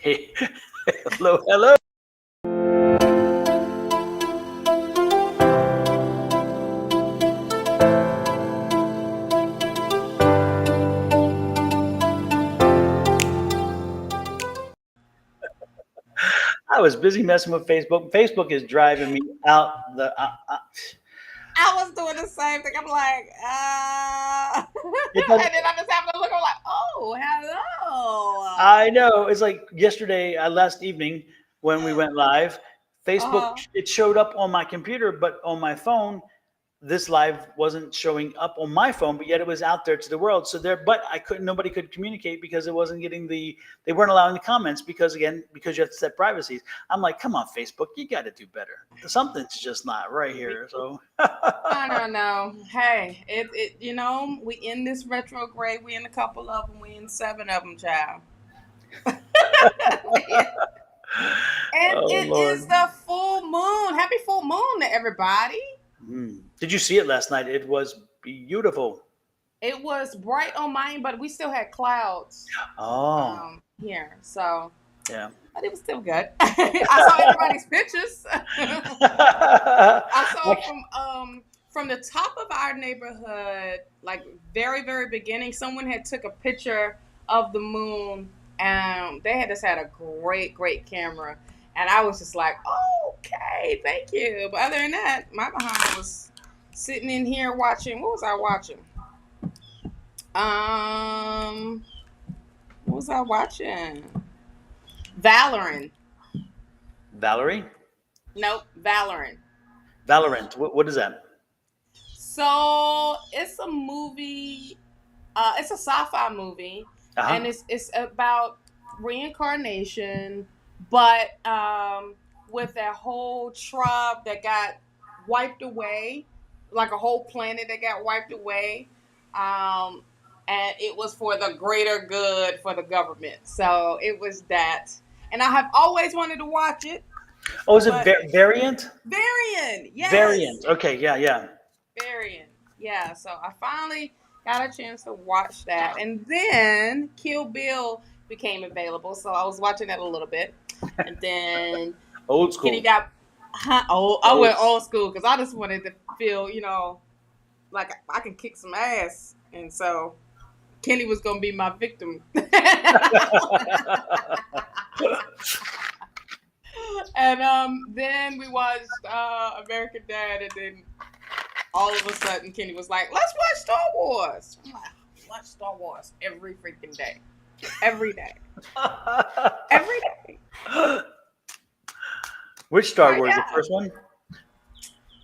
Hey, hello, hello. I was busy messing with Facebook. Facebook is driving me out the. I was doing the same thing. I'm like, It does, and then I just happened to look. I'm like, oh, hello. I know. It's like yesterday, last evening when we went live. Facebook, Uh-huh. it showed up on my computer, but on my phone, this live wasn't showing up on my phone, but yet it was out there to the world. So there, but I couldn't. Nobody could communicate because it wasn't getting the. They weren't allowing the comments because again, because you have to set privacies. I'm like, come on, Facebook, you got to do better. Something's just not right here. So I don't know. Hey, we in this retrograde. We in a couple of them. We in seven of them, child. And oh it is Lord. the full moon. Happy full moon to everybody. Did you see it last night? It was beautiful. It was bright on mine, but we still had clouds Oh, here. So, yeah. but it was still good. I saw everybody's pictures. I saw from the top of our neighborhood, like very, very beginning, someone had took a picture of the moon and they had just had a great, great camera. And I was just like, okay, thank you. But other than that, my behind was sitting in here watching. What was I watching? Um, what was I watching? Valorant. Valerie? Nope, Valorant. Valorant. What is that? So it's a movie. It's a sci-fi movie, Uh-huh. and it's about reincarnation, but with that whole tribe that got wiped away, like a whole planet that got wiped away, um, and it was for the greater good for the government. So it was that, and I have always wanted to watch it, Oh, is it but Variant? Variant, Variant. yes. Okay, yeah, yeah. Variant. Yeah, so I finally got a chance to watch that. And then Kill Bill became available. So I was watching that a little bit. And then Old Kenny school. got I Old. went old school because I just wanted to feel, like I can kick some ass. And so Kenny was gonna be my victim. And then we watched American Dad, and then all of a sudden Kenny was like, "Let's watch Star Wars." I'm like, "Watch Star Wars every freaking day, every day, every day." Which Star But Wars? The yeah, first one?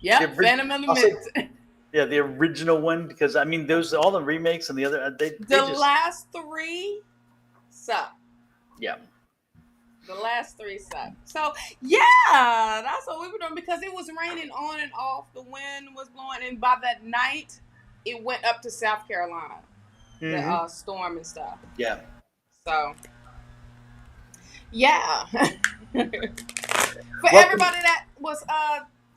yep, The original. Phantom of the I'll say, Mint. yeah, the original one because I mean, those all the remakes and the other they The just last three suck. yeah. The last three suck. So yeah, that's what we were doing because it was raining on and off. The wind was blowing, and by that night, it went up to South Carolina. The Hmm. storm and stuff. Yeah. So yeah. For Welcome. everybody that was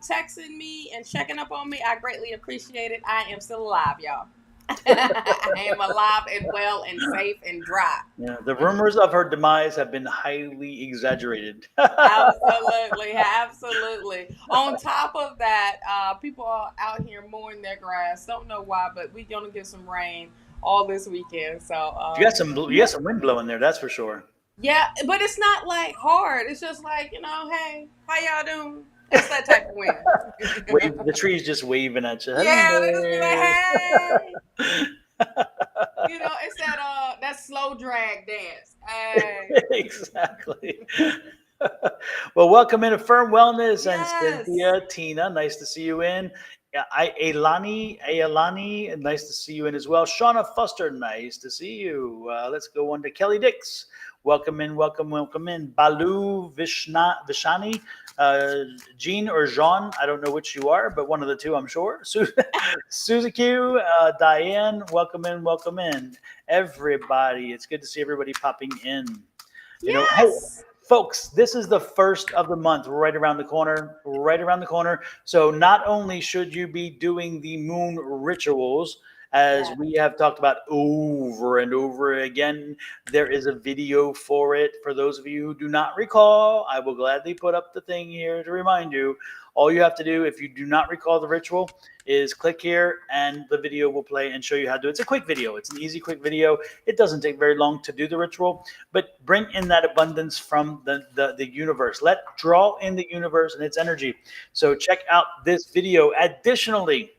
texting me and checking up on me, I greatly appreciate it. I am still alive, y'all. I am alive and well and safe and dry. Yeah, the rumors of her demise have been highly exaggerated. Absolutely, absolutely. On top of that, people are out here mowing their grass. Don't know why, but we're gonna get some rain all this weekend. So, You got some wind blowing there, that's for sure. yeah, but it's not like hard. It's just like, hey, how y'all doing? It's that type of wind. The trees just waving at you. Yeah, they just be like, Hello. hey. It's that slow drag dance. Hey. Exactly. Well, welcome in Affirm Wellness and Yes. Cynthia, Tina. Nice to see you in. Yeah, Ailani, nice to see you in as well. Shawna Fuster, nice to see you. Let's go on to Kelly Dix. Welcome in, welcome in. Balu Vishani, Jean or Jean, I don't know which you are, but one of the two, I'm sure. Suzuki, Diane, welcome in, welcome in. Everybody, it's good to see everybody popping in. Hey, Yes. folks, this is the first of the month, right around the corner, right around the corner. So not only should you be doing the moon rituals As Yeah. we have talked about over and over again, there is a video for it. For those of you who do not recall, I will gladly put up the thing here to remind you. All you have to do, if you do not recall the ritual, is click here and the video will play and show you how to do it. It's a quick video. It's an easy, quick video. It doesn't take very long to do the ritual, but bring in that abundance from the universe. Draw in the universe and its energy. So check out this video. Additionally,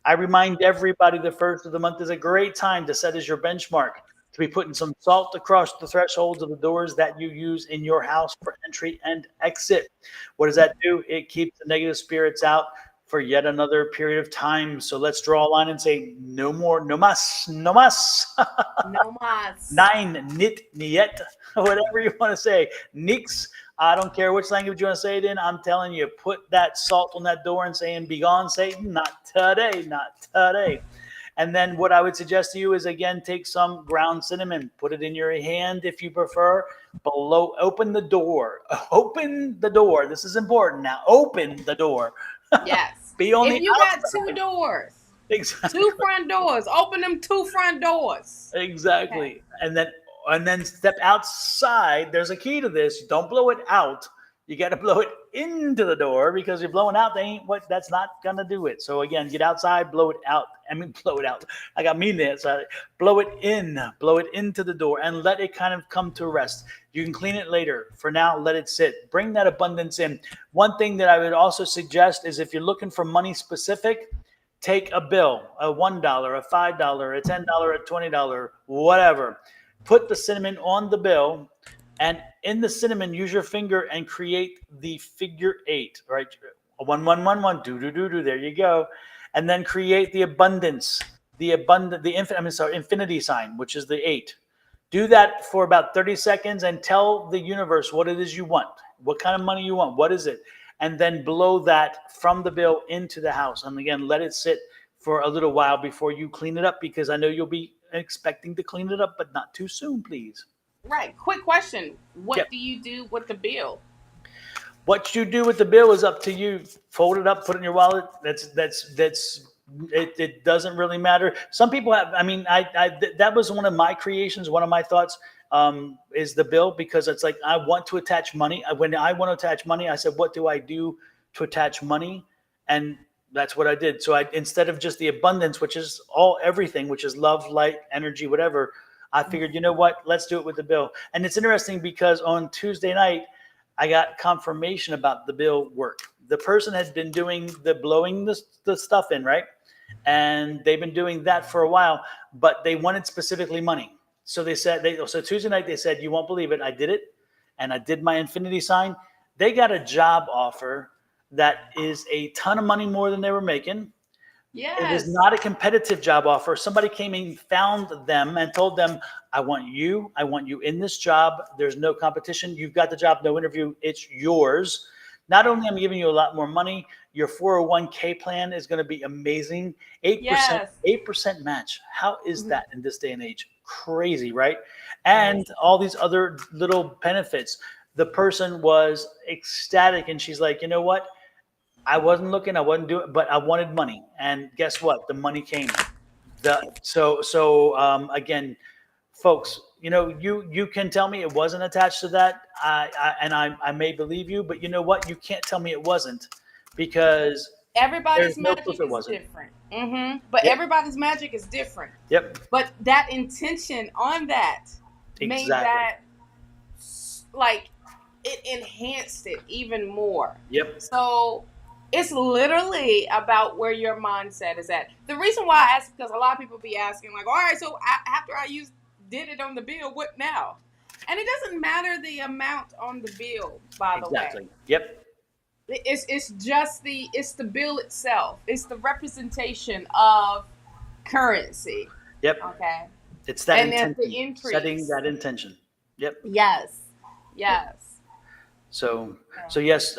I remind everybody the first of the month is a great time to set as your benchmark to be putting some salt across the thresholds of the doors that you use in your house for entry and exit. What does that do? It keeps the negative spirits out for yet another period of time. So let's draw a line and say, no more, no mas, no mas. No mas. Nine, nit, niet, whatever you want to say. Nix, I don't care which language you want to say it in. I'm telling you, put that salt on that door and saying, be gone, Satan. Not today, not today. And then what I would suggest to you is, again, take some ground cinnamon, put it in your hand if you prefer. Open the door. Open the door. This is important now. Open the door. Yes. Be on if the you outside. got 2 doors, Exactly. 2 front doors, open them 2 front doors. Exactly. Okay. And then step outside. There's a key to this. Don't blow it out. You got to blow it into the door, because you're blowing out. That's not gonna do it. So again, get outside, blow it out. Blow it out. I got mean there. So blow it into the door, and let it kind of come to rest. You can clean it later. For now, let it sit. Bring that abundance in. One thing that I would also suggest is, if you're looking for money specific, take a bill, a $1, a $5, a $10, a $20, whatever. Put the cinnamon on the bill, and in the cinnamon, use your finger and create the figure 8, right? 1, 1, 1, 1, do, do, do, do. There you go. And then create the abundance, infinity sign, which is the 8. Do that for about 30 seconds and tell the universe what it is you want, what kind of money you want, what is it? And then blow that from the bill into the house. And again, let it sit for a little while before you clean it up, because I know you'll be expecting to clean it up, but not too soon, please. Right. Quick question. What do you do with the bill? What you do with the bill is up to you. Fold it up, put it in your wallet. It doesn't really matter. Some people have, that was one of my creations. One of my thoughts is the bill, because it's like, I want to attach money. When I want to attach money, I said, what do I do to attach money? And that's what I did. So instead of just the abundance, which is everything, which is love, light, energy, whatever, I figured, you know what, let's do it with the bill. And it's interesting because on Tuesday night, I got confirmation about the bill work. The person has been doing the blowing the stuff in, right? And they've been doing that for a while, but they wanted specifically money. So they said, so Tuesday night they said, you won't believe it, I did it, and I did my infinity sign. They got a job offer that is a ton of money more than they were making. Yes. It was not a competitive job offer. Somebody came and found them and told them, I want you in this job. There's no competition. You've got the job, no interview. It's yours. Not only am I giving you a lot more money, your 401k plan is going to be amazing. 8% match. How is that in this day and age? Crazy, right? And all these other little benefits. The person was ecstatic, and she's like, you know what? I wasn't looking, I wasn't doing, but I wanted money. And guess what? The money came. Again, folks, you can tell me it wasn't attached to that. I may believe you, but you know what? You can't tell me it wasn't, because everybody's magic is different. But everybody's magic is different. Yep. But that intention on that made that, like, it enhanced it even more. Yep. So it's literally about where your mindset is at. The reason why I ask, because a lot of people be asking, like, all right, so after I did it on the bill, what now? And it doesn't matter the amount on the bill, by the way. Yep. It's just it's the bill itself. It's the representation of currency. Yep. Okay. It's that intention. The increase. Setting that intention. Yep. Yes. Yep. So yes,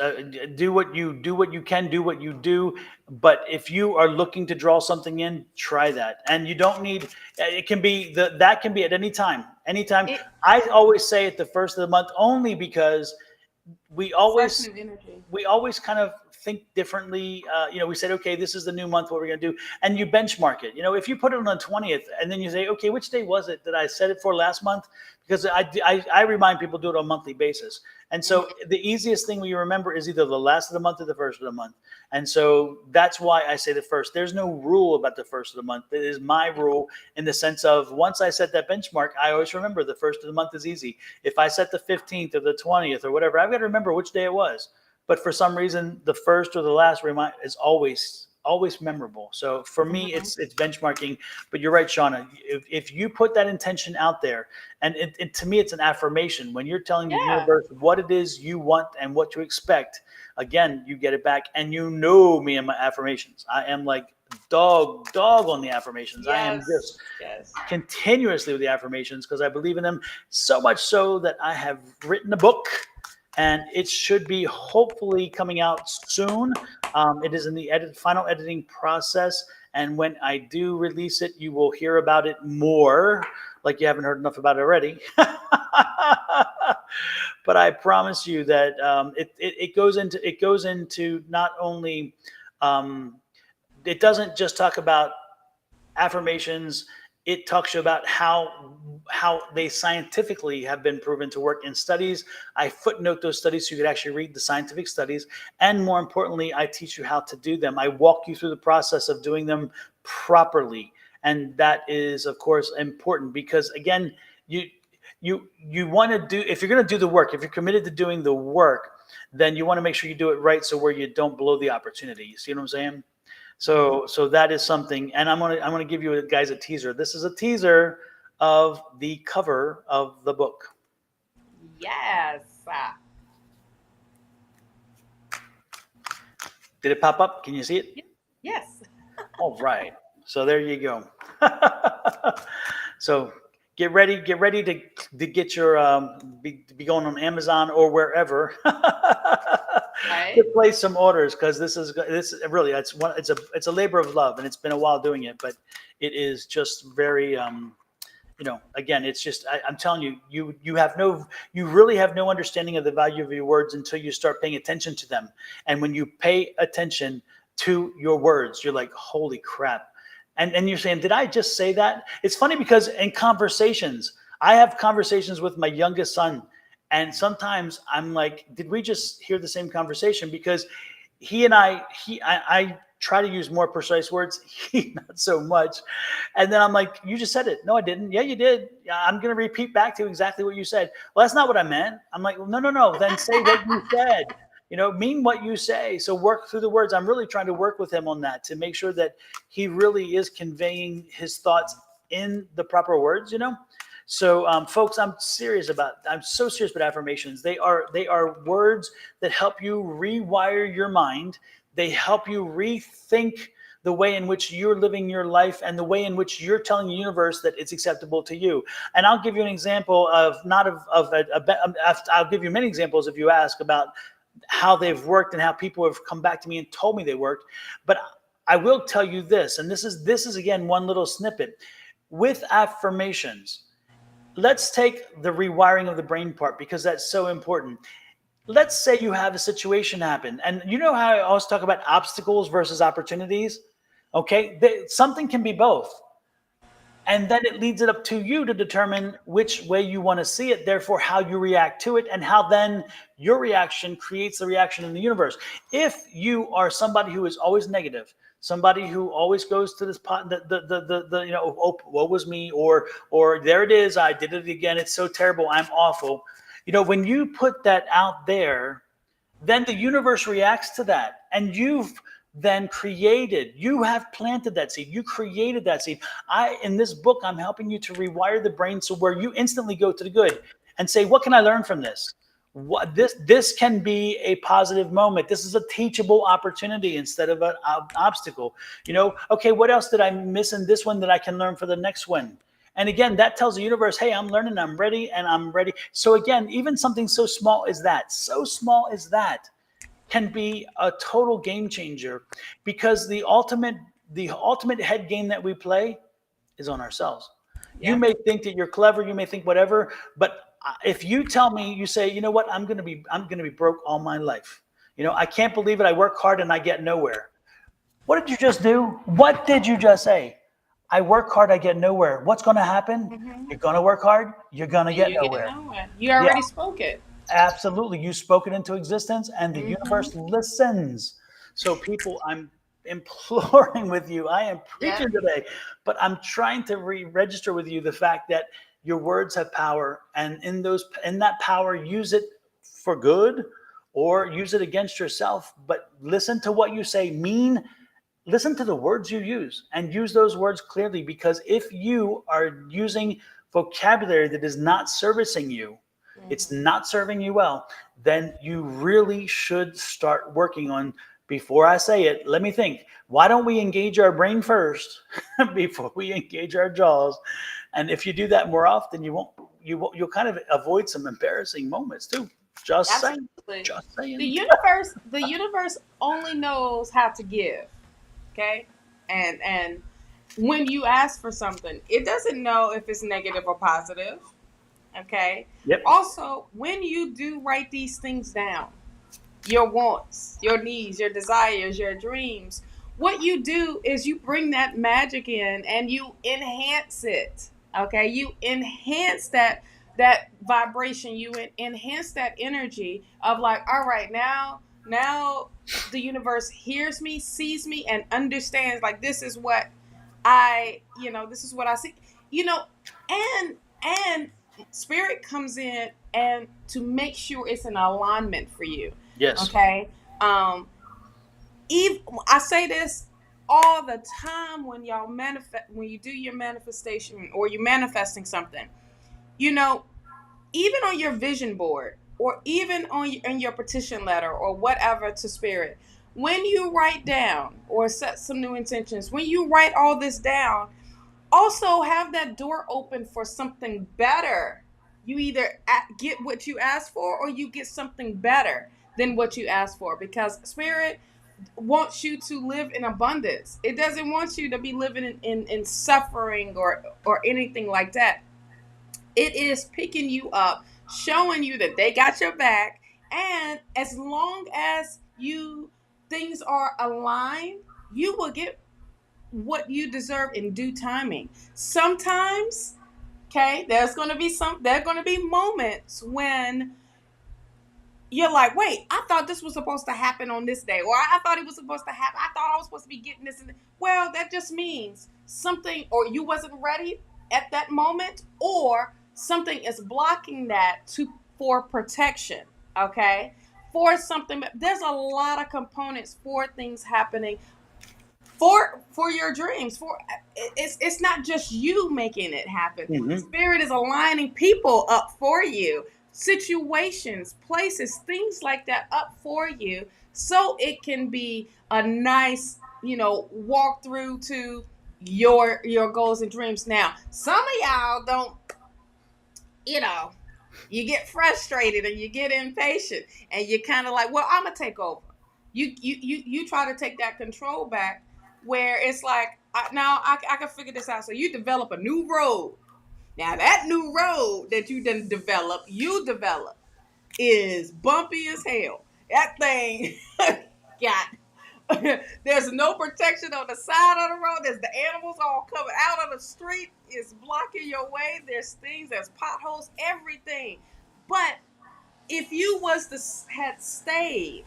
do what you can, do what you do. But if you are looking to draw something in, try that. And you don't need, it can be, that can be at any time. I always say at the first of the month, only because we Fresh always new energy. we always kind of think differently. We said, okay, this is the new month, what we're going to do. And you benchmark it. If you put it on the 20th and then you say, okay, which day was it that I set it for last month? Because I remind people do it on a monthly basis. And so Mhm. the easiest thing you remember is either the last of the month or the first of the month. And so that's why I say the first. There's no rule about the first of the month. It is my rule in the sense of once I set that benchmark, I always remember the first of the month is easy. If I set the 15th or the 20th or whatever, I've got to remember which day it was. But for some reason, the first or the last remind is always memorable. So for me, Mhm. it's benchmarking. But you're right, Shawna. If you put that intention out there, and to me, it's an affirmation. When you're telling the Yeah. universe what it is you want and what to expect, again, you get it back. And you know me and my affirmations. I am like dog on the affirmations. I am Yes. just Yes. continuously with the affirmations because I believe in them so much so that I have written a book and it should be hopefully coming out soon. It is in the final editing process, and when I do release it, you will hear about it more, like you haven't heard enough about it already. But I promise you that it goes into not only um, it doesn't just talk about affirmations. It talks about how they scientifically have been proven to work in studies. I footnote those studies so you could actually read the scientific studies, and more importantly, I teach you how to do them. I walk you through the process of doing them properly, and that is, of course, important because again, you want to do if you're going to do the work, if you're committed to doing the work, then you want to make sure you do it right, so where you don't blow the opportunity. You see what I'm saying? So that is something, and I'm gonna give you guys a teaser. This is a teaser of the cover of the book. Yes. Did it pop up? Can you see it? Yes. All right. So there you go. So get ready to get your to be going on Amazon or wherever to Right. place some orders because this really it's a labor of love and it's been a while doing it, but it is just very again, it's just I'm telling you, you really have no understanding of the value of your words until you start paying attention to them. And when you pay attention to your words, you're like, holy crap. And you're saying, did I just say that? It's funny because in conversations, I have conversations with my youngest son, and sometimes I'm like, did we just hear the same conversation? Because I try to use more precise words, he not so much. And then I'm like, you just said it. No, I didn't. Yeah, you did. Yeah, I'm going to repeat back to you exactly what you said. Well, that's not what I meant. I'm like, well, no. Then say what you said. Mean what you say. So work through the words. I'm really trying to work with him on that to make sure that he really is conveying his thoughts in the proper words. So, folks, I'm so serious about affirmations. They are words that help you rewire your mind. They help you rethink the way in which you're living your life and the way in which you're telling the universe that it's acceptable to you. And I'll give you an example of not of I'll give you many examples if you ask about how they've worked and how people have come back to me and told me they worked. But I will tell you this, and this is again one little snippet with affirmations. Let's take the rewiring of the brain part because that's so important. Let's say you have a situation happen, and you know how I always talk about obstacles versus opportunities. Okay, something can be both, and then it leads it up to you to determine which way you want to see it, therefore how you react to it, and how then your reaction creates the reaction in the universe. If you are somebody who is always negative, somebody who always goes to this pot, oh, woe was me, or there it is, I did it again, it's so terrible, I'm awful. When you put that out there, then the universe reacts to that, and you have planted that seed, you created that seed. In this book, I'm helping you to rewire the brain so where you instantly go to the good and say, what can I learn from this? This can be a positive moment. This is a teachable opportunity instead of an obstacle. Okay, what else did I miss in this one that I can learn for the next one? And again, that tells the universe, hey, I'm learning, I'm ready, and I'm ready. So again, even something so small as that can be a total game changer, because the ultimate head game that we play is on ourselves. You Yeah. may think that you're clever, you may think whatever, but If you tell me, you say, you know what, I'm going to be broke all my life. I can't believe it. I work hard and I get nowhere. What did you just do? What did you just say? I work hard, I get nowhere. What's going to happen? Mm-hmm. You're going to work hard, you're going to And get you get nowhere. nowhere. You Yeah, already spoke it. absolutely. You spoke it into existence and the Mm-hmm. universe listens. So, people, I'm imploring with you. I am Yeah. preaching today, but I'm trying to register with you the fact that your words have power, and in that power, use it for good or use it against yourself. But listen to what you say. Listen to the words you use and use those words clearly, because if you are using vocabulary that is not servicing you, it's Mm-hmm. not serving you well, then you really should start working on, before I say it, let me think. Why don't we engage our brain first before we engage our jaws? And if you do that more often, you'll kind of avoid some embarrassing moments too. Just saying. Absolutely. Just The saying. universe only knows how to give. Okay? And when you ask for something, it doesn't know if it's negative or positive. Okay? Yep. Also, when you do write these things down, your wants, your needs, your desires, your dreams, what you do is you bring that magic in and you enhance it. Okay? You enhance that vibration, you enhance that energy of like, all right, now the universe hears me, sees me, and understands like this is what this is what I see. You know, and spirit comes in and to make sure it's an alignment for you. Yes. Okay. Even I say this all the time when y'all manifest, when you do your manifestation or you're manifesting something, you know, even on your vision board or even in your petition letter or whatever to spirit, when you write down or set some new intentions, when you write all this down, also have that door open for something better. You either get what you asked for or you get something better than what you asked for, because spirit wants you to live in abundance. It doesn't want you to be living in suffering or anything like that. It is picking you up, showing you that they got your back, and as long as you things are aligned, you will get what you deserve in due timing. Sometimes, okay, there are going to be moments when you're like, wait, I thought this was supposed to happen on this day, or I thought it was supposed to happen. I thought I was supposed to be getting this. Well, that just means something, or you wasn't ready at that moment, or something is blocking that for protection. Okay, for something. There's a lot of components for things happening for your dreams. For it's not just you making it happen. Hmm. Spirit is aligning people up for you, situations, places, things like that up for you, so it can be a nice, walk through to your goals and dreams. Now some of y'all don't, you know you get frustrated and you get impatient and you kind of like, well, I'm gonna take over. You try to take that control back, where it's like, I can figure this out. So you develop a new road. Now that new road that you develop is bumpy as hell. That thing got there's no protection on the side of the road. There's the animals all coming out on the street. It's blocking your way. There's things, there's potholes, everything. But if you had stayed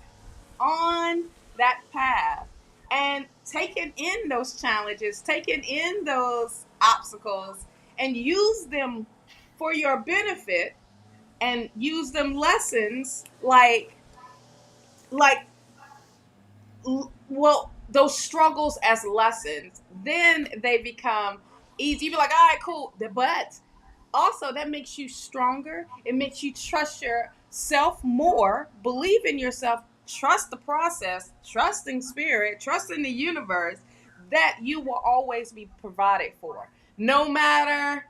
on that path and taken in those challenges, taken in those obstacles, and use them for your benefit, and use them lessons like well, those struggles as lessons, then they become easy. You be like, all right, cool. But also, that makes you stronger. It makes you trust yourself more, believe in yourself, trust the process, trusting spirit, trusting the universe, that you will always be provided for, no matter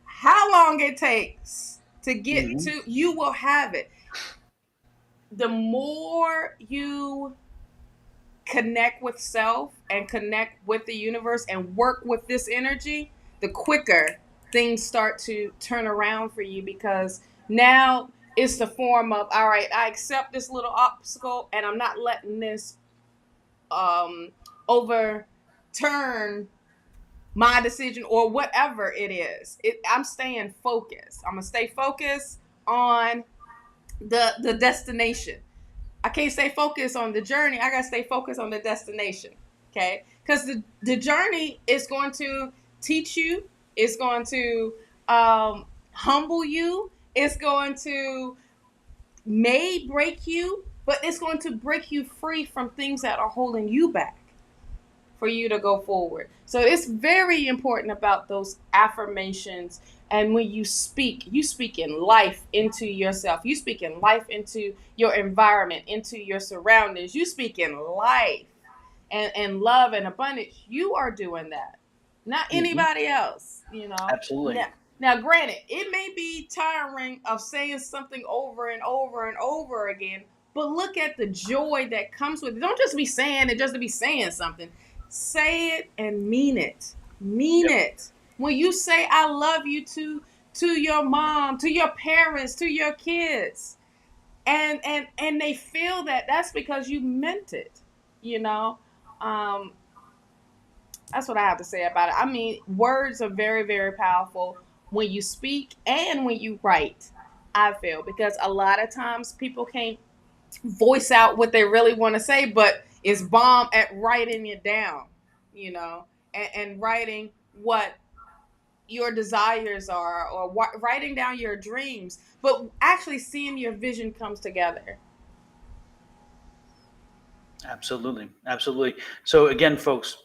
how long it takes to get Hmm. to. You will have it. The more you connect with self and connect with the universe and work with this energy, the quicker. things start to turn around for you, because now it's the form of, all right, I accept this little obstacle and I'm not letting this um, overturn my decision or whatever it is. I'm staying focused. I'm gonna stay focused on the destination. I can't stay focused on the journey. I gotta stay focused on the destination. Okay, because the journey is going to teach you. It's going to humble you. It's going to may break you, but it's going to break you free from things that are holding you back for you to go forward. So it's very important about those affirmations. And when you speak in life into yourself. You speak in life into your environment, into your surroundings. You speak in life and love and abundance. You are doing that, not Mhm. anybody else, you know. Absolutely. Now, granted, it may be tiring of saying something over and over and over again, but look at the joy that comes with it. Don't just be saying it just to be saying something. Say it and mean it. Mean Yep. it. When you say I love you to your mom, to your parents, to your kids, and they feel that, that's because you meant it, you know. Um, that's what I have to say about it. I mean, words are very, very powerful when you speak and when you write, I feel, because a lot of times people can't voice out what they really want to say, but it's bomb at writing it down, you know, and writing what your desires are, or writing down your dreams, but actually seeing your vision comes together. Absolutely. Absolutely. So again, folks,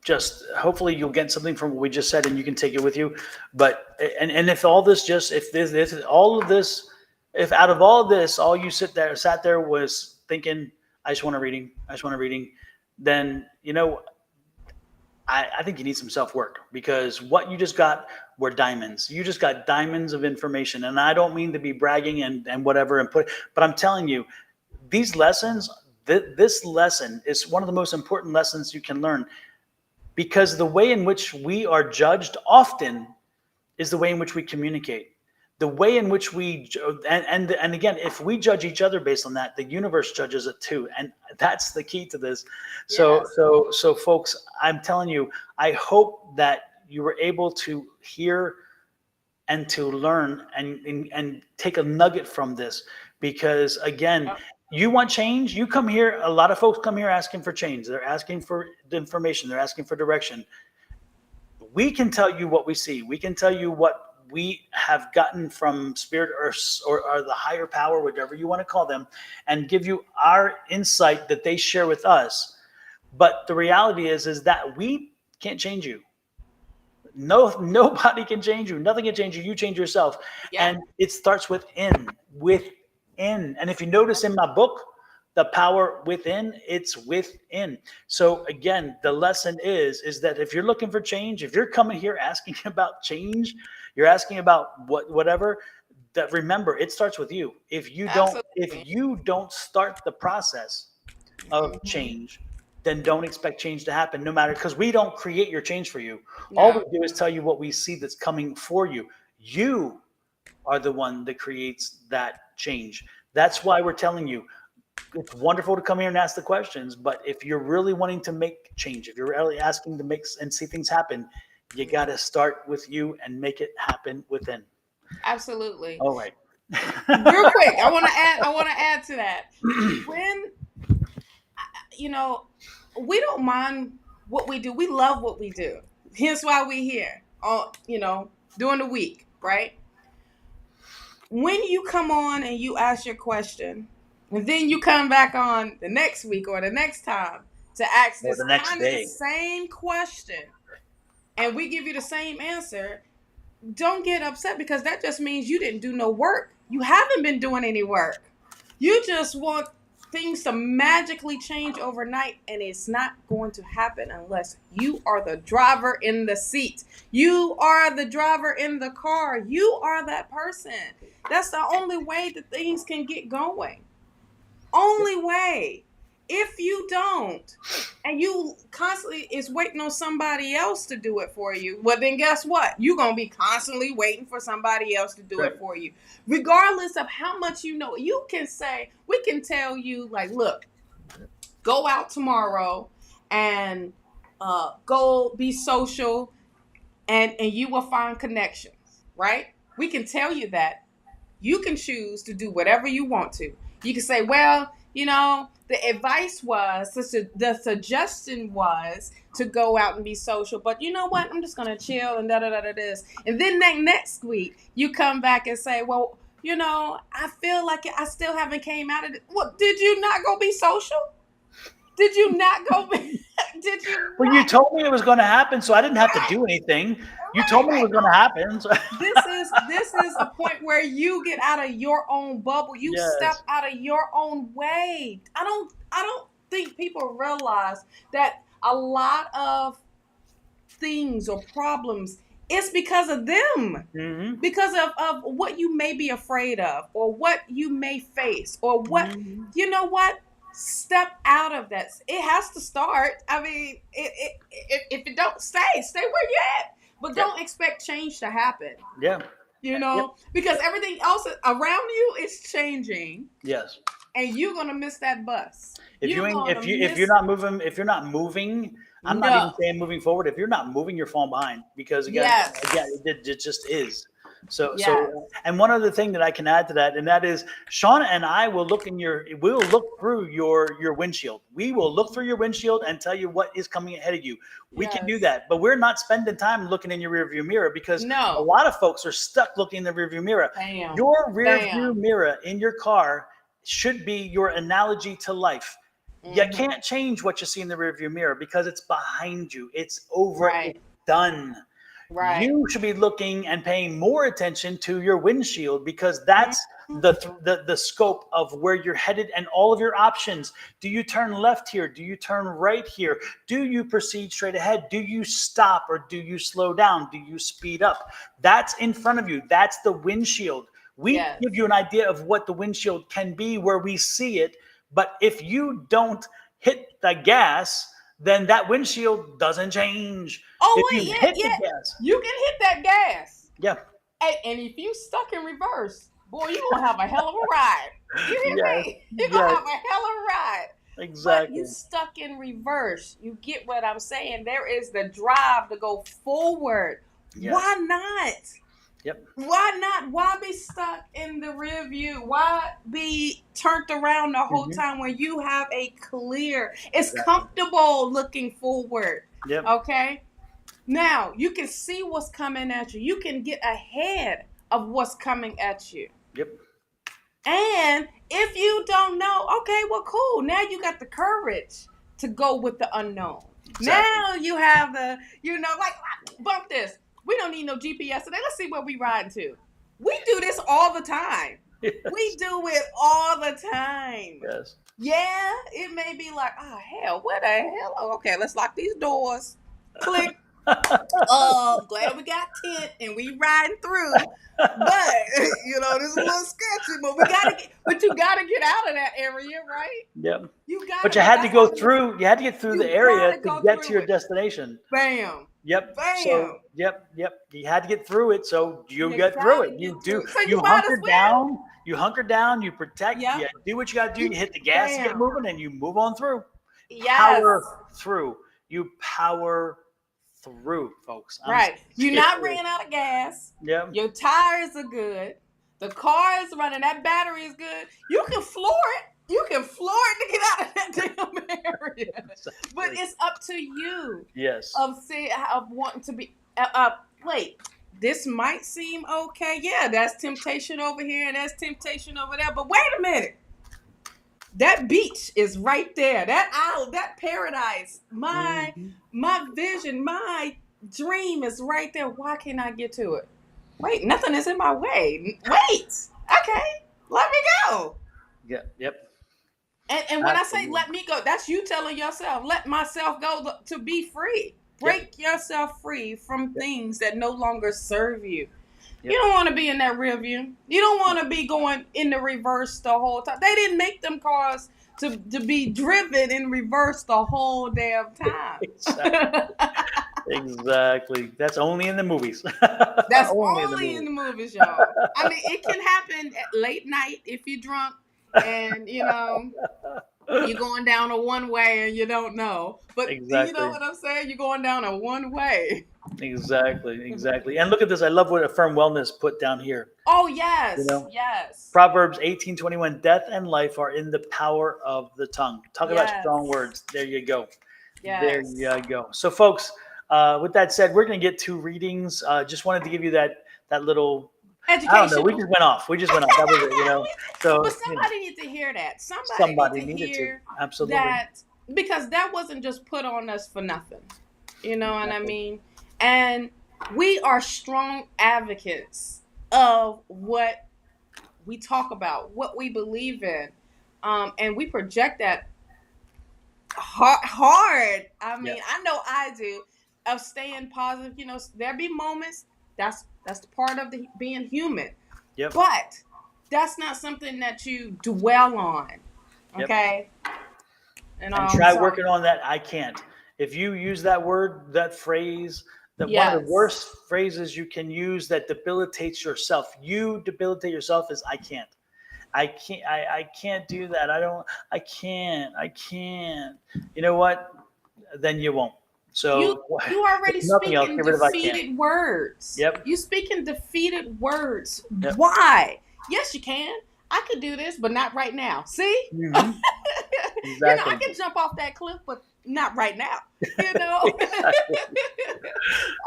just hopefully you'll get something from what we just said and you can take it with you. But and if all this just if this all of this, if out of all this all you sat there was thinking, I just want a reading, I just want a reading, then I think you need some self work, because what you just got were diamonds. You just got diamonds of information. And I don't mean to be bragging and whatever but I'm telling you, these lessons, this lesson is one of the most important lessons you can learn, because the way in which we are judged often is the way in which we communicate. The way in which we and again, if we judge each other based on that, the universe judges it too, and that's the key to this. So Yes, so folks, I'm telling you, I hope that you were able to hear and to learn and take a nugget from this, because again, yep, you want change, you come here, a lot of folks come here asking for change, they're asking for information, they're asking for direction. We can tell you what we see, we can tell you what we have gotten from spirit, or the higher power, whatever you want to call them, and give you our insight that they share with us. But the reality is that we can't change you. No, nobody can change you. Nothing can change you. You change yourself. yep, And it starts within. And if you notice in my book, the power within, it's within. So again, the lesson is that if you're looking for change, if you're coming here asking about change, you're asking about whatever, that remember, it starts with you. If absolutely. you don't start the process of Hmm. change, then don't expect change to happen, no matter, because we don't create your change for you. All we No, do is tell you what we see that's coming for you. You are the one that creates that change. That's why we're telling you, it's wonderful to come here and ask the questions, but if you're really wanting to make change, if you're really asking to make and see things happen, you got to start with you and make it happen within. absolutely. All right. Real quick, I want to add to that. When, you know, we don't mind what we do. We love what we do. Hence why we here all, during the week, right? When you come on and you ask your question, and then you come back on the next week or the next time to ask Or this the next kind of the day. same question, and we give you the same answer, don't get upset, because that just means you didn't do no work. You haven't been doing any work. You just want things to magically change overnight, and it's not going to happen unless you are the driver in the seat. You are the driver in the car. You are that person. That's the only way that things can get going. Only way. if you don't, and you constantly is waiting on somebody else to do it for you, well, then guess what? You're going to be constantly waiting for somebody else to do Right. it for you. Regardless of how much you know, you can say, we can tell you, like, look, go out tomorrow and go be social, and you will find connections, right? We can tell you that. You can choose to do whatever you want to. You can say, well, the advice was, the suggestion was to go out and be social, but you know what? I'm just going to chill and da-da-da-da this. And then next week, you come back and say, well, I feel like I still haven't came out of it. Well, did you not go be social? Did you not go be, did you Well, you told me it was going to happen, so I didn't have to do anything. You told me it was going to happen. So. This is a point where you get out of your own bubble. You step out of your own way. I don't think people realize that a lot of things or problems, it's because of them. Mm-hmm. Because of what you may be afraid of, or what you may face, or what, you know what? Step out of that. It has to start. I mean, if it don't stay where you're at. But don't expect change to happen. Yeah. Because everything else around you is changing. Yes. And you're gonna miss that bus. If you're not moving, I'm not even saying moving forward. If you're not moving, you're falling behind, because again, it just is. So, and one other thing that I can add to that, and that is, Shawna and I will look through your windshield. We will look through your windshield and tell you what is coming ahead of you. We can do that, but we're not spending time looking in your rearview mirror, because a lot of folks are stuck looking in the rearview mirror. Your rearview mirror in your car should be your analogy to life. You can't change what you see in the rearview mirror, because it's behind you. It's over. It's done. Right. You should be looking and paying more attention to your windshield, because that's the scope of where you're headed and all of your options. Do you turn left here? Do you turn right here? Do you proceed straight ahead? Do you stop, or do you slow down? Do you speed up? That's in front of you. That's the windshield. We give you an idea of what the windshield can be where we see it, but if you don't hit the gas, then that windshield doesn't change. Oh, wait, you can hit that gas. Yeah. And if you stuck in reverse, boy, you're going to have a hell of a ride. You hear me? You're going to have a hell of a ride. Exactly. But you stuck in reverse. You get what I'm saying? There is the drive to go forward. Yes. Why not? Yep. Why not? Why be stuck in the rear view? Why be turned around the whole time when you have a clear? It's comfortable looking forward. Yep. Okay. Now you can see what's coming at you. You can get ahead of what's coming at you. Yep. And if you don't know, okay, well, cool. Now you got the courage to go with the unknown. Exactly. Now you have the, like, bump this. We don't need no GPS today. Let's see where we riding to. We do this all the time. Yes. We do it all the time. Yes. Yeah, it may be like, oh, hell, what the hell? Oh, okay, let's lock these doors. Click. Glad we got tent and we riding through. But, this is a little sketchy, but you gotta get out of that area, right? Yep. You had to get through the area to get to your destination. Bam. Yep. Bam. So, yep. You had to get through it, so you get through it. You hunker down, you protect, you do what you got to do, you hit the gas to get moving, and you move on through. Yes. Power through. You power through, folks. You're not running out of gas. Yeah. Your tires are good. The car is running. That battery is good. You can floor it. You can floor it to get out of that damn area. Exactly. But it's up to you. Yes. Of wanting to be. Wait. This might seem okay. Yeah, that's temptation over here and that's temptation over there. But wait a minute. That beach is right there. That isle, that paradise, my vision, my dream is right there. Why can't I get to it? Wait, nothing is in my way. Wait. Okay. Let me go. Yeah. Yep. And when I say let me go, that's you telling yourself, let myself go to be free. Break yourself free from things that no longer serve you. Yep. You don't want to be in that rear view. You don't want to be going in the reverse the whole time. They didn't make them cars to be driven in reverse the whole damn time. Exactly. That's only in the movies. That's Only only in in the movies, y'all. I mean, it can happen at late night if you're drunk and you're going down a one way and you don't know. But do you know Exactly. what I'm saying? You're going down a one way. Exactly. And look at this. I love what Affirm Wellness put down here. Oh You yes, know, yes, Proverbs 18:21. Death and life are in the power of the tongue. Talk about yes, strong words. There you go. There yes. you go. So, folks, with that said, we're going to get 2 readings. Just wanted to give you that little. I don't know. We Educational. just went off. That was it. But So somebody needs to hear that. Somebody needs somebody to needed to. hear Absolutely. that, because that wasn't just put on us for nothing. You know what I Exactly. mean? And we are strong advocates of what we talk about, what we believe in. And we project that hard. I mean, Yep. I know I do, of staying positive. There be moments, that's the part of the being human. Yep. But that's not something that you dwell on. Yep. Okay. And try working on that. I can't. If you use that word, that phrase, that one of the Yes. worst phrases you can use that debilitates yourself. You debilitate yourself is I can't. I can't do that. I can't. You know what? Then you won't. So You already if nothing else, speaking get rid of I can't. defeated words. Yep. You speaking defeated words. Yep. Why? Yes, you can. I could do this, but not right now. See? Mm-hmm. Exactly. I can jump off that cliff, but not right now.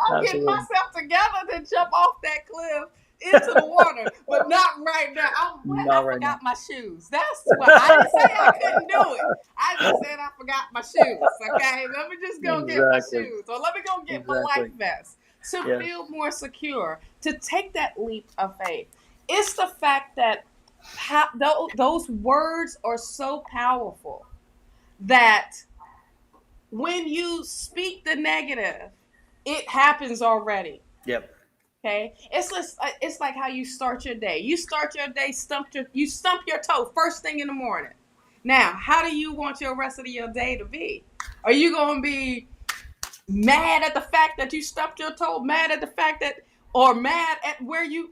I'm getting myself together to jump off that cliff into the water, but not right now. I forgot my shoes. That's what I didn't say I couldn't do it. I just said I forgot my shoes. Okay, let me just go get my shoes, or let me go get my life vest to feel more secure, to take that leap of faith. It's the fact that those words are so powerful that when you speak the negative, it happens already. Yep. Okay, it's like how you start your day. You start your day, you stump your toe first thing in the morning. Now, how do you want your rest of your day to be? Are you going to be mad at the fact that you stumped your toe, mad at the fact that, or mad at where you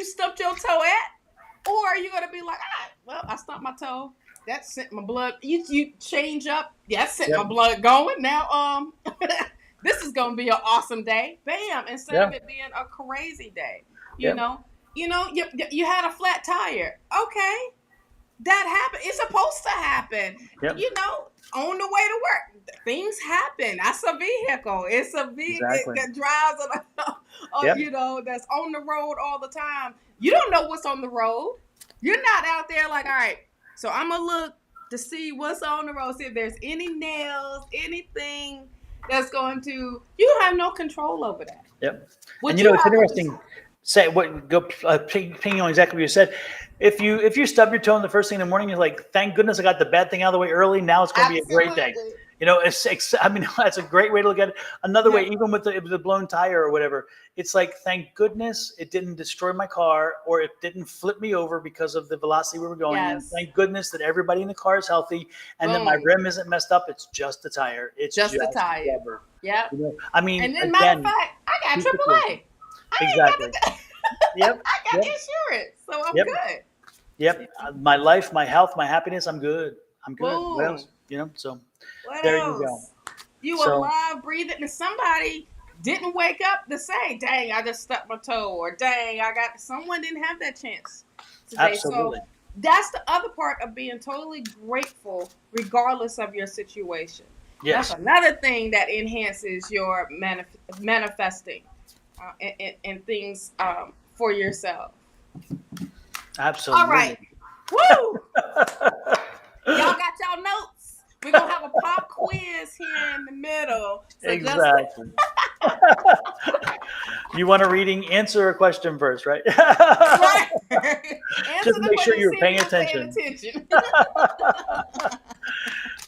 stumped your toe at, or are you going to be like, well, I stumped my toe. That sent my blood. You change up. That sent my blood going. Now, this is gonna be an awesome day. Bam! Instead of it being a crazy day, you had a flat tire. Okay, that happened. It's supposed to happen. Yep. On the way to work, things happen. That's a vehicle. It's a vehicle that drives, that's on the road all the time. You don't know what's on the road. You're not out there like, all right. So I'm gonna look to see what's on the road. See if there's any nails, anything that's going to. You have no control over that. Yep. And it's interesting. Pinging on exactly what you said. If you stub your toe in the first thing in the morning, you're like, thank goodness I got the bad thing out of the way early. Now it's going to be a great day. That's a great way to look at it. Another way, even with the blown tire or whatever, it's like, thank goodness it didn't destroy my car or it didn't flip me over because of the velocity we were going in. Thank goodness that everybody in the car is healthy and that my rim isn't messed up. It's just the tire. It's just the tire. Rubber. Yeah. And then matter of fact, I got AAA. Exactly. Yep. I got insurance, so I'm good. Yep. My life, my health, my happiness, I'm good. I'm good. Boom. What else? So what there else? You go. You alive, breathing, and somebody didn't wake up to say, dang, I just stuck my toe, or dang, someone didn't have that chance today. Absolutely. So that's the other part of being totally grateful regardless of your situation. Yes. That's another thing that enhances your manifesting and things for yourself. Absolutely. All right. Woo! Y'all got y'all notes? We're going to have a pop quiz here in the middle. So exactly. You want a reading? Answer a question first, right? Right. Just make sure you're paying attention.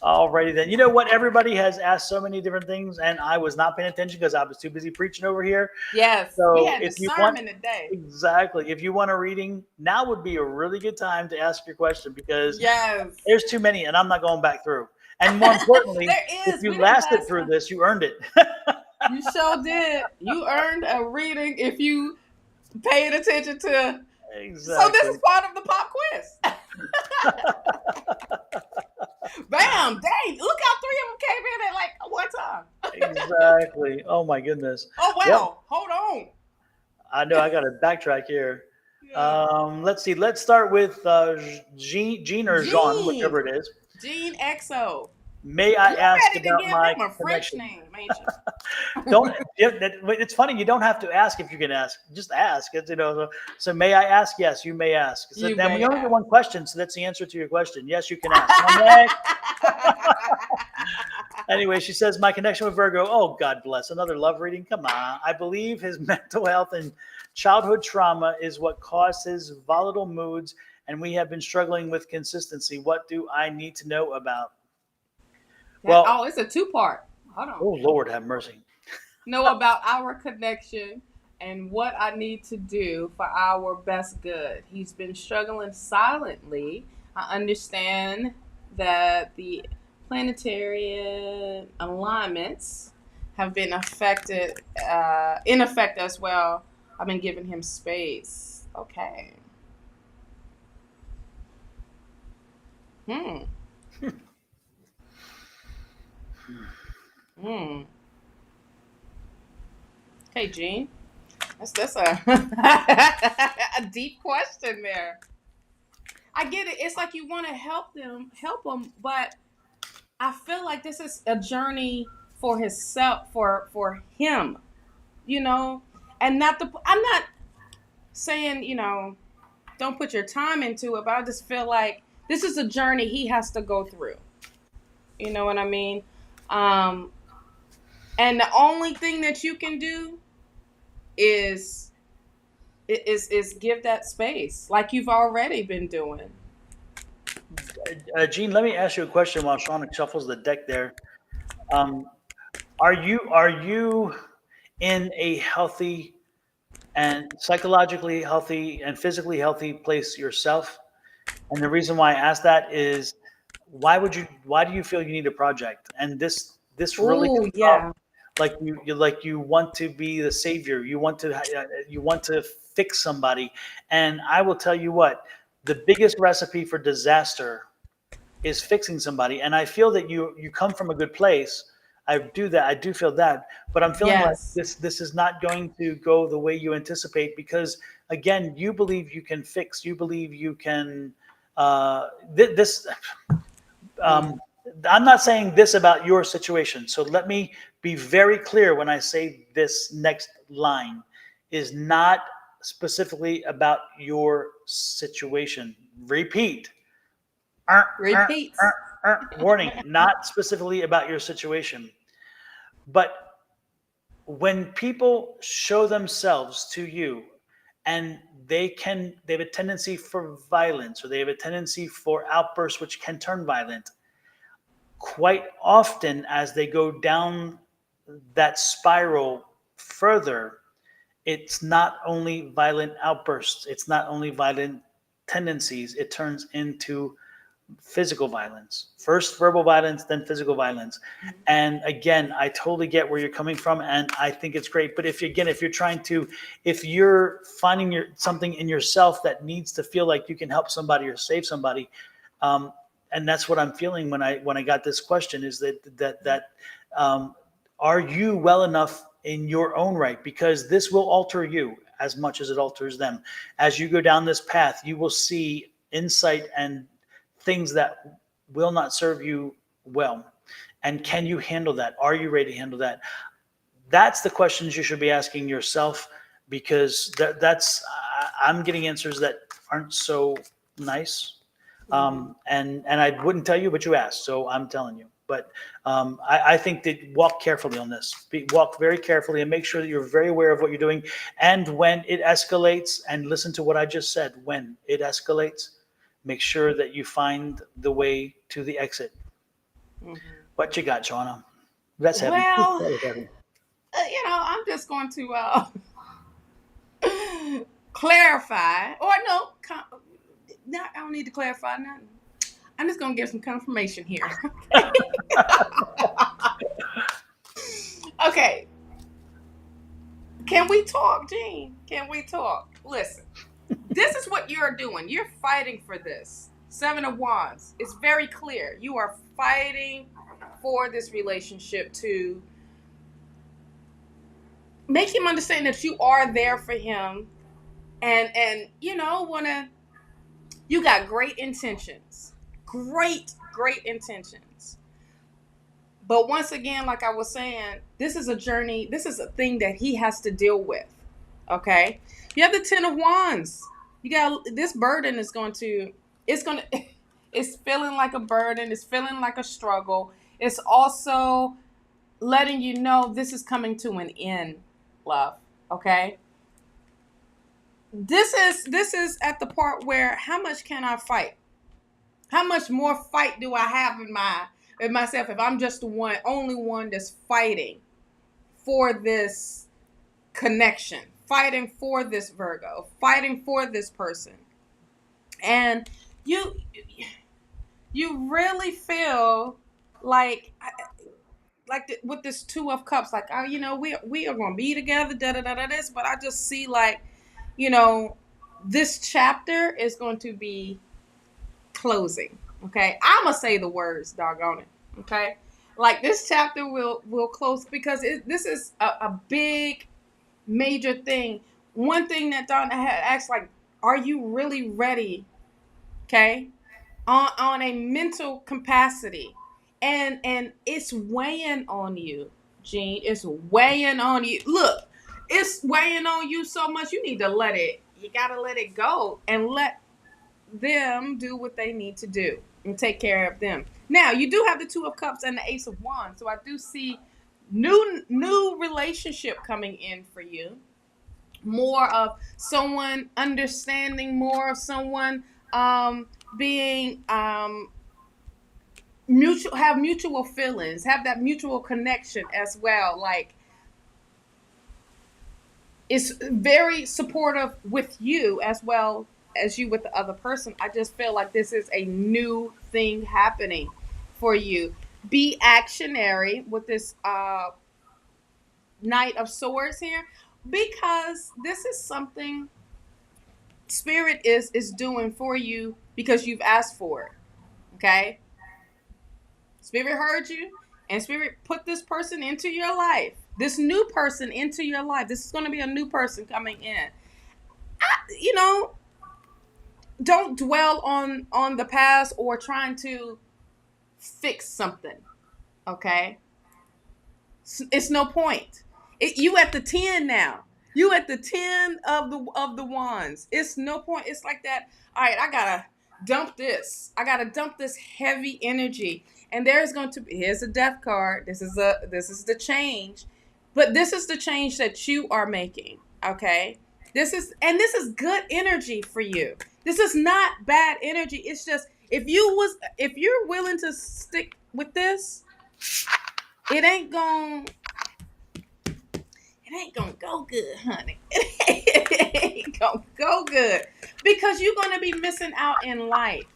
Alrighty then. You know what? Everybody has asked so many different things, and I was not paying attention because I was too busy preaching over here. Yes, we So had the if you want, sermon today. exactly, if you want a reading, now would be a really good time to ask your question because Yes. there's too many, and I'm not going back through. And more importantly, There if is. you We didn't lasted last through time. this, you earned it. You sure did. You earned a reading if you paid attention to. So this Exactly. is part of the pop quiz. Bam! Dang! Look how 3 of them came in at like one time. Exactly. Oh my goodness. Oh Well, wow! Hold on. I know I got to backtrack here. Yeah. Let's see. Let's start with Jean or Jean, whichever Gene. it is. Gene XO. May I You ask ready to about give my him a French connection? name, ain't you? Don't. It's funny. You don't have to ask if you can ask. Just ask. It's, so may I ask? Yes, you may ask. So You then we may only get have. one question, so that's the answer to your question. Yes, you can ask. Now, next. Anyway, she says, my connection with Virgo. Oh, God bless. Another love reading. Come on. I believe his mental health and childhood trauma is what caused his volatile moods, and we have been struggling with consistency. What do I need to know about? Well, Oh, it's a two-part. Hold on. oh, Lord have mercy. Know about our connection and what I need to do for our best good. He's been struggling silently. I understand that the planetary alignments have been affected, in effect as well. I've been giving him space. Okay. Hmm. Hmm. Hey, Gene. That's a a deep question there. I get it. It's like you want to help them, but I feel like this is a journey for himself, for him, you know, and not the. I'm not saying don't put your time into it, but I just feel like this is a journey he has to go through. You know what I mean? Um, and the only thing that you can do is is give that space, like you've already been doing. Gene, let me ask you a question while Shauna shuffles the deck there. Um, are you in a healthy and psychologically healthy and physically healthy place yourself? And the reason why I ask that is why do you feel you need a project? And this really Oh comes off yeah, like you want to be the savior. You want to fix somebody. And I will tell you what, the biggest recipe for disaster is fixing somebody. And I feel that you come from a good place. I do feel that, but I'm feeling like yes, this is not going to go the way you anticipate because again, you believe you can fix, you believe you can this mm. um, I'm not saying this about your situation. So let me be very clear when I say this next line is not specifically about your situation. Repeat. Repeat. Warning, not specifically about your situation. But when people show themselves to you and they have a tendency for violence or they have a tendency for outbursts which can turn violent, quite often as they go down that spiral further, it's not only violent outbursts, it's not only violent tendencies, it turns into physical violence. First verbal violence, then physical violence. And again, I totally get where you're coming from, and I think it's great. But if you're finding something in yourself that needs to feel like you can help somebody or save somebody, um, and that's what I'm feeling when I got this question is that um, are you well enough in your own right? Because this will alter you as much as it alters them. As you go down this path, you will see insight and things that will not serve you well. And can you handle that? Are you ready to handle that? That's the questions you should be asking yourself because I'm getting answers that aren't so nice. And I wouldn't tell you, but you asked, so I'm telling you. But I think that walk carefully on this. Walk very carefully and make sure that you're very aware of what you're doing. And when it escalates, and listen to what I just said, when it escalates, make sure that you find the way to the exit. What you got, Shawna? That's heavy. Well, That is heavy. I'm just going to clarify, or no, I don't need to clarify nothing. I'm just going to give some confirmation here. Okay. Can we talk, Gene? Can we talk? Listen, this is what you're doing. You're fighting for this. Seven of Wands. It's very clear. You are fighting for this relationship to make him understand that you are there for him, and you got great intentions. Great intentions. But once again, like I was saying, this is a journey. This is a thing that he has to deal with. Okay? You have the Ten of Wands. You got this burden is it's feeling like a burden. It's feeling like a struggle. It's also letting you know this is coming to an end, love. Okay? This is at the part where how much can I fight? How much more fight do I have in myself if I'm just the only one that's fighting for this connection, fighting for this Virgo, fighting for this person? And you really feel like with this Two of Cups, like, we are going to be together, da da da da this, but I just see like, this chapter is going to be closing. Okay, I'm gonna say the words, doggone it. Okay, like this chapter will close because this is a big major thing. One thing that Donna had asked, like, are you really ready? Okay, on a mental capacity, and it's weighing on you, Gene. It's weighing on you. Look, it's weighing on you so much. You need to let it. You gotta let it go and let them do what they need to do and take care of them. Now, you do have the Two of Cups and the Ace of Wands, so I do see new relationship coming in for you. More of someone understanding, more of someone being mutual feelings, have that mutual connection as well. Like, it's very supportive with you as well as you with the other person. I just feel like this is a new thing happening for you. Be actionary with this Knight of Swords here, because this is something Spirit is doing for you because you've asked for it. Okay? Spirit heard you, and Spirit put this person into your life. This new person into your life. This is going to be a new person coming in. Don't dwell on the past or trying to fix something. Okay? It's no point. You at the 10 now. You at the 10 of the wands. It's no point. It's like that. All right, I gotta dump this. I gotta dump this heavy energy. And there's going to be, here's a death card. This is the change. But this is the change that you are making. Okay? This is good energy for you. This is not bad energy. It's just if you're willing to stick with this, it ain't gonna go good, honey. It ain't gonna go good because you're gonna be missing out in life,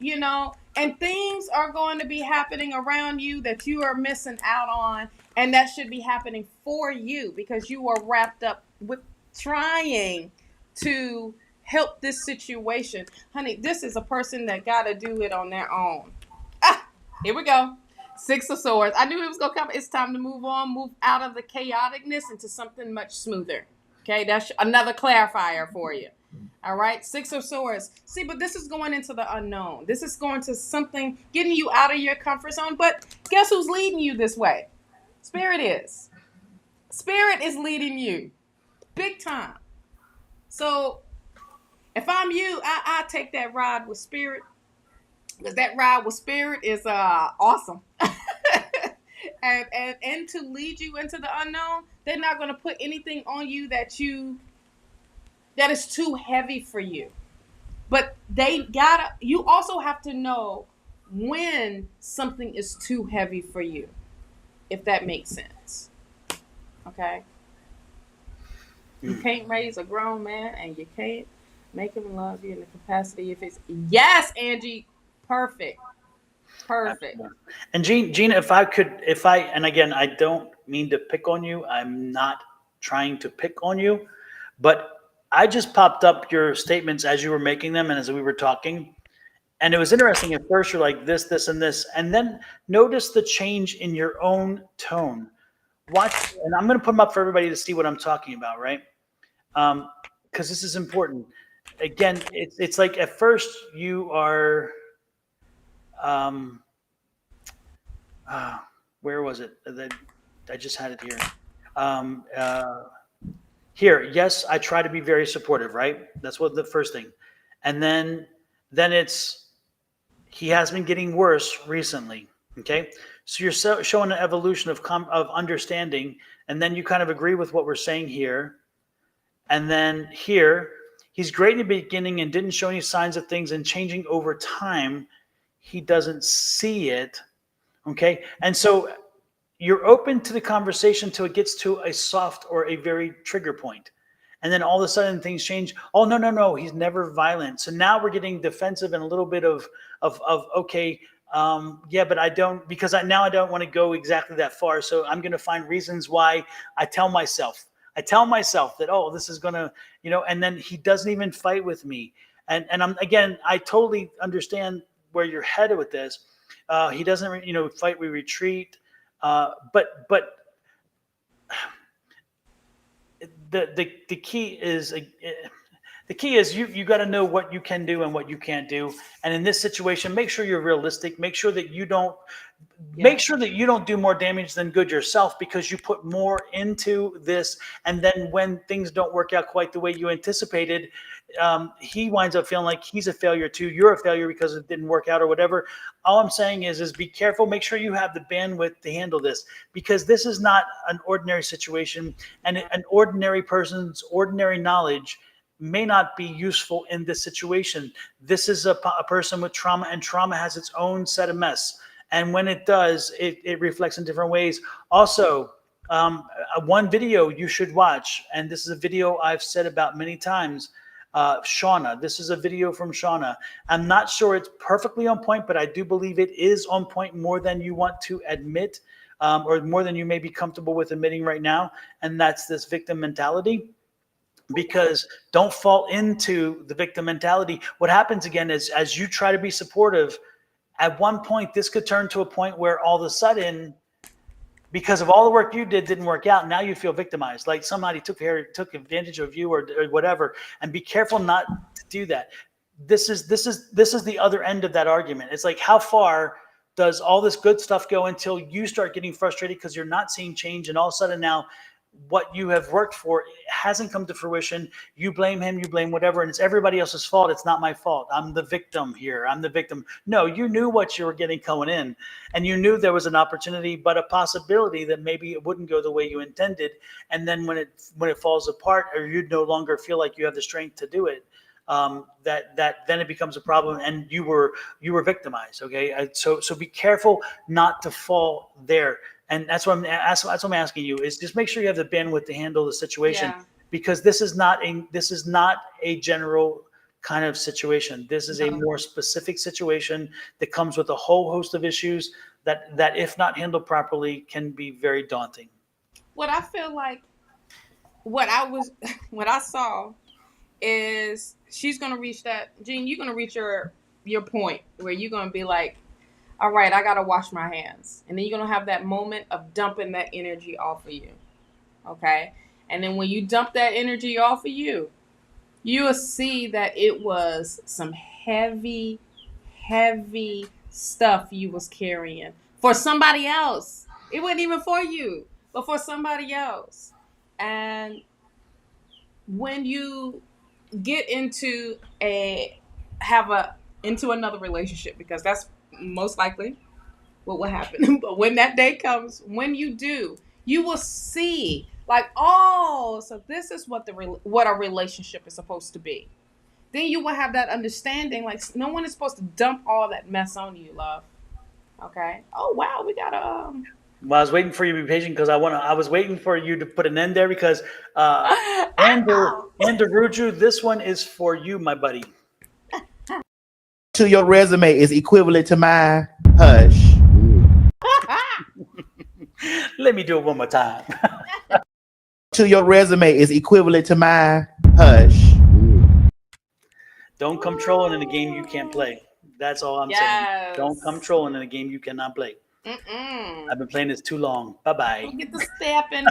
and things are going to be happening around you that you are missing out on, and that should be happening for you because you are wrapped up with trying to help this situation. Honey, this is a person that got to do it on their own. Here we go. Six of Swords. I knew it was going to come. It's time to move on, move out of the chaoticness into something much smoother. Okay, that's another clarifier for you. All right, Six of Swords. See, but this is going into the unknown. This is going to something, getting you out of your comfort zone. But guess who's leading you this way? Spirit is. Spirit is leading you. Big time. So if I'm you, I take that ride with Spirit. Because that ride with Spirit is awesome. and to lead you into the unknown, they're not going to put anything on you that is too heavy for you. But you also have to know when something is too heavy for you, if that makes sense. Okay? You Mm. can't raise a grown man and you can't make him love you in the capacity if it's yes, Angie. Perfect. Perfect. Absolutely. And Gina, if I could, if I, and again, I don't mean to pick on you. I'm not trying to pick on you, but I just popped up your statements as you were making them and as we were talking. And it was interesting. At first, you're like this, and this. And then notice the change in your own tone. Watch, and I'm going to put them up for everybody to see what I'm talking about, right? Because this is important. Again, it's like at first you are, um, uh, where was it? I just had it here. Um, uh, Here, yes, I try to be very supportive, right? That's what the first thing. And then it's he has been getting worse recently. Okay, so you're showing an evolution of understanding, and then you kind of agree with what we're saying here, and then here he's great in the beginning and didn't show any signs of things and changing over time. He doesn't see it. Okay, and so you're open to the conversation till it gets to a soft or a very trigger point. And then all of a sudden things change. Oh no, no, no, he's never violent. So now we're getting defensive and a little bit of okay, yeah, but I don't because I don't want to go exactly that far. So I'm gonna find reasons why I tell myself. I tell myself that, oh, this is gonna, and then he doesn't even fight with me. And I'm again, I totally understand where you're headed with this. He doesn't, fight. We retreat. But the key is you got to know what you can do and what you can't do. And in this situation, make sure you're realistic. Make sure that you don't Yeah. do more damage than good yourself because you put more into this. And then when things don't work out quite the way you anticipated, he winds up feeling like he's a failure too. You're a failure because it didn't work out or whatever. All I'm saying is be careful. Make sure you have the bandwidth to handle this because this is not an ordinary situation, and an ordinary person's ordinary knowledge may not be useful in this situation. This is a person with trauma, and trauma has its own set of mess. And when it does, it reflects in different ways. Also, one video you should watch, and this is a video I've said about many times. Shawna. This is a video from Shawna. I'm not sure it's perfectly on point, but I do believe it is on point more than you want to admit, or more than you may be comfortable with admitting right now. And that's this victim mentality. Because don't fall into the victim mentality. What happens again is as you try to be supportive, at one point, this could turn to a point where all of a sudden, because of all the work you did didn't work out, now you feel victimized, like somebody took advantage of you or whatever. And be careful not to do that. This is the other end of that argument. It's like how far does all this good stuff go until you start getting frustrated because you're not seeing change, and all of a sudden now what you have worked for hasn't come to fruition. You blame him, you blame whatever, and it's everybody else's fault. It's not my fault. I'm the victim here. I'm the victim. No, you knew what you were getting going in, and you knew there was an opportunity, but a possibility that maybe it wouldn't go the way you intended. And then when it falls apart, or you no longer feel like you have the strength to do it, that then it becomes a problem, and you were victimized. Okay, so be careful not to fall there. And that's what I'm asking you is just make sure you have the bandwidth to handle the situation, Yeah. because this is not a general kind of situation. This is a No. more specific situation that comes with a whole host of issues that if not handled properly can be very daunting. What I feel like what I was what I saw is she's gonna reach that Gene, you're gonna reach your point where you're gonna be like, all right, I gotta wash my hands. And then you're gonna have that moment of dumping that energy off of you. Okay. And then when you dump that energy off of you, you will see that it was some heavy, heavy stuff you was carrying for somebody else. It wasn't even for you, but for somebody else. And when you get into another relationship, because that's most likely what will happen. But when that day comes, when you do, you will see like, oh, so this is what what a relationship is supposed to be. then you will have that understanding. Like, no one is supposed to dump all that mess on you, love. Okay. Oh wow, we got a. Well, I was waiting for you to be patient because I was waiting for you to put an end there because I know. Ander Ruju, this one is for you, my buddy. To your resume is equivalent to mine. Hush. Let me do it one more time. To your resume is equivalent to mine. Hush. Don't come trolling in a game you can't play. That's all I'm saying. Don't come trolling in a game you cannot play. I've been playing this too long. Bye-bye. Get the stepping.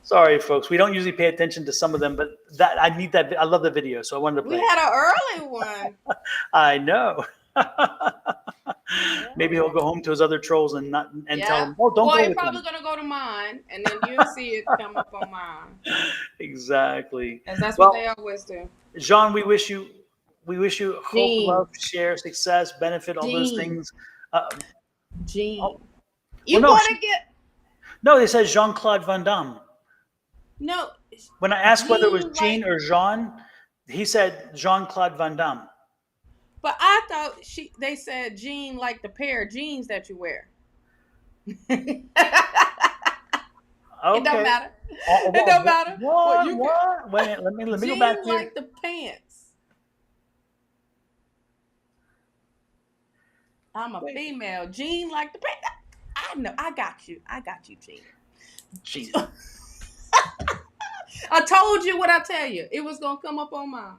Sorry, folks. We don't usually pay attention to some of them, but that I need that. I love the video, so I wanted to play. We had an early one. I know. Maybe he'll go home to his other trolls and tell them, "Oh, don't go." Well, you're probably gonna go to mine, and then you'll see it come up on mine. Exactly. And that's what they always do. Jean, we wish you hope, love, share, success, benefit, all those things. Jean, you want to get? No, they said Jean-Claude Van Damme. No. When I asked whether it was Jean or Jean, he said Jean-Claude Van Damme. But I thought they said Jean like the pair of jeans that you wear. Okay. It don't matter. It don't matter. What? Wait, let me go back here. Jean like the pants. I'm a female. Jean like the pants. I know. I got you, Jean. Jesus. I told you what I tell you. It was gonna come up on mine.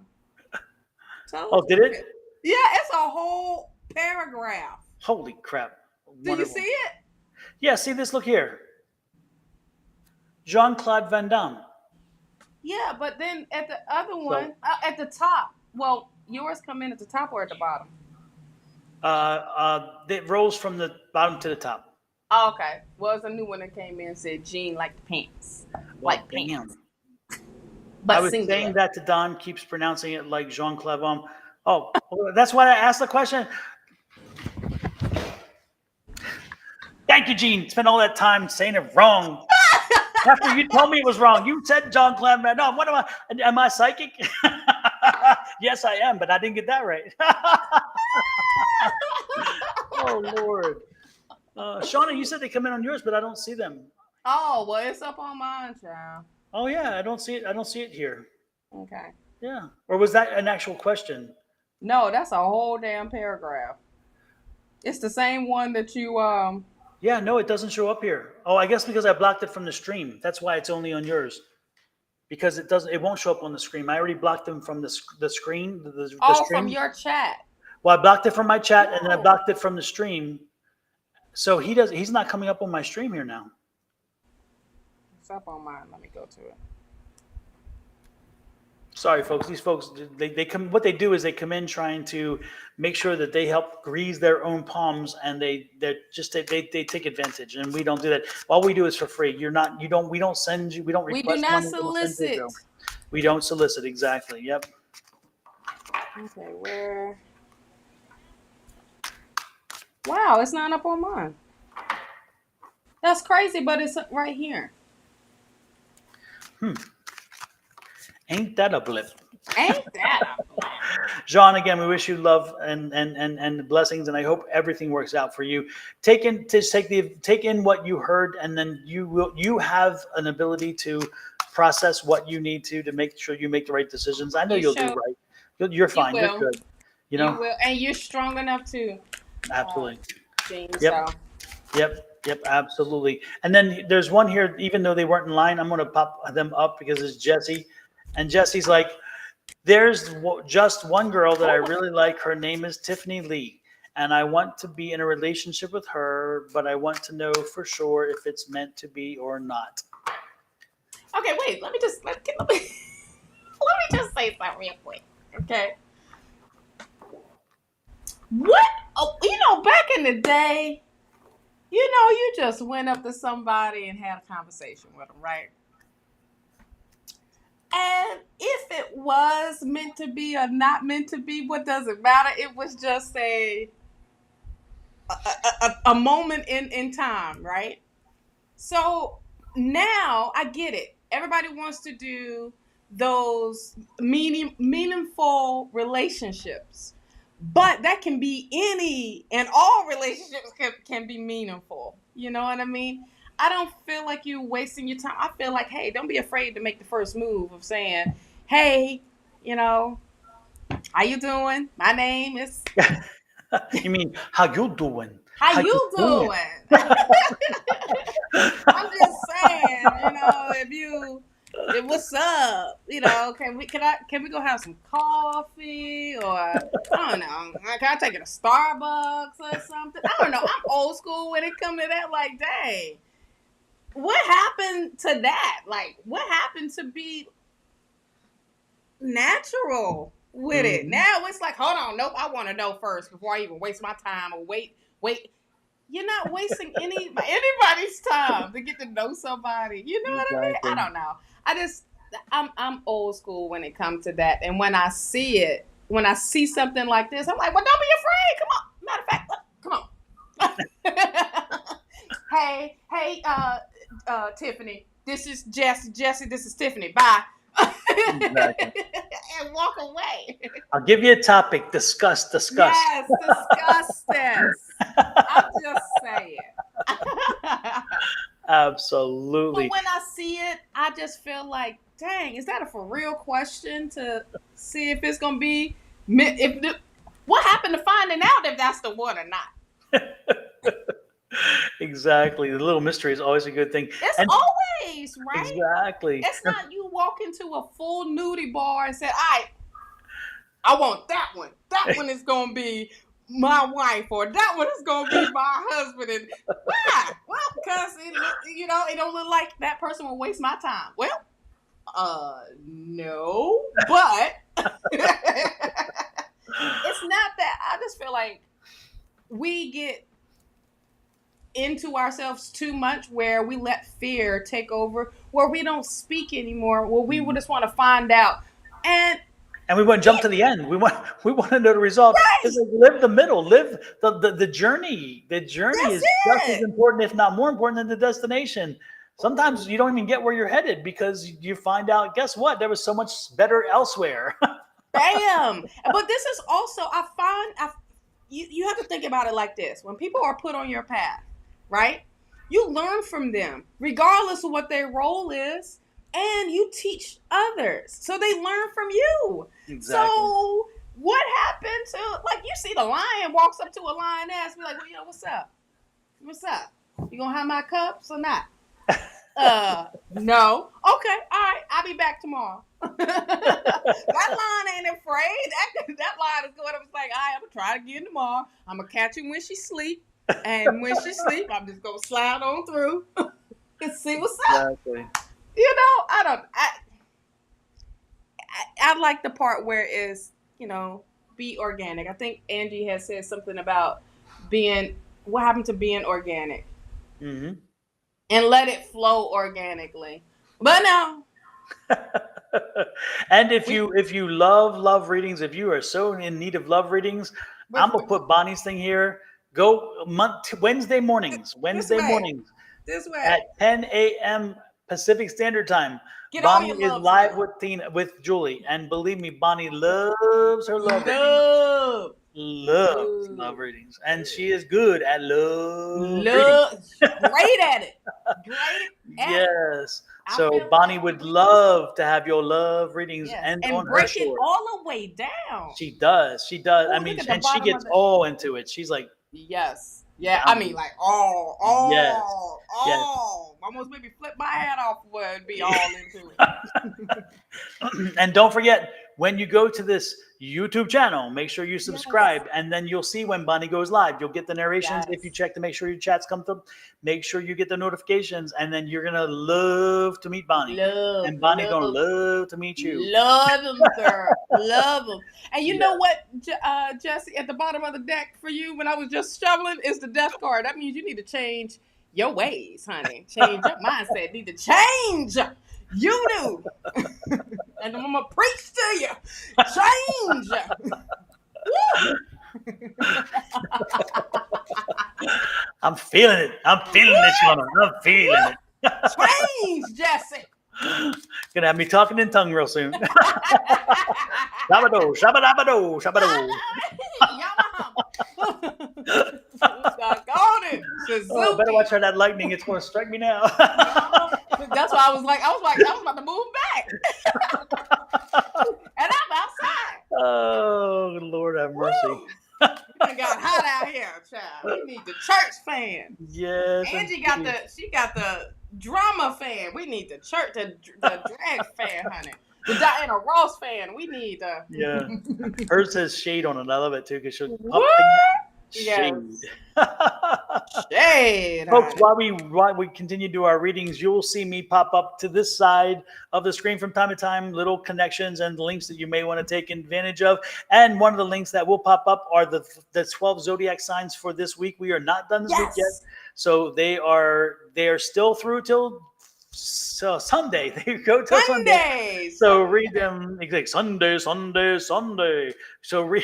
Did it? Yeah, it's a whole paragraph. Holy crap. Do you see it? Yeah, see this? Look here. Jean-Claude Van Damme. Yeah, but then at the other one, at the top. Well, yours come in at the top or at the bottom? It rolls from the bottom to the top. Oh, okay. Well, it's a new one that came in and said Jean like the pants. Like pants. But I was saying that to Don, keeps pronouncing it like Jean-Claude Van Damme. Oh, that's why I asked the question. Thank you, Gene. Spent all that time saying it wrong. After you told me it was wrong, you said Jean-Claude Van Damme. What am I? Am I psychic? Yes, I am, but I didn't get that right. Oh Lord, Shawna, you said they come in on yours, but I don't see them. Oh well, it's up on mine, child. Oh yeah, I don't see it. I don't see it here. Okay. Yeah, or was that an actual question? No, that's a whole damn paragraph. It's the same one that you Yeah, no, it doesn't show up here. Oh, I guess because I blocked it from the stream. That's why it's only on yours. Because it won't show up on the screen. I already blocked them from the screen. The stream. From your chat. Well, I blocked it from my chat, and then I blocked it from the stream. So he's not coming up on my stream here now. It's up on mine. Let me go to it. Sorry, folks. These folks, they come. What they do is they come in trying to make sure that they help grease their own palms, and they take advantage, and we don't do that. All we do is for free. We don't send you. We don't request money. We do not solicit. We don't solicit. Exactly. Yep. Okay, where? Wow, it's not up on mine. That's crazy, but it's right here. Ain't that a blip? Ain't that a blip? Jean, again, we wish you love and blessings, and I hope everything works out for you. Take in what you heard, and then you have an ability to process what you need to make sure you make the right decisions. I know you'll do right. You're fine. You're good. You will, and you're strong enough to. Absolutely. James, yep. So. Yep, absolutely. And then there's one here, even though they weren't in line, I'm going to pop them up because it's Jesse. And Jesse's like, there's just one girl that I really like. Her name is Tiffany Lee. And I want to be in a relationship with her, but I want to know for sure if it's meant to be or not. Okay, wait. Let me just say something real quick. Okay. What? Oh, back in the day, you just went up to somebody and had a conversation with them, right? And if it was meant to be or not meant to be, what does it matter? It was just a moment in time, right? So now I get it. Everybody wants to do those meaningful relationships. But that can be any and all relationships can be meaningful. You know what I mean? I don't feel like you wasting your time. I feel like, hey, don't be afraid to make the first move of saying, hey, you know, how you doing? My name is. You mean how you doing? How you doing? I'm just saying, you know, if what's up, you know, can we go have some coffee, or I don't know, can I take you to Starbucks or something? I don't know. I'm old school when it comes to that. Like, dang, what happened to that? Like, what happened to be natural with it? Now it's like, hold on, nope, I want to know first before I even waste my time or wait. You're not wasting anybody's time to get to know somebody. You know what I mean? I don't know. I'm old school when it comes to that. And when I see something like this, I'm like, well, don't be afraid. Come on. Matter of fact, come on. hey, Tiffany, this is Jesse, this is Tiffany. Bye. Exactly. And walk away. I'll give you a topic. Discuss. Yes, discuss this. I'm just saying. Absolutely. But when I see it, I just feel like, dang, is that a for real question to see if it's gonna be what happened to finding out if that's the one or not? Exactly. The little mystery is always a good thing. It's always, right? Exactly. It's not you walk into a full nudie bar and say, I want that one. That one is going to be my wife, or that one is going to be my husband. And why? Well, because, it don't look like that person will waste my time. Well, no, but it's not that. I just feel like we get into ourselves too much, where we let fear take over, where we don't speak anymore, where we would just want to find out, and we want to jump to the end. We want to know the result. Right. It's like, live the middle, live the journey. The journey That's is just as important, if not more important, than the destination. Sometimes you don't even get where you're headed because you find out, guess what? There was so much better elsewhere. Bam! But this is also, you have to think about it like this. When people are put on your path, right? You learn from them, regardless of what their role is, and you teach others, so they learn from you. Exactly. So what happened to, like, you see the lion walks up to a lioness, be like, well, what's up? What's up? You gonna have my cups or not? No. Okay, all right, I'll be back tomorrow. That lion ain't afraid. That lion is going up, it's like, all right, I'm gonna try it again tomorrow. I'm gonna catch her when she sleep. And when she sleep, I'm just gonna slide on through and see what's up. Exactly. You know, I like the part where it's, be organic. I think Angie has said something about what happened to being organic. Mm-hmm. And let it flow organically. But no. And if you love readings, if you are so in need of love readings, I'm gonna put Bonnie's thing here. Go Wednesday mornings. This way. At 10 a.m. Pacific Standard Time. Get Bonnie all your is live with Julie, and believe me, Bonnie loves her love readings. Love readings, and she is good at love readings. Great at it. Yes. So Bonnie would love to have your love readings and on break her it shore. all the way down. She does. I mean, and she gets all into it. She's like, yes. Yeah, I mean, like all. Yes. Almost made me flip my hat off where it'd be all into it. And don't forget, when you go to this YouTube channel, make sure you subscribe, and then you'll see when Bonnie goes live. You'll get the narrations if you check to make sure your chats come through. Make sure you get the notifications, and then you're gonna love to meet Bonnie. And Bonnie's gonna love to meet you. Love him, sir. Love him. And you know what, Jesse, at the bottom of the deck for you when I was just shoveling is the death card. That means you need to change your ways, honey. Change your mindset. Need to change. You do. And I'm going to preach to you. Change. I'm feeling it. I'm feeling it, Shawna. I'm feeling it. Change, Jesse. Gonna have me talking in tongue real soon. Shabado, shabadabado, shabado. Oh, better watch out that lightning. It's going to strike me now. That's why I was about to move back. And I'm outside. Oh, Lord have mercy. It got hot out here, child. We need the church fan. Yes. Angie got the drama fan. We need the church, the drag fan, honey. The Diana Ross fan. We need the. Yeah. Hers says shade on it. I love it too because she'll What? shade. Yes. Shade. Folks, while we continue to do our readings, you will see me pop up to this side of the screen from time to time, little connections and links that you may want to take advantage of. And one of the links that will pop up are the 12 zodiac signs for this week. We are not done this week yet. So they are still through till Sunday. They go till Sunday. So read them. Like Sunday. So when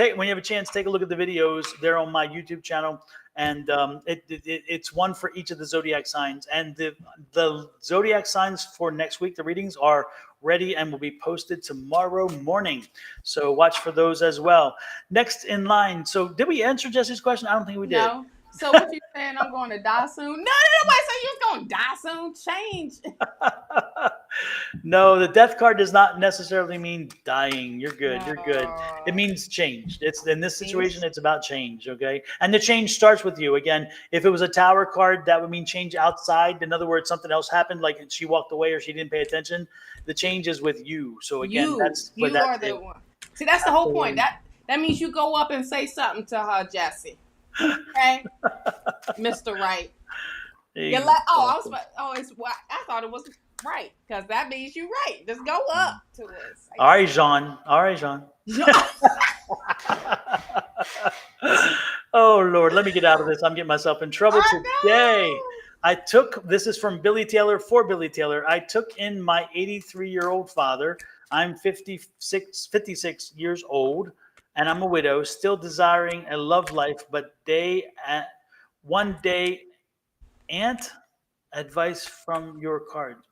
you have a chance, take a look at the videos. They're on my YouTube channel, and it's one for each of the zodiac signs. And the zodiac signs for next week, the readings are ready and will be posted tomorrow morning. So watch for those as well. Next in line. So did we answer Jesse's question? I don't think we did. No. So what you saying? I'm going to die soon? No, nobody said you was going to die soon. Change. No, the death card does not necessarily mean dying. You're good. No. You're good. It means change. It's in this situation. It's about change. Okay, and the change starts with you. Again, if it was a Tower card, that would mean change outside. In other words, something else happened, like she walked away or she didn't pay attention. The change is with you. So again, you are the one. See, that's the whole point. That means you go up and say something to her, Jesse. Okay, Mr. Right. You're like, I thought it was right because that means you're right. Just go up to us. All right, Jean. Oh Lord, let me get out of this. I'm getting myself in trouble today. This is from Billy Taylor for Billy Taylor. I took in my 83-year-old father. I'm 56 years old. And I'm a widow, still desiring a love life, but one day, Aunt, advice from your cards.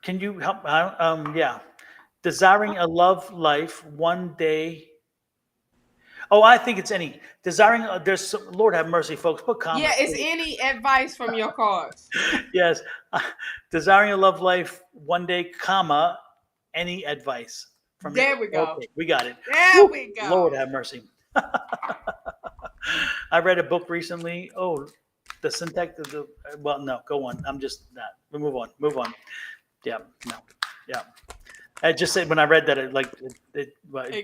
Can you help? Yeah. Desiring a love life, one day. Oh, I think it's any. Desiring, Lord have mercy, folks. Put commas. Yeah, it's any advice from your cards. Yes. Desiring a love life, one day, comma. Any advice from there? We go. Okay, we got it. There we go. Lord have mercy. I read a book recently. Oh, the syntax of the. Well, no, go on. I'm just not. We move on. Yeah, no, yeah. I just said when I read that it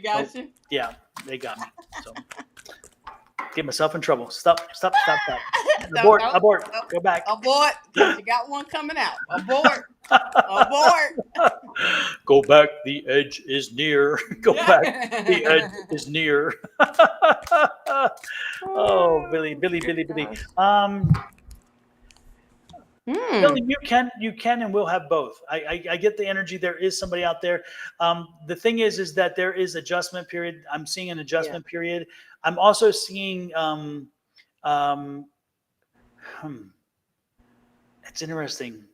got you. Yeah, they got me. So get myself in trouble. Stop. Abort. Go back. Abort. You got one coming out. Abort. Go back. The edge is near. Go back. The edge is near. Oh, Billy. Billy, you can and will have both. I get the energy. There is somebody out there. The thing is that there is adjustment period. I'm seeing an adjustment period. I'm also seeing it's interesting.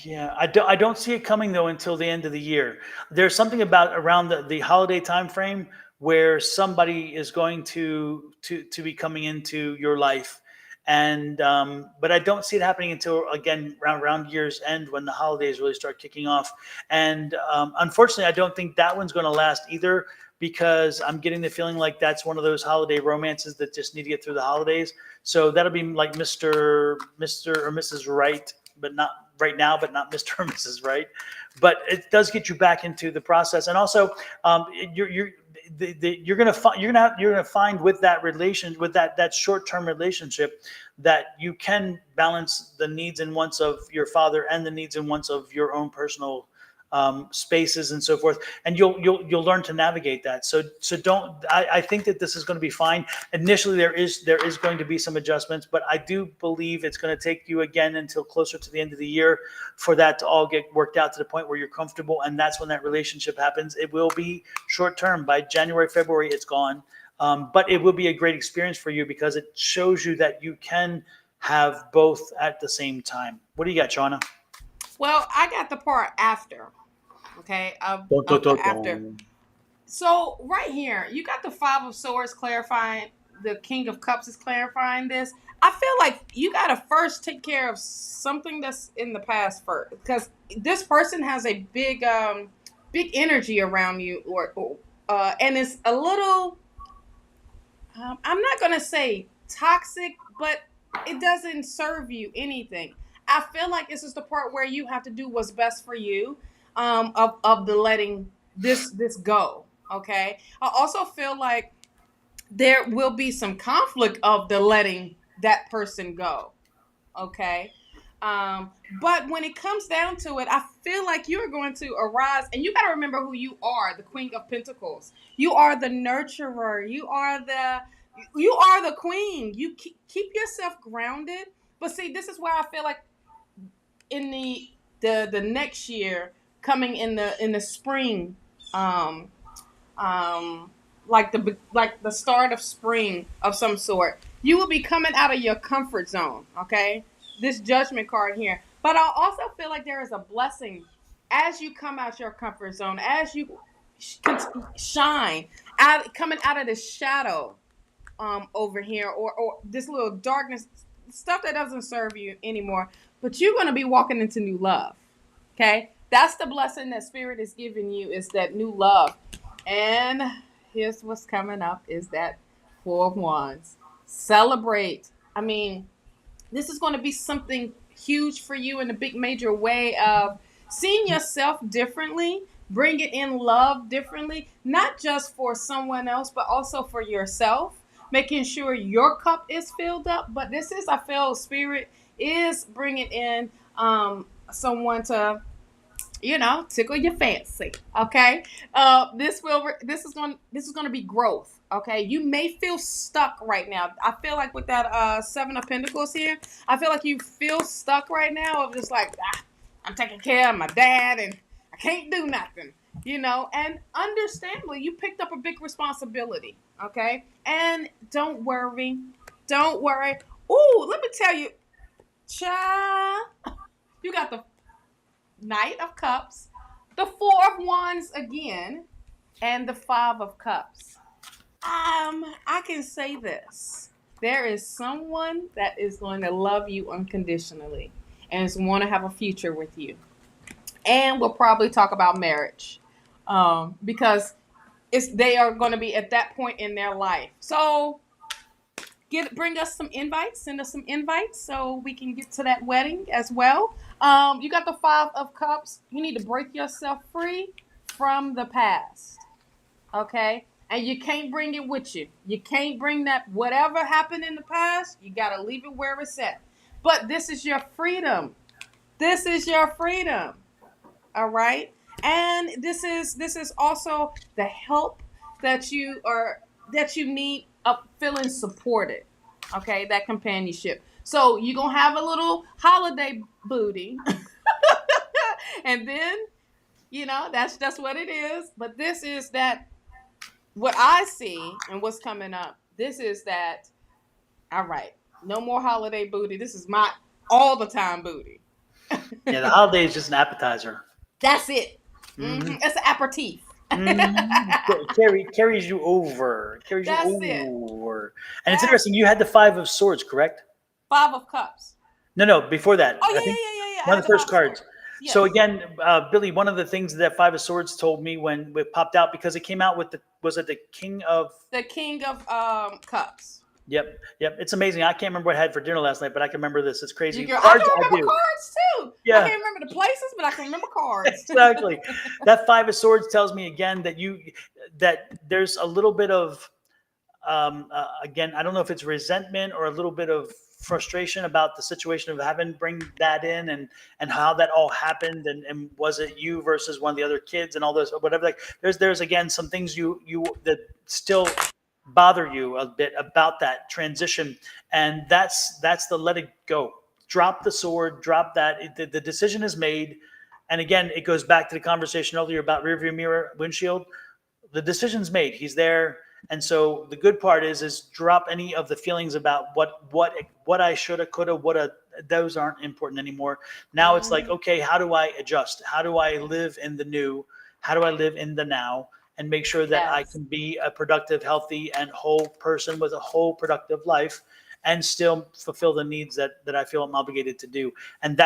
Yeah, I don't see it coming though until the end of the year. There's something about around the holiday time frame where somebody is going to be coming into your life. And but I don't see it happening until again around year's end when the holidays really start kicking off. And unfortunately, I don't think that one's going to last either because I'm getting the feeling like that's one of those holiday romances that just need to get through the holidays. So that'll be like Mr. or Mrs. Right, but not right now, but not Mr. or Mrs. Right. But it does get you back into the process, and also you're gonna find with that with that short-term relationship that you can balance the needs and wants of your father and the needs and wants of your own personal spaces and so forth, and you'll learn to navigate that. So don't. I think that this is going to be fine. Initially, there is going to be some adjustments, but I do believe it's going to take you again until closer to the end of the year for that to all get worked out to the point where you're comfortable, and that's when that relationship happens. It will be short term. By January, February, it's gone, but it will be a great experience for you because it shows you that you can have both at the same time. What do you got, Shawna? Well, I got the part after. Okay, of Dun, dun, the dun, after. dun. So right here, you got the Five of Swords clarifying. The King of Cups is clarifying this. I feel like you got to first take care of something that's in the past first, because this person has a big energy around you, and it's a little. I'm not gonna say toxic, but it doesn't serve you anything. I feel like this is the part where you have to do what's best for you, of the letting this go. Okay. I also feel like there will be some conflict of the letting that person go. Okay. But when it comes down to it, I feel like you're going to arise, and you got to remember who you are, the Queen of Pentacles. You are the nurturer. You are the queen. You keep yourself grounded. But see, this is where I feel like in the next year, coming in the spring, um like the start of spring of some sort, you will be coming out of your comfort zone. Okay, this Judgment card here. But I also feel like there is a blessing as you come out your comfort zone, as you shine out, coming out of the shadow, over here, or this little darkness, stuff that doesn't serve you anymore. But you're going to be walking into new love. Okay, that's the blessing that Spirit is giving you, is that new love. And here's what's coming up, is that Four of Wands. Celebrate. I mean, this is going to be something huge for you in a big major way of seeing yourself differently, bringing in love differently, not just for someone else, but also for yourself, making sure your cup is filled up. But this is, I feel, Spirit is bringing in someone to, tickle your fancy. Okay. This is going to be growth. Okay. You may feel stuck right now. I feel like with that Seven of Pentacles here, I feel like you feel stuck right now of just like, I'm taking care of my dad and I can't do nothing, and understandably, you picked up a big responsibility. Okay. And don't worry. Don't worry. Ooh, let me tell you, child, you got the Knight of Cups, the Four of Wands again, and the Five of Cups. I can say this. There is someone that is going to love you unconditionally and is want to have a future with you. And we'll probably talk about marriage, because they are going to be at that point in their life. So bring us some invites, send us some invites so we can get to that wedding as well. You got the Five of Cups. You need to break yourself free from the past. Okay? And you can't bring it with you. You can't bring that whatever happened in the past. You got to leave it where it's at. But this is your freedom. This is your freedom. All right? And this is also the help that you need of feeling supported. Okay? That companionship. So you're going to have a little holiday booty. And then, that's what it is. But this is that, what I see and what's coming up. This is that, all right, no more holiday booty. This is my all the time booty. Yeah, the holiday is just an appetizer. That's it. Mm-hmm. It's an aperitif. Carries you over. That's over. And it's interesting. You had the Five of Swords, correct? Five of Cups. No. Before that. Oh, yeah. One of the first cards. Yes. So again, Billy, one of the things that Five of Swords told me when it popped out, because it came out with the King of Cups. Yep. It's amazing. I can't remember what I had for dinner last night, but I can remember this. It's crazy. I can remember cards too. Yeah. I can't remember the places, but I can remember cards. Exactly. That Five of Swords tells me again that there's a little bit of again, I don't know if it's resentment or a little bit of frustration about the situation of having bring that in and how that all happened, and was it you versus one of the other kids and all those, whatever. Like there's again some things you that still bother you a bit about that transition, and that's the let it go. Drop the sword, drop that. The decision is made. And again, it goes back to the conversation earlier about rearview mirror, windshield. The decision's made. He's there. And so the good part is drop any of the feelings about what I shoulda, coulda, woulda. Those aren't important anymore. Now it's like, okay, how do I adjust? How do I live in the new? How do I live in the now? And make sure that I Yes. can be a productive, healthy, and whole person with a whole productive life, and still fulfill the needs that I feel I'm obligated to do. And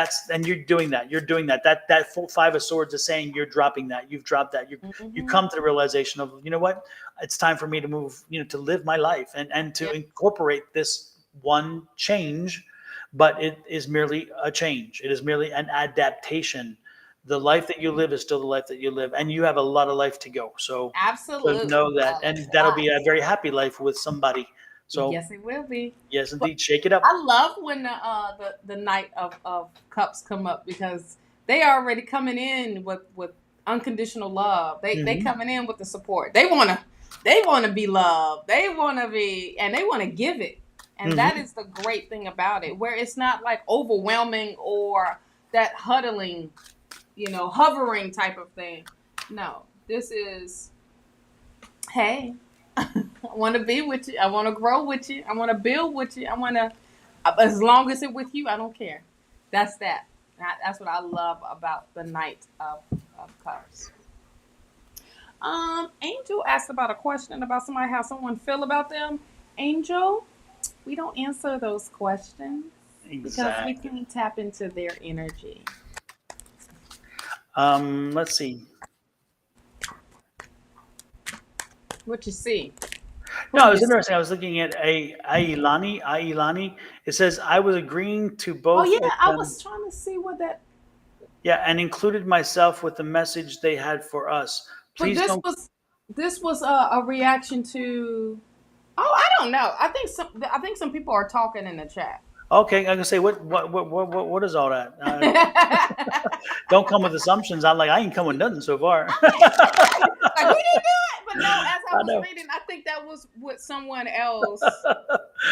you're doing that. You're doing that. That full Five of Swords is saying you're dropping that. You've dropped that. You come to the realization of, you know what? It's time for me to move, to live my life and to incorporate this one change, but it is merely a change. It is merely an adaptation. The life that you live is still the life that you live, and you have a lot of life to go. So Absolutely. know that, and that'll be a very happy life with somebody. So yes, it will be. yes, indeed, shake it up. I love when the Knight of Cups come up, because they are already coming in with unconditional love. They coming in with the support. They wanna be loved. They wanna give it. And that is the great thing about it, where it's not like overwhelming or that huddling, hovering type of thing. No, this is, hey, I want to be with you. I want to grow with you. I want to build with you. I want to, as long as it's with you, I don't care. That's that. That's what I love about the Knight of Cups. Angel asked about a question about somebody, how someone feel about them. Angel, we don't answer those questions because we can tap into their energy. Let's see. What you see? No, it was interesting. I was looking at Ailani. It says, I was agreeing to both. Oh yeah, I was trying to see what that. Yeah, and included myself with the message they had for us. Please But don't. this was a reaction to. Oh, I don't know. I think some people are talking in the chat. Okay, I can say what is all that? Don't come with assumptions. I ain't come with nothing so far. Like, we didn't do it, but no. As I was reading, I think that was what someone else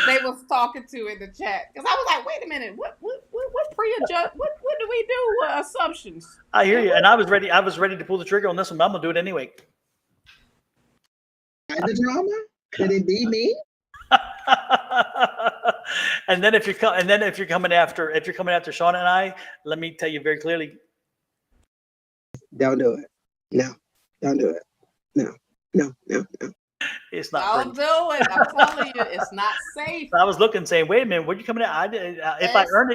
they was talking to in the chat, because I was like, wait a minute, what pre-adjust? What do we do with assumptions? I hear you, and I was ready. I was ready to pull the trigger on this one, but I'm gonna do it anyway. The drama? Could it be me? And then if you're coming after Shawna and I, let me tell you very clearly. Don't do it. No, don't do it. No. It's not. Don't do it. I'm telling you, it's not safe. I was looking, saying, "Wait a minute, what are you coming at? If I earn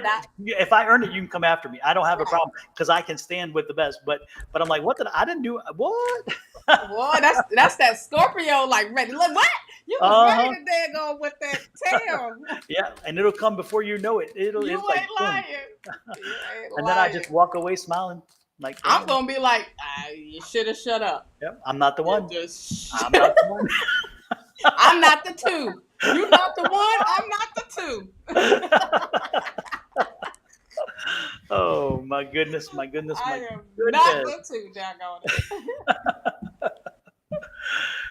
it, you can come after me. I don't have a problem because I can stand with the best." But I'm like, what did I didn't do? What? Boy, that's that Scorpio, like, ready. Look, what? You was ready to there go with that tail. Yeah, and it'll come before you know it. You ain't lying. And then I just walk away smiling. Like, I'm gonna be like, you should have shut up. Yep, I'm not the one. I'm not the one. I'm not the two. You're not the one. I'm not the two. Oh my goodness! I am not the two. Doggone it.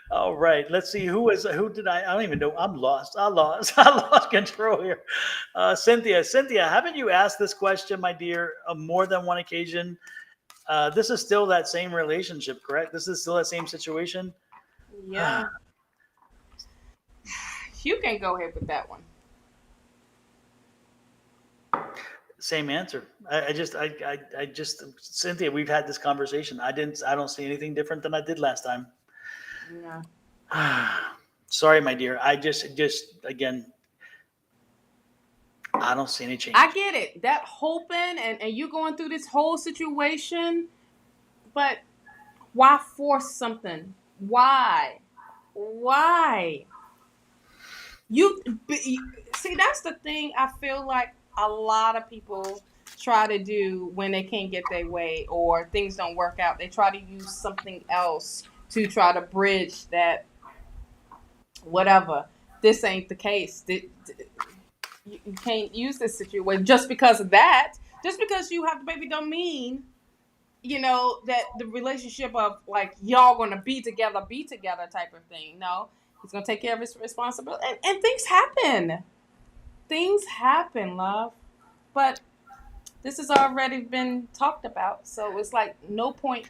All right, let's see who did I don't even know. I'm lost. I lost control here. Cynthia, haven't you asked this question, my dear, more than one occasion? This is still that same relationship, correct? This is still that same situation? Yeah. You can go ahead with that one. Same answer. I just Cynthia, we've had this conversation. I don't see anything different than I did last time. Yeah. Sorry, my dear. I just again, I don't see any change. I get it. That hoping and you going through this whole situation, but why force something? Why? You see, that's the thing I feel like a lot of people try to do when they can't get their way or things don't work out. They try to use something else to try to bridge that whatever. This ain't the case. You can't use this situation just because of that. Just because you have the baby don't mean, that the relationship of like y'all gonna be together type of thing. No, he's gonna take care of his responsibility. And things happen. Things happen, love. But this has already been talked about. So it's like no point.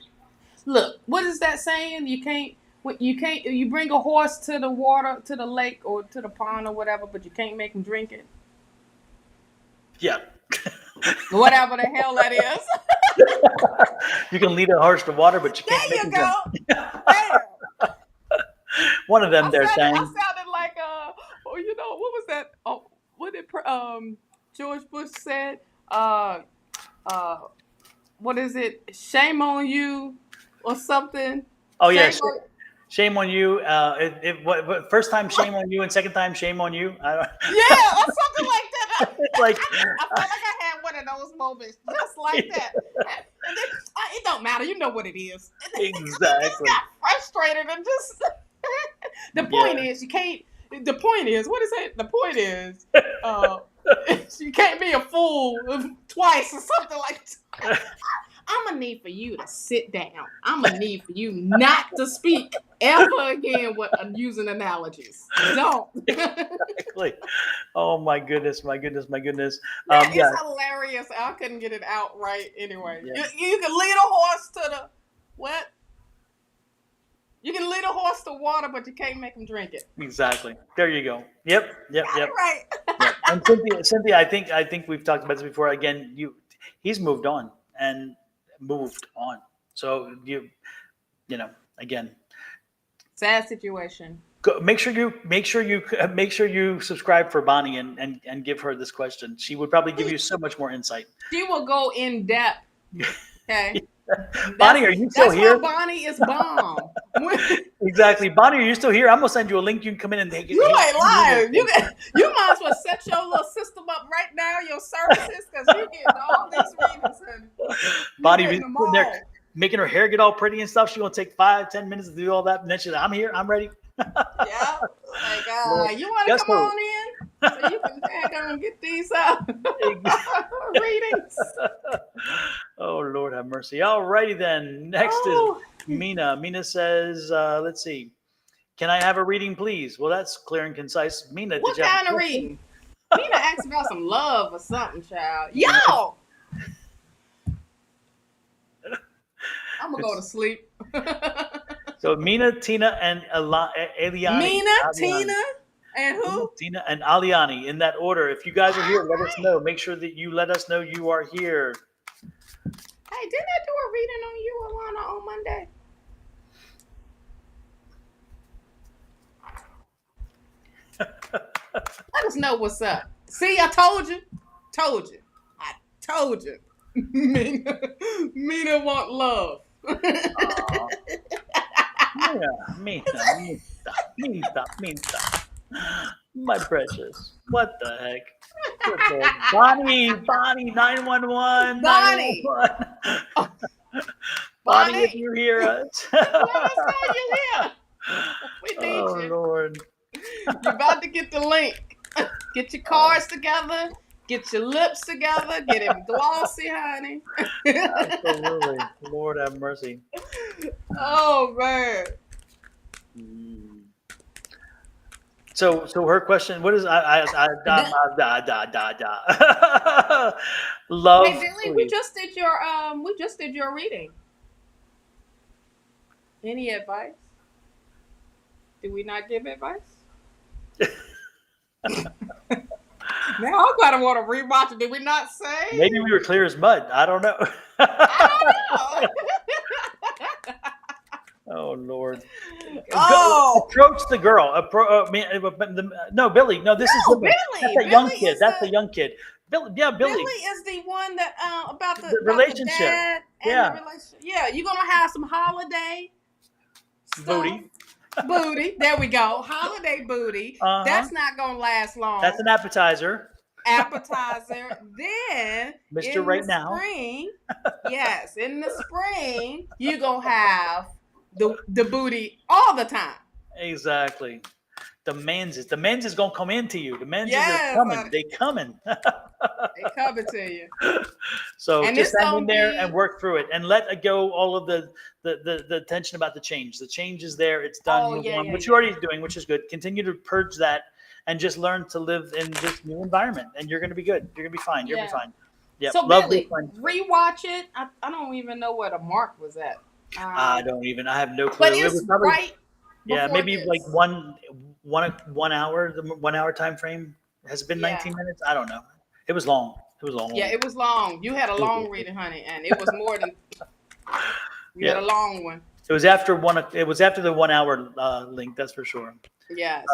Look, what is that saying? You can't You can't. You bring a horse to the water, to the lake, or to the pond, or whatever, but you can't make him drink it. Yeah. Whatever the hell that is. You can lead a horse to water, but you can't There make you him go. drink. There. One of them I they're saying. sounded like what was that? Oh, what did George Bush said? What is it? Shame on you, or something. Oh yes. Shame on you. First time shame on you, and second time shame on you. Yeah, or something like that. It's like I felt like I had one of those moments, just like that. And then, it don't matter. You know what it is. Exactly. Just got frustrated and just. The point is, you can't. The point is, what is it? The point is, you can't be a fool twice or something like that. I'm gonna need for you to sit down. I'm gonna need for you not to speak ever again with using analogies. Don't. Exactly. Oh my goodness, my goodness, my goodness. It's hilarious. I couldn't get it out right anyway. Yeah. You can lead a horse to the what? You can lead a horse to water, but you can't make him drink it. Exactly. There you go. Yep. Right. Yep. And Cynthia, I think we've talked about this before. Again, he's moved on. So you know, again, sad situation. Make sure you subscribe for Bonnie and give her this question. She would probably give you so much more insight. She will go in depth. Okay. Bonnie, are you still here? That's why Bonnie is bomb. Exactly. Bonnie, are you still here? I'm gonna send you a link. You can come in and take it. You ain't lying. You might as well set your little system up right now, your services, because you're getting all these readings. Bonnie sitting there making her hair get all pretty and stuff. She's gonna take 5-10 minutes to do all that, and then she's like, I'm here, I'm ready. Yeah. Like, you want to come on in so you can go and get these readings. Oh, Lord have mercy. All righty then. Next is Mina. Mina says, let's see. Can I have a reading, please? Well, that's clear and concise. Mina, what kind of reading? Mina asked about some love or something, child. Yo! I'm going to go to sleep. So Mina, Tina, and Eliani. Mina, Tina, and who? Tina and Aliani, in that order. If you guys are here, let us know. Make sure that you let us know you are here. Hey, didn't I do a reading on you, Alana, on Monday? Let us know what's up. See, I told you. I told you. Mina want love. Minta. My precious. What the heck? Bonnie, 911. Bonnie. 911. Bonnie, if you hear us. Let us know you're here. We need you. Oh, Lord. You're about to get the link. Get your cards together. Get your lips together. Get him glossy, honey. Absolutely. Lord have mercy. Oh, man. So her question, what is love? Hey, Billy, we just did your reading. Any advice? Did we not give advice? Now I'm glad I want to rewatch it. Did we not say? Maybe we were clear as mud. I don't know. I don't know. Oh, Lord. Oh. Approach the girl. No, Billy. No, this is Billy. That's the young kid. That's the young kid. Billy. Yeah, Billy. Billy is the one that about the relationship. The dad and Yeah. the relationship. Yeah, you're gonna have some holiday stuff. Booty. There we go. Holiday booty. Uh-huh. That's not gonna last long. That's an appetizer. Then Mr. Right Now. Spring, yes, in the spring, you're gonna have the booty all the time. Exactly. The men's is gonna come into you. The men's Yes, are coming. honey. They coming. They coming to you. So And just it's hang in gonna there be- and work through it, and let go all of the tension about the change. The change is there. It's done. Oh, Move yeah, on, yeah, which yeah. you're already doing, which is good. Continue to purge that, and just learn to live in this new environment, and you're gonna be good. You're gonna be fine. You're gonna be fine. Yep. So Love Billy, will find- rewatch it. I don't even know where the mark was at. I don't even. I have no clue. But it's was probably right. Yeah, before maybe this. like 1 hour. The 1 hour time frame has it been Yeah. 19 minutes. I don't know. It was long. It was long. Yeah, it was long. You had a long reading, honey, and it was more than you had a long one. It was after one. It was after the 1 hour link. That's for sure. Yes.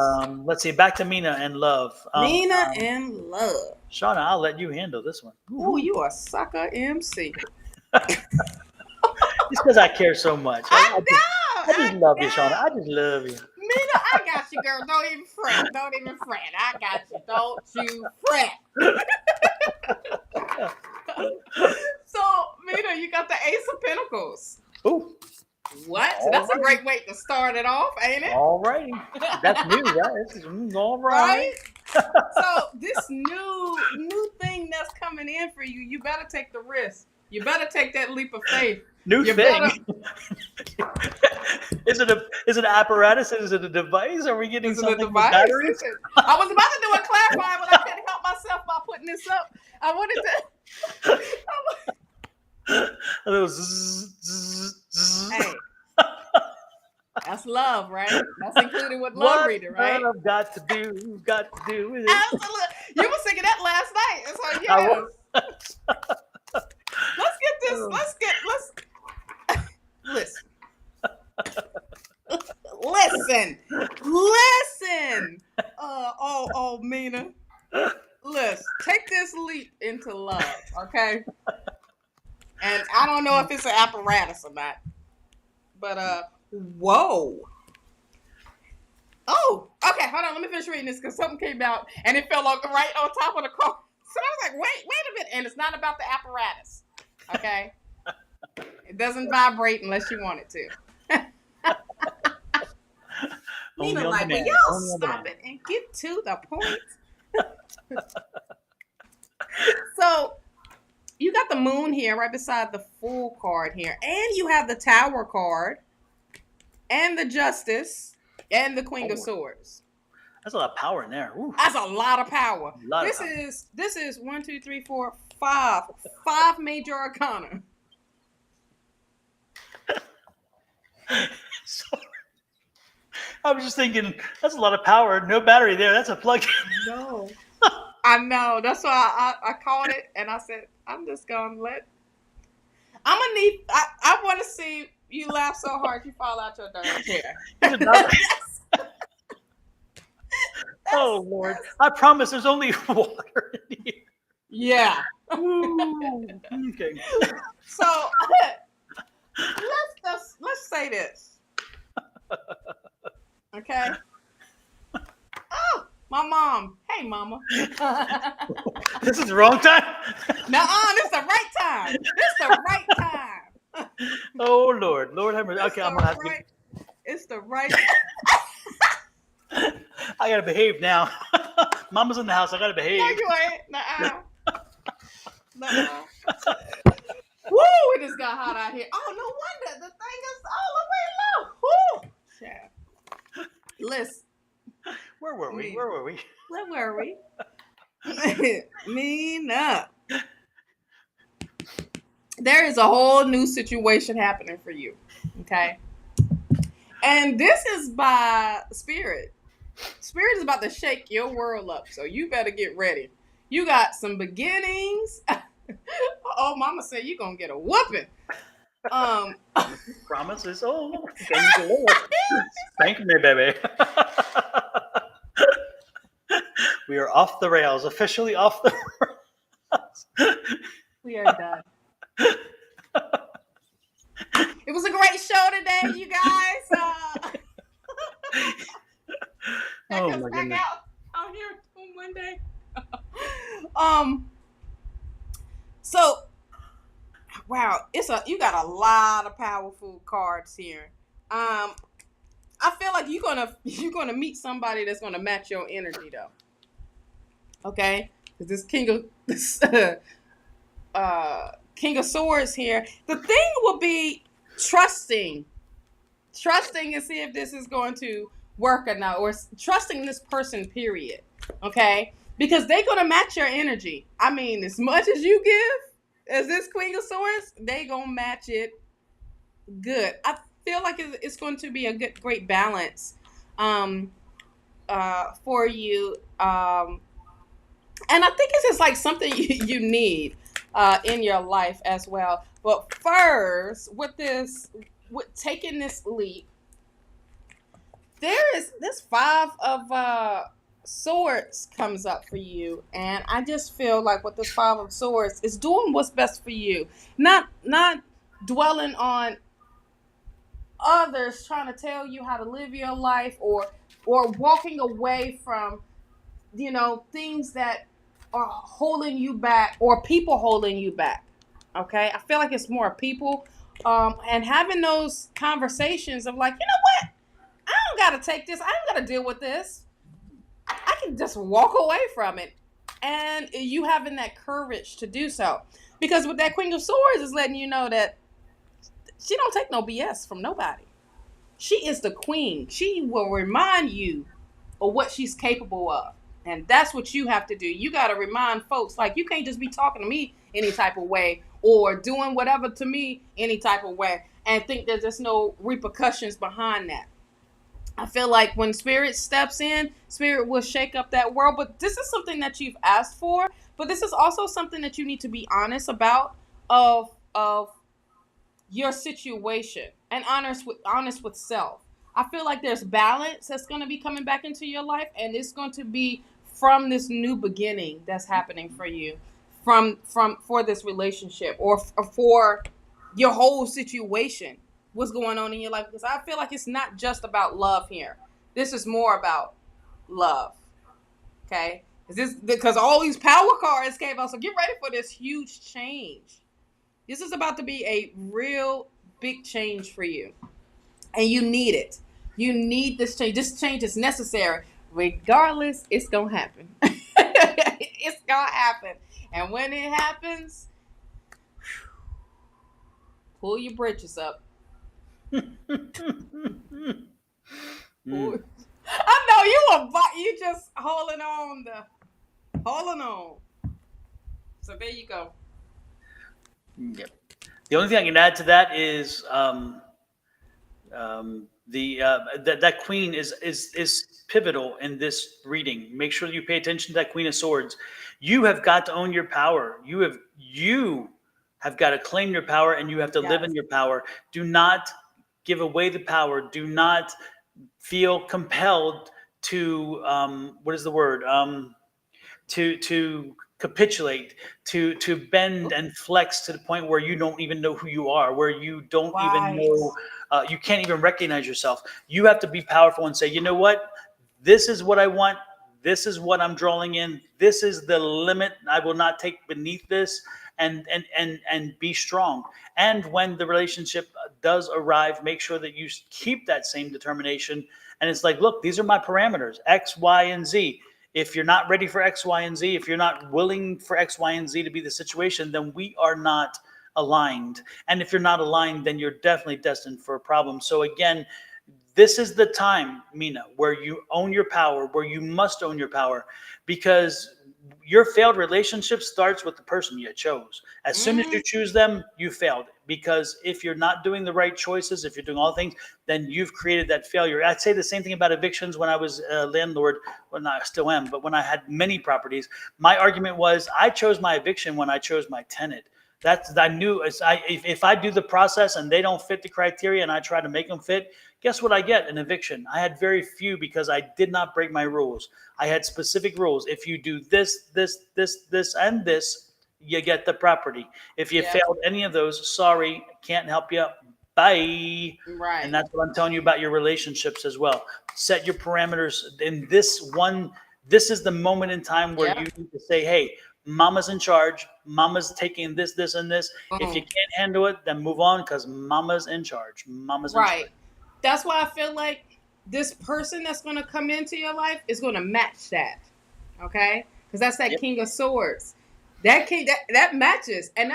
Let's see. Back to Mina and love. Mina and love. Shawna, I'll let you handle this one. Oh, you a sucker MC. Just because I care so much. I just love you, Shawna. I just love you. Mina, I got you, girl. Don't even fret. Don't even fret. I got you. Don't you fret. So, Mina, you got the Ace of Pentacles. Ooh. What? So that's a great way to start it off, ain't it? All righty. That's new, right? This is all right. So this new thing that's coming in for you, you better take the risk. You better take that leap of faith. New You thing. better- Is it an apparatus? Is it a device? Are we getting Is it a something with device? batteries? I was about to do a clarify, but I couldn't help myself by putting this up. I wanted to. It was zzz, zzz, zzz. Hey, that's love, right? That's included with love reading, right? What I've got to do with it. Absolutely. You were singing that last night. So I yes. was. Let's get this. Listen. Listen. Oh, Mina. Listen, take this leap into love, okay? And I don't know if it's an apparatus or not, but whoa. Oh, okay. Hold on. Let me finish reading this because something came out and it fell right on top of the card. So I was like, wait a minute. And it's not about the apparatus, okay? It doesn't vibrate unless you want it to. Mina like, will y'all stop it and get to the point? So you got the moon here right beside the Fool card here. And you have the Tower card and the Justice and the Queen of Swords. That's a lot of power in there. Ooh. That's a lot of power. This is 1, 2, 3, 4, 5. 5 major arcana. So, I was just thinking, that's a lot of power. No battery there. That's a plug-in. No. I know. That's why I called it and I said, I'm just going to let. I want to see you laugh so hard you fall out your darn chair. Oh, Lord. I promise there's only water in here. Yeah. Ooh. Okay. So let's say this. Okay. Oh, my mom. Hey, mama. This is the wrong time? Nuh-uh, this is the right time. This the right time. Oh, Lord. Lord have mercy. Okay, I'm going to have to. It's the right I got to behave now. Mama's in the house. I got to behave. No, you ain't. Nuh-uh. Woo, it just got hot out here. Oh, no wonder. The thing is all the way low. Woo. Yeah. Listen. Where were we? Where were we? Mina. There is a whole new situation happening for you. Okay. And this is by Spirit. Spirit is about to shake your world up. So you better get ready. You got some beginnings. Oh, mama said you're going to get a whooping. Promises. Oh, thank you, Lord. Thank me, baby. We are off the rails. Officially off the rails. We are done. It was a great show today, you guys. Oh, Check us my back goodness. out here on Monday. So wow, you got a lot of powerful cards here. I feel like you're gonna meet somebody that's gonna match your energy though. Okay, because this King of Swords here. The thing will be trusting and see if this is going to work or not, or trusting this person. Period. Okay, because they're gonna match your energy. I mean, as much as you give, as this Queen of Swords, they gonna match it good. feel like it's going to be a great balance for you. And I think it's just like something you need in your life as well. But first, with taking this leap, there is this 5 of swords comes up for you, and I just feel like with this 5 of swords is doing what's best for you, not dwelling on others trying to tell you how to live your life, or walking away from things that are holding you back, or people holding you back. Okay, I feel like it's more people, and having those conversations of like, what, I don't got to take this, I don't got to deal with this, I can just walk away from it, and you having that courage to do so, because with that Queen of Swords is letting you know that she don't take no BS from nobody. She is the queen. She will remind you of what she's capable of. And that's what you have to do. You got to remind folks, like, you can't just be talking to me any type of way or doing whatever to me any type of way and think that there's no repercussions behind that. I feel like when Spirit steps in, Spirit will shake up that world. But this is something that you've asked for. But this is also something that you need to be honest about of your situation, and honest with self. I feel like there's balance that's going to be coming back into your life, and it's going to be from this new beginning that's happening for you, for this relationship, or for your whole situation, what's going on in your life. Because I feel like it's not just about love here. This is more about love. Okay, because all these power cards came out, so get ready for this huge change. This is about to be a real big change for you. And you need it. You need this change. This change is necessary. Regardless, it's going to happen. It's going to happen. And when it happens, pull your britches up. I know you just holding on. So there you go. Yep. The only thing I can add to that is that queen is pivotal in this reading. Make sure you pay attention to that Queen of Swords. You have got to own your power. You have got to claim your power, and you have to live in your power. Do not give away the power. Do not feel compelled to what is the word? To capitulate, to bend and flex to the point where you don't even know who you are, where you don't even know, you can't even recognize yourself. You have to be powerful and say, you know what, this is what I want, this is what I'm drawing in, this is the limit, I will not take beneath this, and be strong. And when the relationship does arrive, make sure that you keep that same determination. And it's like, look, these are my parameters, X, Y, and Z. If you're not ready for X, Y, and Z, if you're not willing for X, Y, and Z to be the situation, then we are not aligned. And if you're not aligned, then you're definitely destined for a problem. So again, this is the time, Mina, where you own your power, where you must own your power, because your failed relationship starts with the person you chose. As soon as you choose them, you failed. Because if you're not doing the right choices, if you're doing all things, then you've created that failure. I'd say the same thing about evictions when I was a landlord. Well, I still am, but when I had many properties, my argument was I chose my eviction when I chose my tenant. I knew if I do the process and they don't fit the criteria and I try to make them fit, guess what I get? An eviction. I had very few because I did not break my rules. I had specific rules. If you do this, and this, you get the property. If you failed any of those, sorry, can't help you. Bye. Right. And that's what I'm telling you about your relationships as well. Set your parameters in this one. This is the moment in time where you need to say, hey, Mama's in charge. Mama's taking this, and this. If you can't handle it, then move on, because Mama's in charge. Mama's in charge. That's why I feel like this person that's going to come into your life is going to match that. Okay? Because that's that King of Swords. That king that matches. And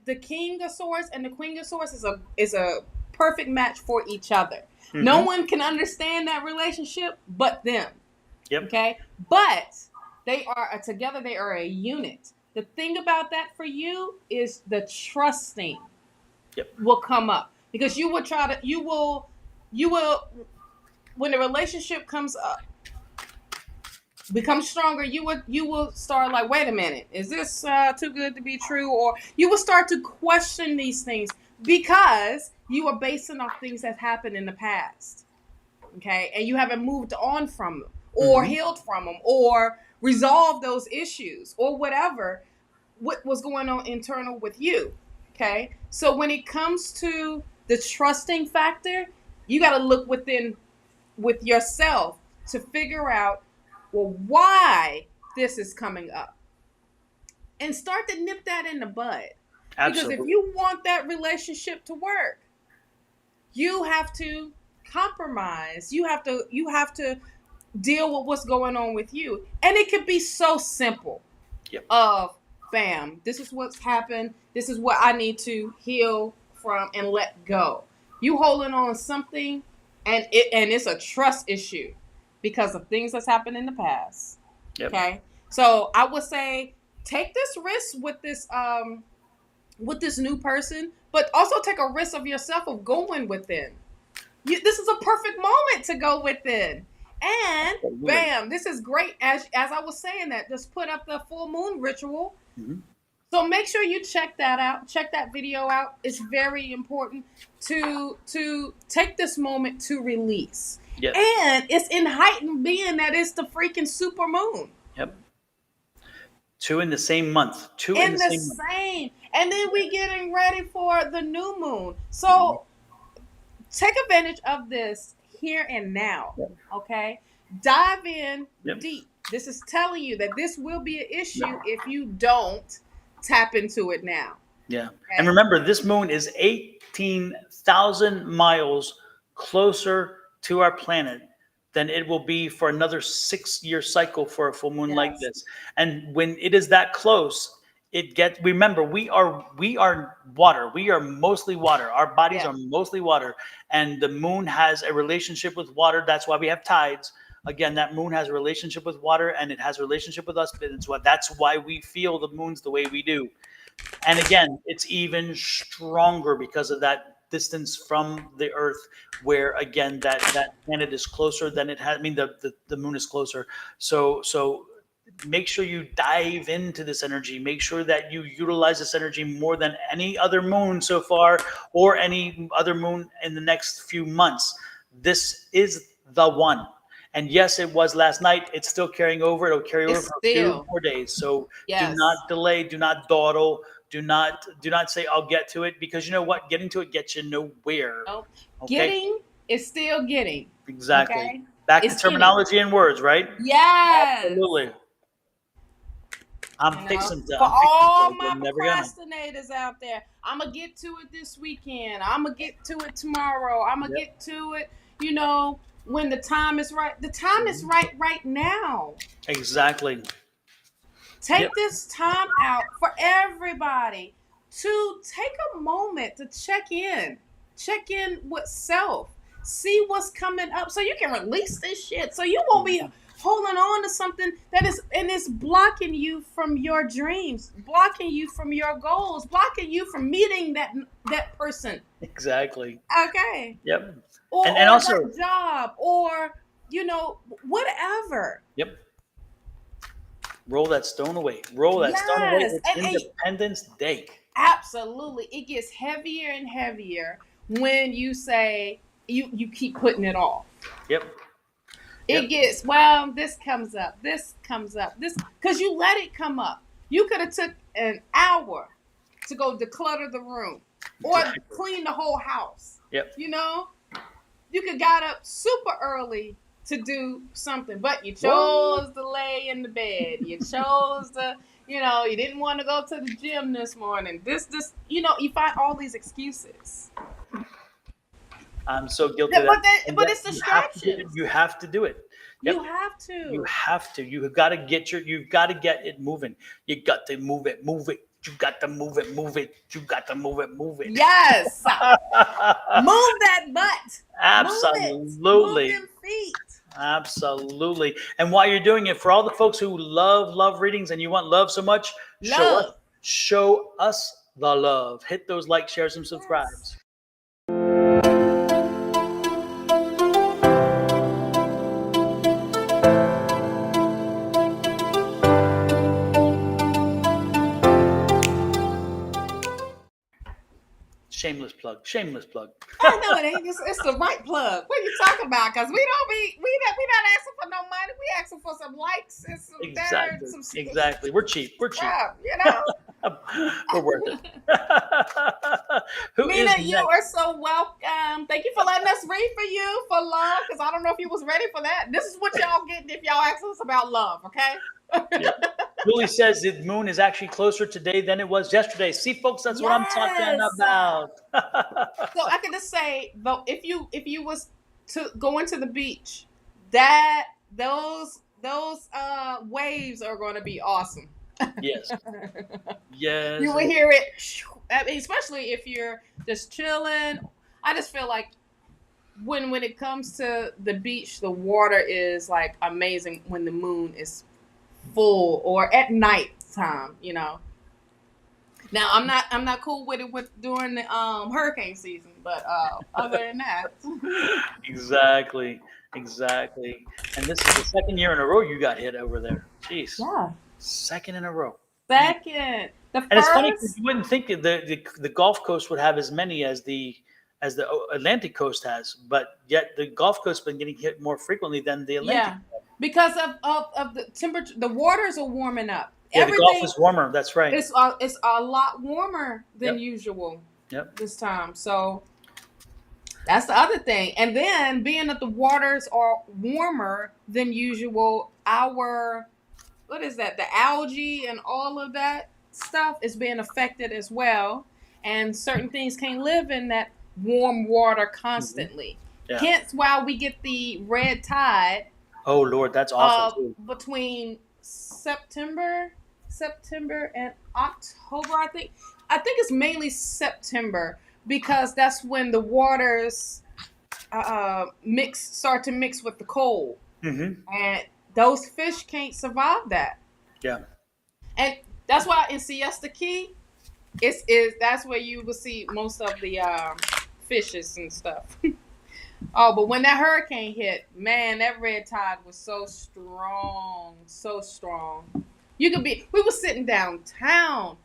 the King of Swords and the Queen of Swords is a perfect match for each other. Mm-hmm. No one can understand that relationship but them. Yep. Okay? But they are together, they are a unit. The thing about that for you is the trusting will come up. because you will when the relationship comes up, becomes stronger, you will start like, wait a minute, is this too good to be true? Or you will start to question these things because you are basing off things that happened in the past. Okay, and you haven't moved on from them, or healed from them, or resolved those issues, or whatever what was going on internal with you. Okay, so when it comes to the trusting factor, you got to look within with yourself to figure out, well, why this is coming up, and start to nip that in the bud. Absolutely. Because if you want that relationship to work, you have to compromise. You have to deal with what's going on with you. And it could be so simple. Yep. Of bam, this is what's happened. This is what I need to heal from and let go. You holding on something, and it's a trust issue because of things that's happened in the past. Yep. Okay. So I would say take this risk with this new person, but also take a risk of yourself of going within. This is a perfect moment to go within. And bam, this is great. As I was saying that, just put up the full moon ritual. So make sure you check that out. Check that video out. It's very important to take this moment to release. Yep. And it's in heightened being that it's the freaking super moon. Yep. 2 in the same month. Two in the same month. And then we getting ready for the new moon. So take advantage of this here and now. Yep. Okay? Dive in Yep. deep. This is telling you that this will be an issue if you don't tap into it now. Yeah. Okay? And remember, this moon is 18,000 miles closer to our planet than it will be for another 6-year cycle for a full moon like this. And when it is that close, remember, we are water. We are mostly water. Our bodies are mostly water. And the moon has a relationship with water. That's why we have tides. Again, that moon has a relationship with water, and it has a relationship with us. That's why we feel the moons the way we do. And again, it's even stronger because of that distance from the Earth, where again that planet is closer than it has. I mean, the moon is closer. So make sure you dive into this energy. Make sure that you utilize this energy more than any other moon so far, or any other moon in the next few months. This is the one. And yes, it was last night. It's still carrying over. It'll carry over for 2 more days. So do not delay. Do not dawdle. Do not say I'll get to it, because you know what? Getting to it gets you nowhere. Nope. Okay? Getting is still getting. Exactly. Okay? Back to terminology and words, right? Yes. Absolutely. I'm fixing to. For all my never procrastinators out there, I'm going to get to it this weekend. I'm going to get to it tomorrow. I'm going to get to it, when the time is right. The time is right now. Exactly. Take this time out for everybody to take a moment to check in with self, see what's coming up, so you can release this shit, so you won't be holding on to something that is blocking you from your dreams, blocking you from your goals, blocking you from meeting that person. Exactly. Okay. Yep. Or also that job, or whatever. Yep. Roll that stone away. Roll that stone away. It's Independence Day. Absolutely. It gets heavier and heavier when you say you keep putting it off. Yep. It gets, this comes up, this, because you let it come up. You could have took an hour to go declutter the room or clean the whole house. Yep. You could got up super early to do something, but you chose to lay in the bed. You chose to, you didn't want to go to the gym this morning. You find all these excuses. I'm so guilty of that. But it's distractions. You have to do it. Yep. You have to. You have to. You've got to get it moving. You got to move it. You got to move it. You got to move it. Yes. Move that butt. Absolutely. Move them feet. Absolutely. And while you're doing it, for all the folks who love readings and you want love so much, show us the love. Hit those likes, shares, and subscribes. Shameless plug. Shameless plug. I know it ain't. It's the right plug. What are you talking about? Because we not asking for no money. We asking for some likes and some Exactly. We're cheap. Crap, you know. We're worth it. Who Mina, is you next? are so welcome. Thank you for letting us read for you for love, because I don't know if you was ready for that. This is what y'all get if y'all ask us about love, okay? Yeah. Julie says the moon is actually closer today than it was yesterday. See, folks, that's what I'm talking about. So I can just say, though, if you was to go into the beach, that those waves are going to be awesome. Yes. Yes. You will hear it, I mean, especially if you're just chilling. I just feel like when it comes to the beach, the water is like amazing when the moon is full or at night time, you know. Now I'm not cool with it during the hurricane season, but other than that. Exactly. And this is the second year in a row you got hit over there. Jeez. Yeah. Second in a row. Second. The And it's funny because first. you wouldn't think that the Gulf Coast would have as many as the Atlantic Coast has, but yet the Gulf Coast has been getting hit more frequently than the Atlantic. Yeah. Because of the temperature, the waters are warming up. Yeah, the Gulf Everything is warmer. That's right. it's a lot warmer than usual this time. So that's the other thing. And then being that the waters are warmer than usual, what is that? The algae and all of that stuff is being affected as well. And certain things can't live in that warm water constantly. Yeah. Hence why we get the red tide. Oh Lord, that's awful too. Between September and October, I think it's mainly September, because that's when the waters start to mix with the cold, and those fish can't survive that. Yeah, and that's why in Siesta Key, that's where you will see most of the fishes and stuff. Oh, but when that hurricane hit, man, that red tide was so strong, so strong. We were sitting downtown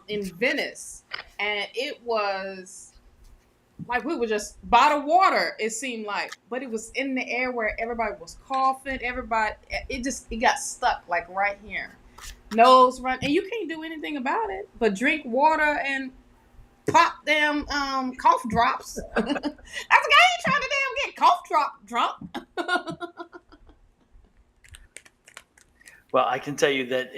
in Venice, and it was like we were just by the water, it seemed like, but it was in the air where everybody was coughing. It got stuck like right here. Nose run, and you can't do anything about it but drink water and pop them cough drops. That's the guy ain't trying to damn get cough drop drunk. Well, I can tell you that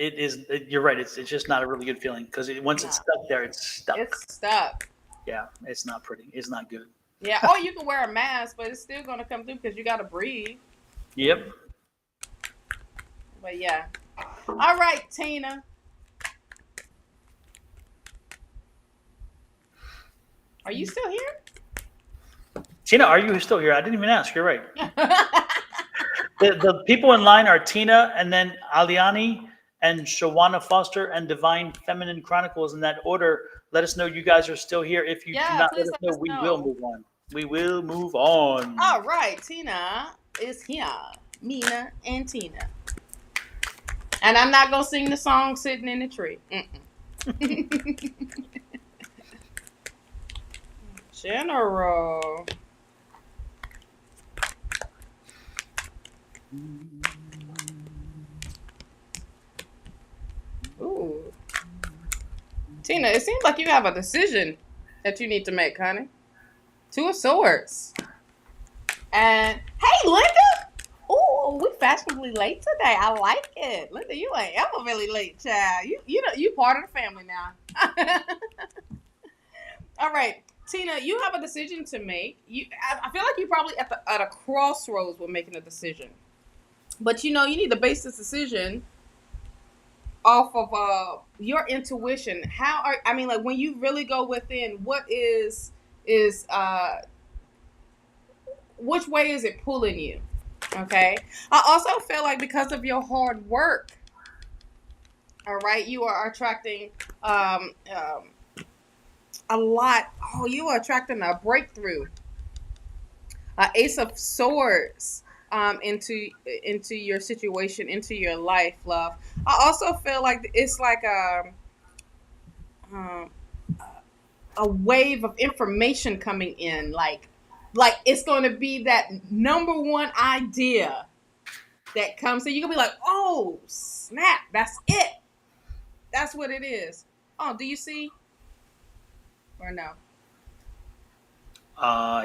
you're right. It's just not a really good feeling, because once it's stuck there, it's stuck. It's stuck. Yeah, it's not pretty. It's not good. Yeah. Or you can wear a mask, but it's still gonna come through because you gotta breathe. Yep. But yeah. All right, Tina. Are you still here? Tina, are you still here? I didn't even ask. You're right. The people in line are Tina, and then Aliani, and Shawna Foster, and Divine Feminine Chronicles, in that order. Let us know you guys are still here. If you do not let us know, we will move on. We will move on. All right, Tina is here. Mina and Tina. And I'm not going to sing the song Sitting in the Tree. General. Ooh. Tina, it seems like you have a decision that you need to make, honey. Two of Swords. And, hey, Linda. Ooh, we fashionably late today. I like it. Linda, you ain't ever really late, child. You know, you part of the family now. All right. Tina, you have a decision to make. I feel like you're probably at a crossroads with making a decision. But, you need to base this decision off of your intuition. When you really go within, which way is it pulling you? Okay. I also feel like because of your hard work, all right, you are attracting a lot. Oh, you are attracting a breakthrough. Ace of Swords into your situation, into your life, love. I also feel like it's like a a wave of information coming in, like it's going to be that number one idea that comes in. You're gonna be like, oh snap, that's it. That's what it is. Oh, do you see or no?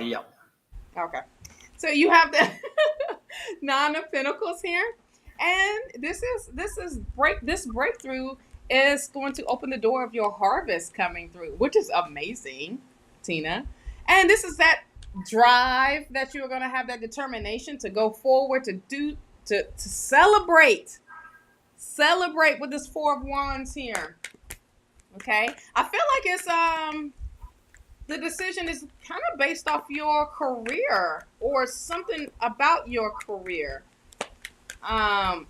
Yeah. Okay. So you have the Nine of Pentacles here, and this breakthrough is going to open the door of your harvest coming through, which is amazing, Tina. And this is that drive that you're going to have, that determination to go forward, to celebrate with this Four of Wands here. Okay, I feel like it's the decision is kind of based off your career or something about your career, of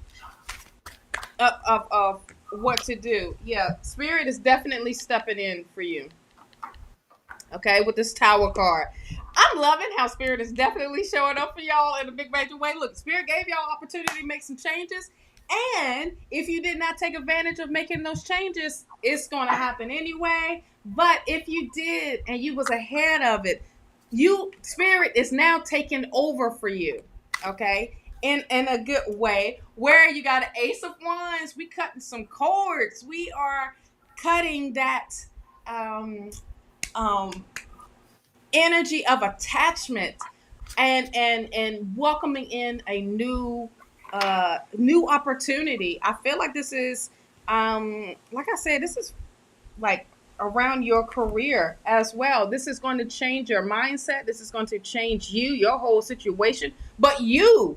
what to do. Yeah, Spirit is definitely stepping in for you. Okay, with this Tower card. I'm loving how Spirit is definitely showing up for y'all in a big major way. Look, Spirit gave y'all opportunity to make some changes. And if you did not take advantage of making those changes, it's going to happen anyway. But if you did and you was ahead of it, Spirit is now taking over for you. Okay? In a good way. Where you got an Ace of Wands, we cutting some cords. We are cutting that energy of attachment and welcoming in a new opportunity. I feel like this is like I said, this is like around your career as well. This is going to change your mindset. This is going to change you, your whole situation, but you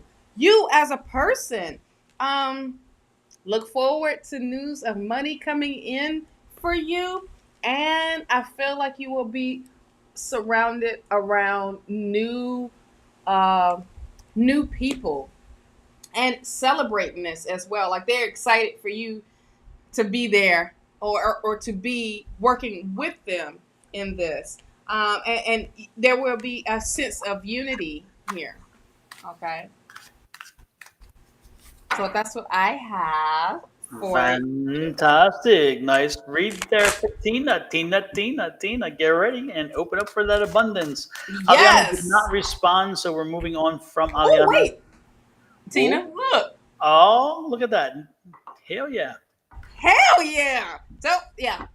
as a person. Look forward to news of money coming in for you, and I feel like you will be surrounded around new people and celebrating this as well. Like they're excited for you to be there or to be working with them in this. And there will be a sense of unity here. Okay. So that's what I have for you. Fantastic. Nice read there for Tina. Tina. Get ready and open up for that abundance. Aliana did Yes. not respond, so we're moving on from Oh, Aliana. wait. Tina, Ooh. look. Oh, look at that. Hell yeah. Hell yeah. So, yeah.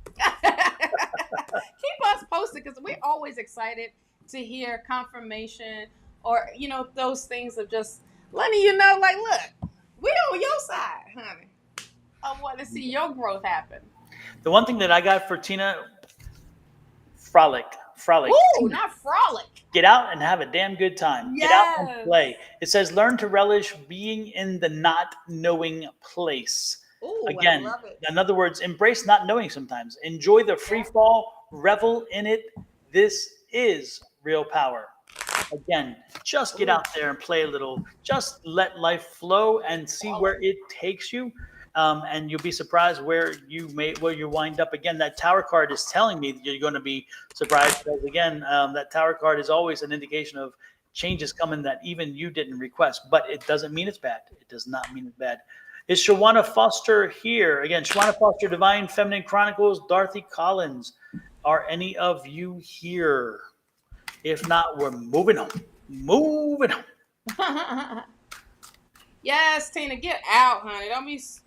Keep us posted because we're always excited to hear confirmation or, those things of just letting you know, like, look, we on your side, honey. I want to see your growth happen. The one thing that I got for Tina, frolic. Ooh, not frolic. Get out and have a damn good time. Yes. Get out and play. It says learn to relish being in the not knowing place. Ooh, Again, I love it. in other words, embrace not knowing sometimes. Enjoy the free fall, revel in it. This is real power. Again, just get out there and play a little. Just let life flow and see where it takes you. And you'll be surprised where you wind up. Again, that Tower card is telling me that you're going to be surprised because, again, that Tower card is always an indication of changes coming that even you didn't request. But it doesn't mean it's bad. It does not mean it's bad. Is Shawna Foster here? Again, Shawna Foster, Divine Feminine Chronicles, Dorothy Collins. Are any of you here? If not, we're moving on. Yes, Tina, get out, honey.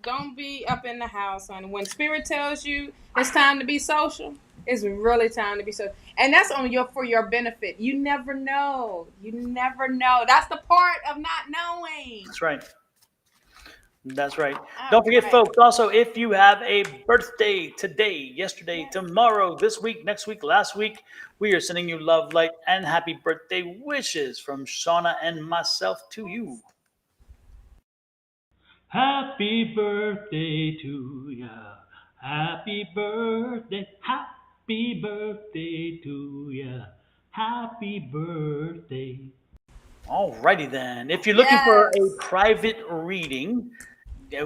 Don't be up in the house, honey. When Spirit tells you it's time to be social, it's really time to be social. And that's for your benefit. You never know. That's the part of not knowing. That's right. Don't forget, folks, also, if you have a birthday today, yesterday, tomorrow, this week, next week, last week, we are sending you love, light, and happy birthday wishes from Shawna and myself to you. Happy birthday to ya. Happy birthday to ya. Happy birthday. Alrighty then. If you're looking for a private reading,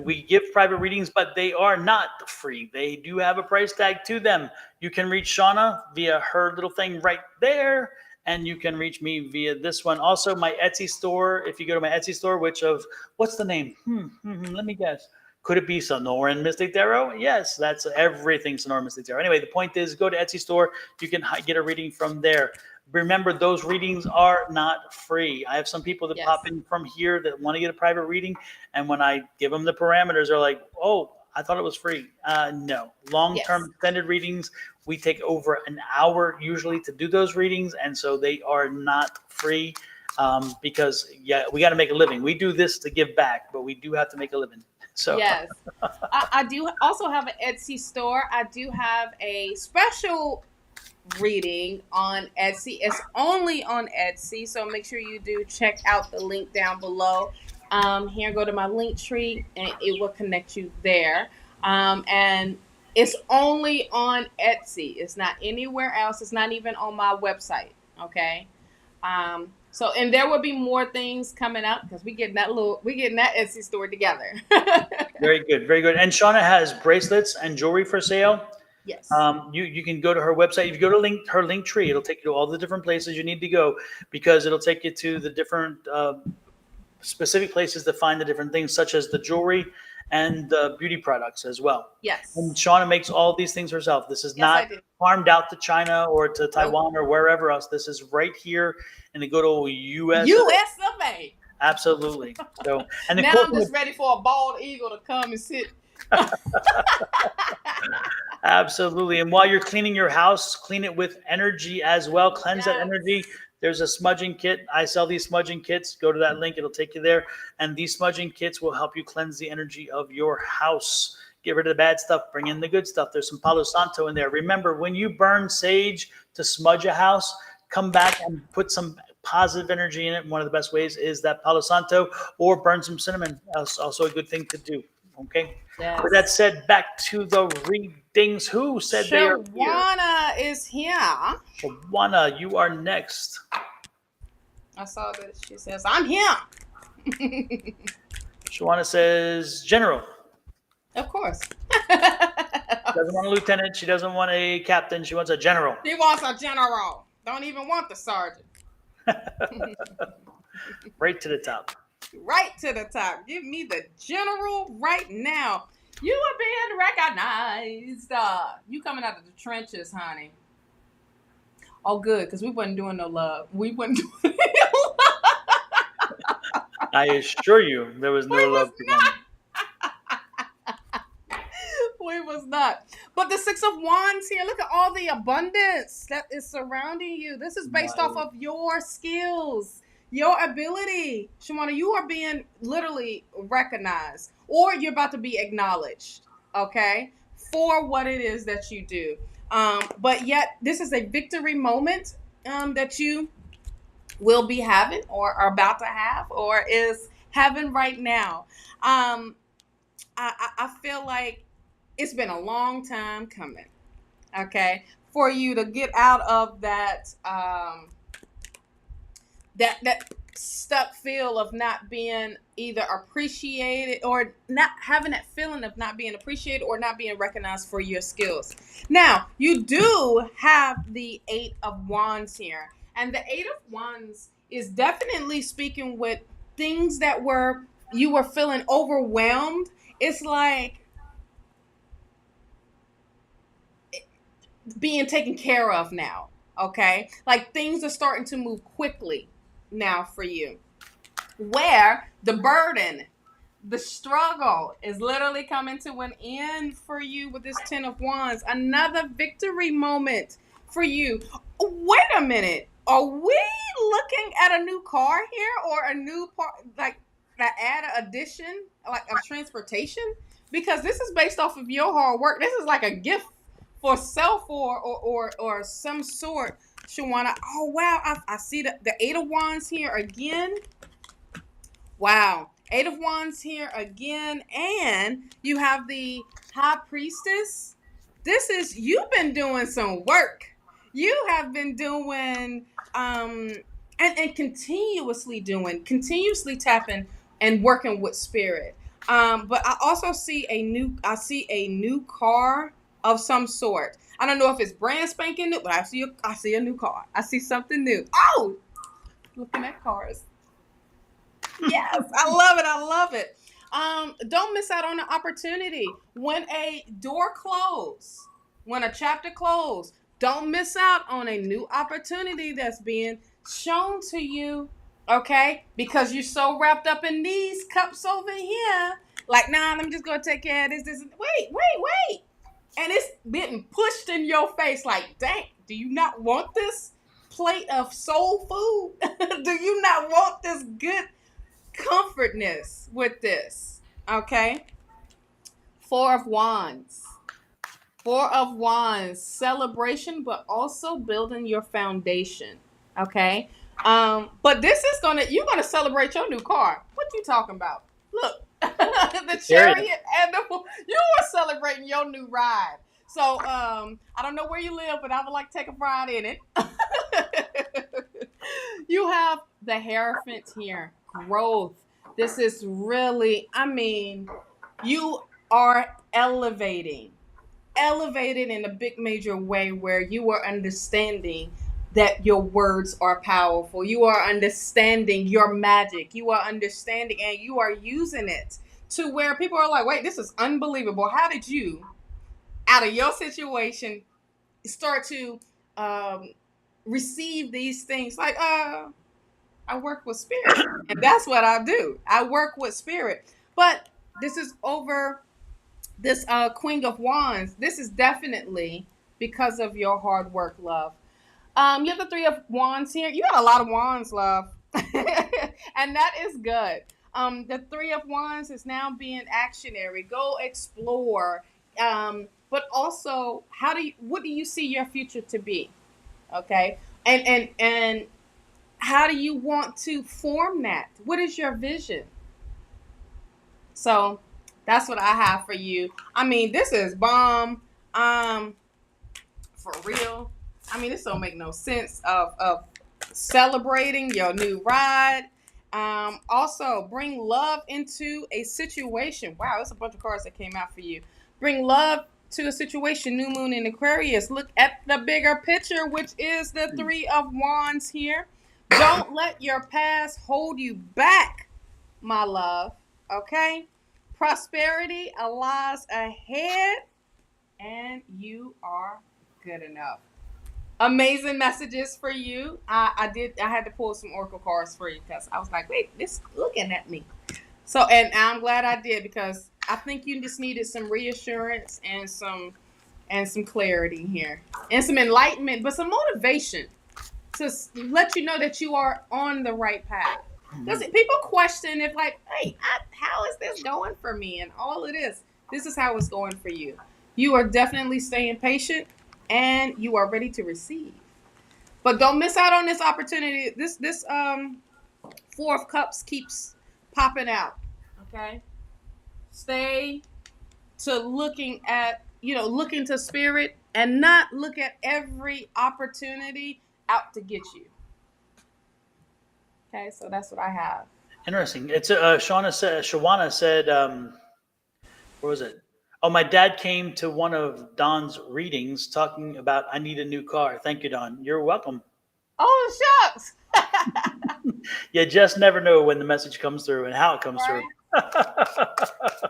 we give private readings, but they are not free. They do have a price tag to them. You can reach Shawna via her little thing right there, and you can reach me via this one. Also, my Etsy store, if you go to my Etsy store, what's the name? Let me guess. Could it be Sonoran Mystic Tarot? Yes, that's everything Sonoran Mystic Tarot. Anyway, the point is, go to Etsy store. You can get a reading from there. Remember, those readings are not free. I have some people that pop in from here that want to get a private reading, and when I give them the parameters, they're like, "Oh, I thought it was free." No, long-term extended readings. We take over an hour usually to do those readings, and so they are not free because we got to make a living. We do this to give back, but we do have to make a living. So yes, I do also have an Etsy store. I do have a special reading on Etsy. It's only on Etsy, so make sure you do check out the link down below. Here, go to my link tree, and it will connect you there. And it's only on Etsy. It's not anywhere else. It's not even on my website. Okay. So, and there will be more things coming up because we getting that Etsy store together. Very good, very good. And Shawna has bracelets and jewelry for sale. Yes. You can go to her website. If you go to her link tree, it'll take you to all the different places you need to go, because it'll take you to the different specific places to find the different things, such as the jewelry and the beauty products as well. Yes. And Shawna makes all these things herself. This is not farmed out to China or to Taiwan or wherever else. This is right here in the good old US of A. Absolutely. So, and now I'm just ready for a bald eagle to come and sit. Absolutely. And while you're cleaning your house, clean it with energy as well. Cleanse that energy. There's a smudging kit. I sell these smudging kits. Go to that link. It'll take you there. And these smudging kits will help you cleanse the energy of your house. Get rid of the bad stuff. Bring in the good stuff. There's some Palo Santo in there. Remember, when you burn sage to smudge a house, come back and put some positive energy in it. One of the best ways is that Palo Santo, or burn some cinnamon. That's also a good thing to do. Okay. Yes. With that said, back to the readings. Who said they are here? Shawna is here. Shawna, you are next. I saw that she says, I'm here. Shawna says, General. Of course. She doesn't want a lieutenant. She doesn't want a captain. She wants a general. She wants a general. Don't even want the sergeant. Right to the top. Right to the top. Give me the general right now. You are being recognized. You coming out of the trenches, honey. Oh, good, because we wasn't doing no love. We wasn't doing no love. I assure you, there was no love. We was not. But the Six of Wands here, look at all the abundance that is surrounding you. This is based off of your skills, your ability. Shawna, you are being literally recognized, or you're about to be acknowledged, okay, for what it is that you do. But yet, this is a victory moment that you will be having, or are about to have, or is having right now. I feel like it's been a long time coming, okay, for you to get out of that that stuck feel of not being either appreciated, or not having that feeling of not being appreciated or not being recognized for your skills. Now, you do have the Eight of Wands here, and the Eight of Wands is definitely speaking with things that you were feeling overwhelmed. It's like being taken care of now, okay? Like things are starting to move quickly now for you, where the burden, the struggle is literally coming to an end for you with this Ten of Wands. Another victory moment for you. Wait a minute. Are we looking at a new car here, or a new part, like that add addition, like of transportation? Because this is based off of your hard work. This is like a gift for self or some sort, Shawna. Oh, wow. I see the Eight of Wands here again. Wow. Eight of Wands here again. And you have the High Priestess. You've been doing some work. You have been doing, and continuously tapping and working with spirit. But I also see a new car of some sort. I don't know if it's brand spanking new, but I see a new car. I see something new. Oh, looking at cars. Yes, I love it. Don't miss out on the opportunity. When a door closes, when a chapter closes, don't miss out on a new opportunity that's being shown to you. Okay? Because you're so wrapped up in these cups over here. Like, nah, let me just go take care of this. Wait. And it's getting pushed in your face like, dang, do you not want this plate of soul food? Do you not want this good comfortness with this? Okay. Four of Wands. Four of Wands. Celebration, but also building your foundation. Okay. But this is you're gonna celebrate your new car. What you talking about? Look, the chariot and you are celebrating your new ride. So I don't know where you live, but I would like to take a ride in it. You have the Hierophant here. Growth. This is really, you are elevating in a big major way where you are understanding that your words are powerful. You are understanding your magic. You are understanding and you are using it to where people are like, wait, this is unbelievable. How did you, out of your situation, start to receive these things? Like, I work with spirit. And that's what I do. I work with spirit. But this is over this Queen of Wands. This is definitely because of your hard work, love. You have the Three of Wands here. You got a lot of wands, love. And that is good. The Three of Wands is now being actionary. Go explore. But also, what do you see your future to be? Okay. And how do you want to form that? What is your vision? So that's what I have for you. This is bomb. For real. This don't make no sense of celebrating your new ride. Also, bring love into a situation. Wow, there's a bunch of cards that came out for you. Bring love to a situation. New moon in Aquarius. Look at the bigger picture, which is the Three of Wands here. Don't let your past hold you back, my love. Okay? Prosperity lies ahead, and you are good enough. Amazing messages for you. I had to pull some oracle cards for you because I was like, wait, this looking at me. So, and I'm glad I did because I think you just needed some reassurance and some clarity here and some enlightenment, but some motivation to let you know that you are on the right path. Because people question if like, hey, how is this going for me? And all it is, this is how it's going for you. You are definitely staying patient and you are ready to receive. But don't miss out on this opportunity. This Four of Cups keeps popping out. Okay. Stay to looking to spirit and not look at every opportunity out to get you. Okay, so that's what I have. Interesting. It's Shawna said, where was it? Oh, my dad came to one of Don's readings talking about I need a new car. Thank you, Don. You're welcome. Oh, shucks. You just never know when the message comes through and how it comes Right. through.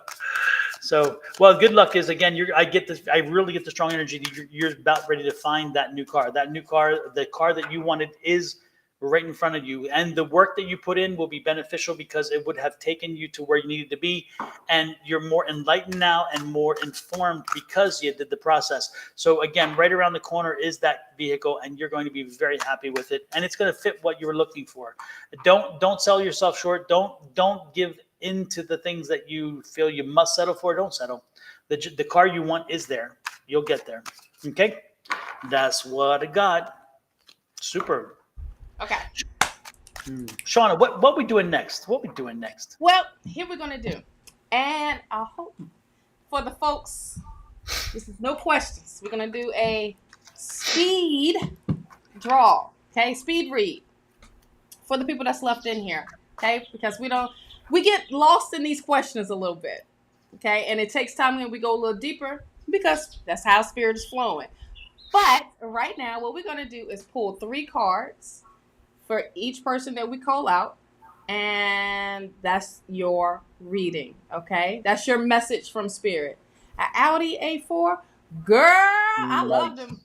So, well, good luck. Is again, I get this. I really get the strong energy. You're about ready to find that new car. That new car, the car that you wanted, is right in front of you, and the work that you put in will be beneficial because it would have taken you to where you needed to be, and you're more enlightened now and more informed because you did the process. So again, right around the corner is that vehicle, and you're going to be very happy with it, and it's going to fit what you were looking for. Don't sell yourself short. Don't give into the things that you feel you must settle for. Don't settle. The car you want is there. You'll get there. Okay, that's what I got. Super. Okay. Shawna, what we doing next? What we doing next? Well, here we're gonna do, and I hope for the folks, this is no questions. We're gonna do a speed draw. Okay, speed read for the people that's left in here. Okay, because we get lost in these questions a little bit. Okay, and it takes time when we go a little deeper because that's how spirit is flowing. But right now, what we're gonna do is pull 3 cards for each person that we call out, and that's your reading. Okay, that's your message from Spirit. An Audi A4, girl, I love Nice. them.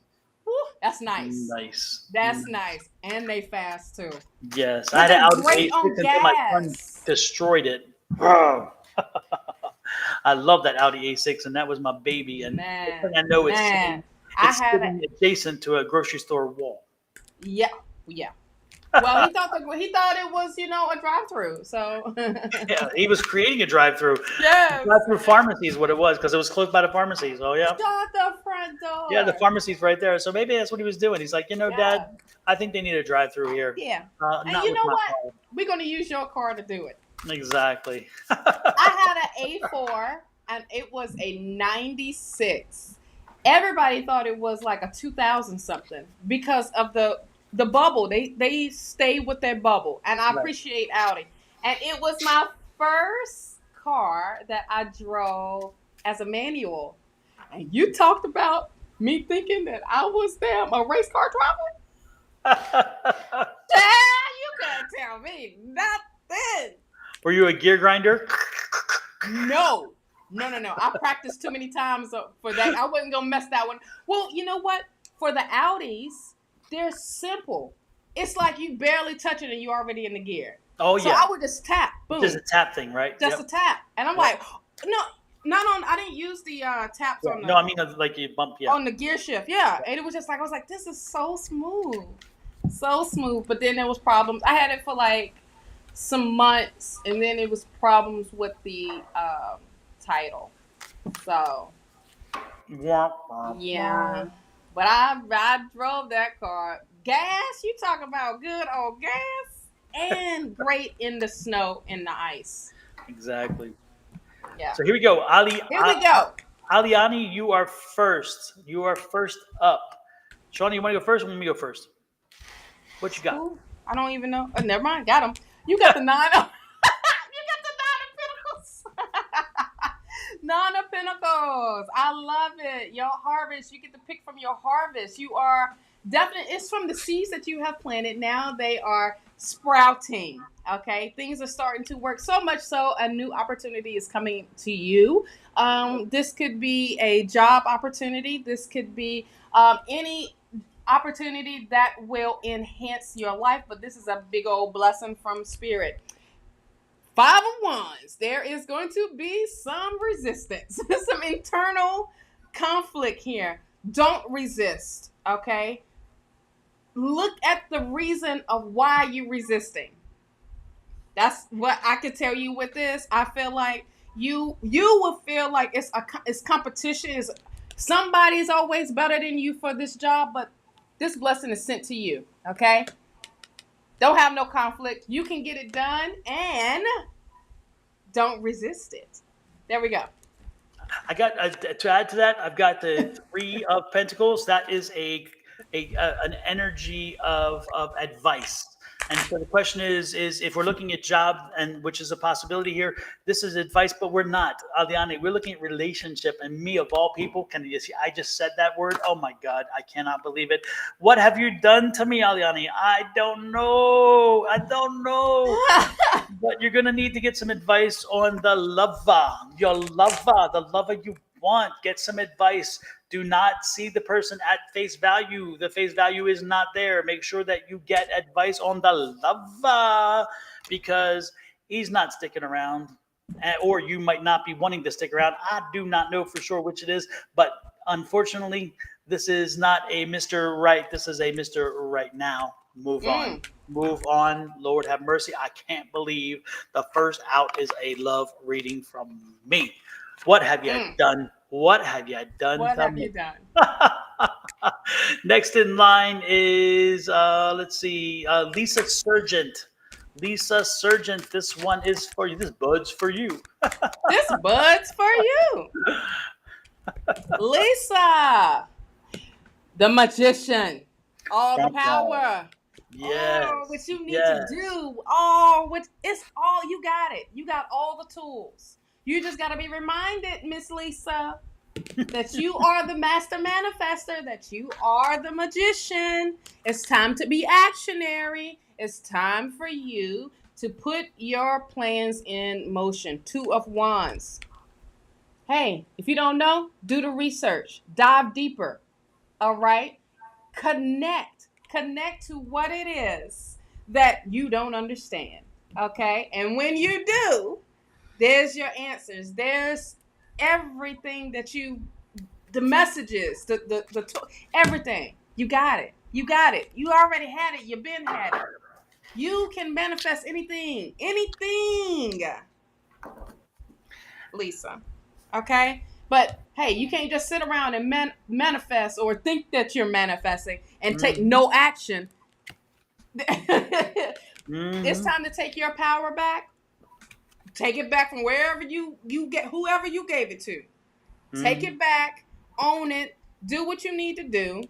Woo, that's nice. Nice. That's nice, and they fast too. Yes, I But had an they're Audi great A6 on until my son gas. destroyed it. Oh. I love that Audi A6, and that was my baby. And next thing I know, it's Man, I had sitting adjacent to a grocery store wall. yeah. Well, he thought it was, a drive-through. So Yeah, he was creating a drive-through. yes, Drive-through pharmacy is what it was, because it was close by the pharmacies. Oh yeah. shut the front door. Yeah, the pharmacy's right there. So maybe that's what he was doing. He's like, Yeah. Dad, I think they need a drive-through here. Yeah. And Not you with know my what? car. We're gonna use your car to do it. Exactly. I had an A4 and it was a 96. Everybody thought it was like a 2000 something because of the bubble. They stay with their bubble, and I Right. appreciate Audi. And it was my first car that I drove as a manual. And you talked about me thinking that I was a race car driver? Yeah, you couldn't tell me nothing. Were you a gear grinder? No. I practiced too many times for that. I wasn't gonna mess that one. Well, you know what? For the Audis, they're simple. It's like you barely touch it and you're already in the gear. Oh So yeah. I would just tap, boom, Just a tap thing, right? just Yep. a tap, and I'm Yep. like, no, not on. I didn't use the taps Yeah. on the No, I mean like you bump. Yeah. on the gear shift. Yeah, and it was just like I was like, this is so smooth. But then there was problems. I had it for like some months, and then it was problems with the title. So yeah, but I drove that car. Gas, you talk about good old gas, and great in the snow and the ice. Exactly. Yeah. So here we go, Ali. Here we go. Aliani, you are first. You are first up. Shawna, you want to go first? Or want me to go first? What you got? Ooh, I don't even know. Never mind. Got him. You got the nine. You got the nine of pentacles. Nine of pentacles. I love it. Your harvest. You get to pick from your harvest. You are definitely. It's from the seeds that you have planted. Now they are sprouting. Okay, things are starting to work. So much so, a new opportunity is coming to you. This could be a job opportunity. This could be any opportunity that will enhance your life, but this is a big old blessing from Spirit. 5 of Wands. There is going to be some resistance, some internal conflict here. Don't resist, okay? Look at the reason of why you're resisting. That's what I could tell you with this. I feel like you will feel like it's competition. Somebody's always better than you for this job, but this blessing is sent to you, okay? Don't have no conflict. You can get it done, and don't resist it. There we go. I got to add to that. I've got the Three of Pentacles. That is an energy of advice. And so the question is if we're looking at job, and which is a possibility here, this is advice, but we're not. Aliani, we're looking at relationship, and me of all people, I just said that word. Oh my God, I cannot believe it. What have you done to me, Aliani? I don't know. But you're gonna need to get some advice on the lover, the lover you want. Get some advice. Do not see the person at face value. The face value is not there. Make sure that you get advice on the lover, because he's not sticking around, or you might not be wanting to stick around. I do not know for sure which it is, but unfortunately, this is not a Mr. Right. This is a Mr. Right Now. Move on. Move on. Lord have mercy. I can't believe the first out is a love reading from me. What have you done? What have you done? What have you done? Next in line is, let's see, Lisa Sargent. Lisa Sargent, this one is for you. This bud's for you. This bud's for you. Lisa, the magician. All the power. Yes. Oh, what you need to do. Oh, it's all, you got it. You got all the tools. You just got to be reminded, Miss Lisa, that you are the master manifester, that you are the magician. It's time to be actionary. It's time for you to put your plans in motion. 2 of Wands. Hey, if you don't know, do the research. Dive deeper. All right? Connect to what it is that you don't understand. Okay? And when you do, there's your answers. There's everything that the messages, everything. You got it. You already had it. You've been had it. You can manifest anything, Lisa. Okay? But hey, you can't just sit around and manifest or think that you're manifesting and take no action. It's time to take your power back. Take it back from wherever you get, whoever you gave it to. Take it back, own it, do what you need to do.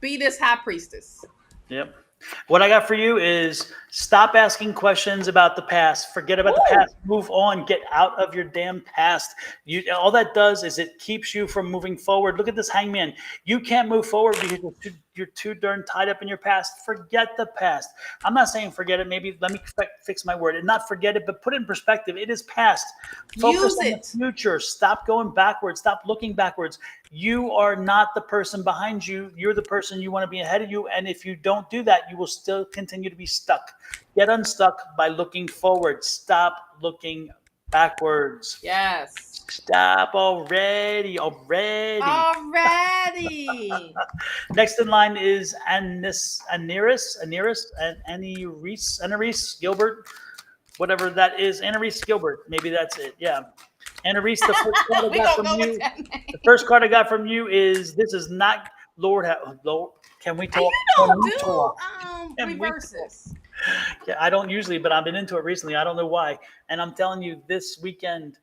Be this high priestess. Yep. What I got for you is stop asking questions about the past. Forget about the past. Move on. Get out of your damn past. All that does is it keeps you from moving forward. Look at this hangman. You can't move forward because you're too darn tied up in your past. Forget the past. I'm not saying forget it. Maybe let me fix my word. And not forget it, but put it in perspective. It is past. Focus on the future. Stop going backwards. Stop looking backwards. You are not the person behind you. You're the person you want to be ahead of you. And if you don't do that, you will still continue to be stuck. Get unstuck by looking forward. Stop looking backwards. Yes. Stop already. Next in line is Aniris Gilbert, whatever that is. Aniris Gilbert. Maybe that's it. Yeah. Annalise, the first card I got from you is this is not Lord. Can we talk? You don't do reverses. Yeah, I don't usually, but I've been into it recently. I don't know why. And I'm telling you, this weekend,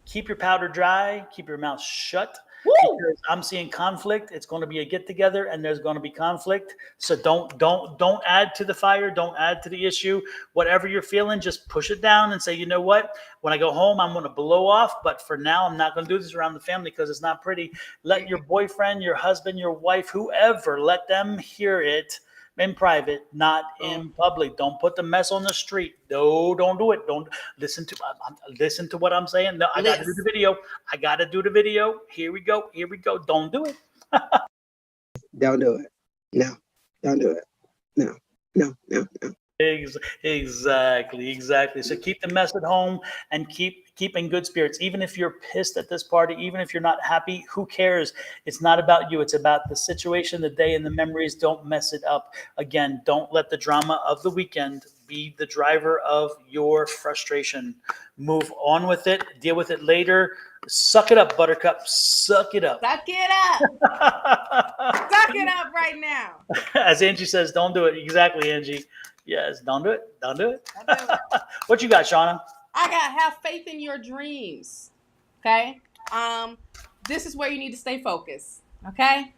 keep your powder dry, keep your mouth shut. Because I'm seeing conflict. It's going to be a get together, and there's going to be conflict. So don't add to the fire. Don't add to the issue. Whatever you're feeling, just push it down and say, you know what? When I go home, I'm going to blow off. But for now, I'm not going to do this around the family because it's not pretty. Let your boyfriend, your husband, your wife, whoever, let them hear it in private, not in public. Don't put the mess on the street. No, don't do it. Don't listen to what I'm saying. No, I got to do the video. Here we go. Don't do it. Don't do it. No, don't do it. No. Exactly. So keep the mess at home and keep in good spirits. Even if you're pissed at this party, even if you're not happy, who cares? It's not about you. It's about the situation, the day, and the memories. Don't mess it up. Again, don't let the drama of the weekend be the driver of your frustration. Move on with it. Deal with it later. Suck it up, Buttercup. Suck it up. Suck it up. Suck it up right now. As Angie says, don't do it. Exactly, Angie. Yes, don't do it. Don't do it. What you got, Shawna? I got have faith in your dreams. Okay? This is where you need to stay focused. Okay?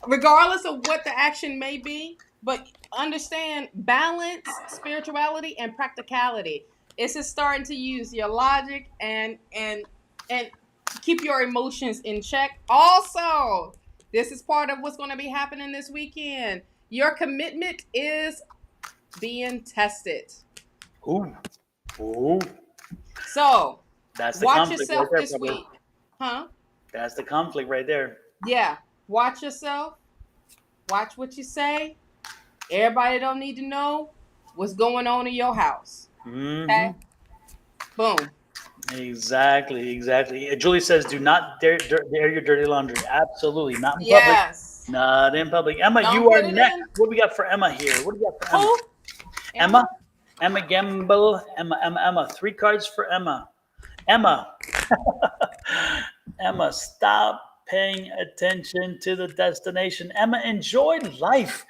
Regardless of what the action may be, but understand balance, spirituality, and practicality. It's just starting to use your logic and keep your emotions in check. Also, this is part of what's going to be happening this weekend. Your commitment is being tested. Ooh. So, that's the watch conflict yourself right there, this brother. week. Huh? That's the conflict right there. Yeah. Watch yourself. Watch what you say. Everybody don't need to know what's going on in your house. Okay? Boom. Exactly. Julie says, do not dare your dirty laundry. Absolutely. Not in public. Not in public. Emma, Don't you are put it next. in. What do we got for Emma here? Who? Emma Gamble. Emma. 3 cards for Emma. Emma, stop paying attention to the destination. Emma, enjoy life.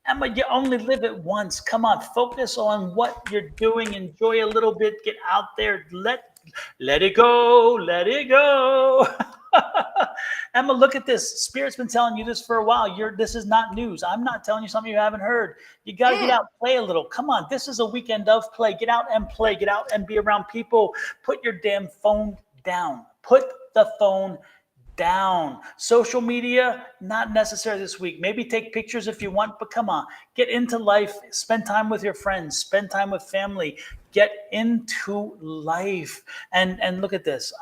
Emma, you only live it once. Come on, focus on what you're doing. Enjoy a little bit. Get out there. Let it go. Emma, look at this. Spirit's been telling you this for a while. This is not news. I'm not telling you something you haven't heard. You got to get out, play a little. Come on, this is a weekend of play. Get out and play. Get out and be around people. Put your damn phone down. Put the phone down. Social media, not necessary this week. Maybe take pictures if you want, but come on, get into life. Spend time with your friends. Spend time with family. Get into life. And look at this.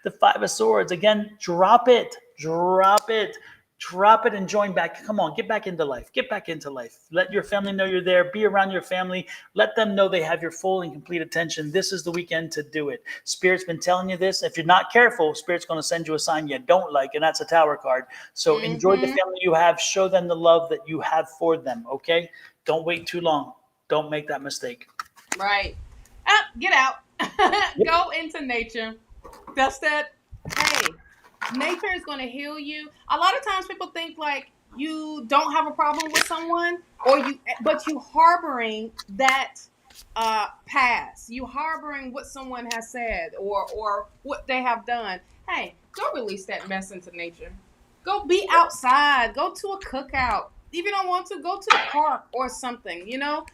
The Five of Swords. Again, drop it. Drop it. Drop it and join back. Come on, get back into life. Get back into life. Let your family know you're there. Be around your family. Let them know they have your full and complete attention. This is the weekend to do it. Spirit's been telling you this. If you're not careful, Spirit's going to send you a sign you don't like, and that's a Tower card. So enjoy the family you have. Show them the love that you have for them, okay? Don't wait too long. Don't make that mistake. Right. Get out. Go into nature. That's that. Hey, nature is going to heal you. A lot of times people think like you don't have a problem with someone, but you harboring that past. You harboring what someone has said or what they have done. Hey, go release that mess into nature. Go be outside. Go to a cookout. If you don't want to, go to the park or something, you know.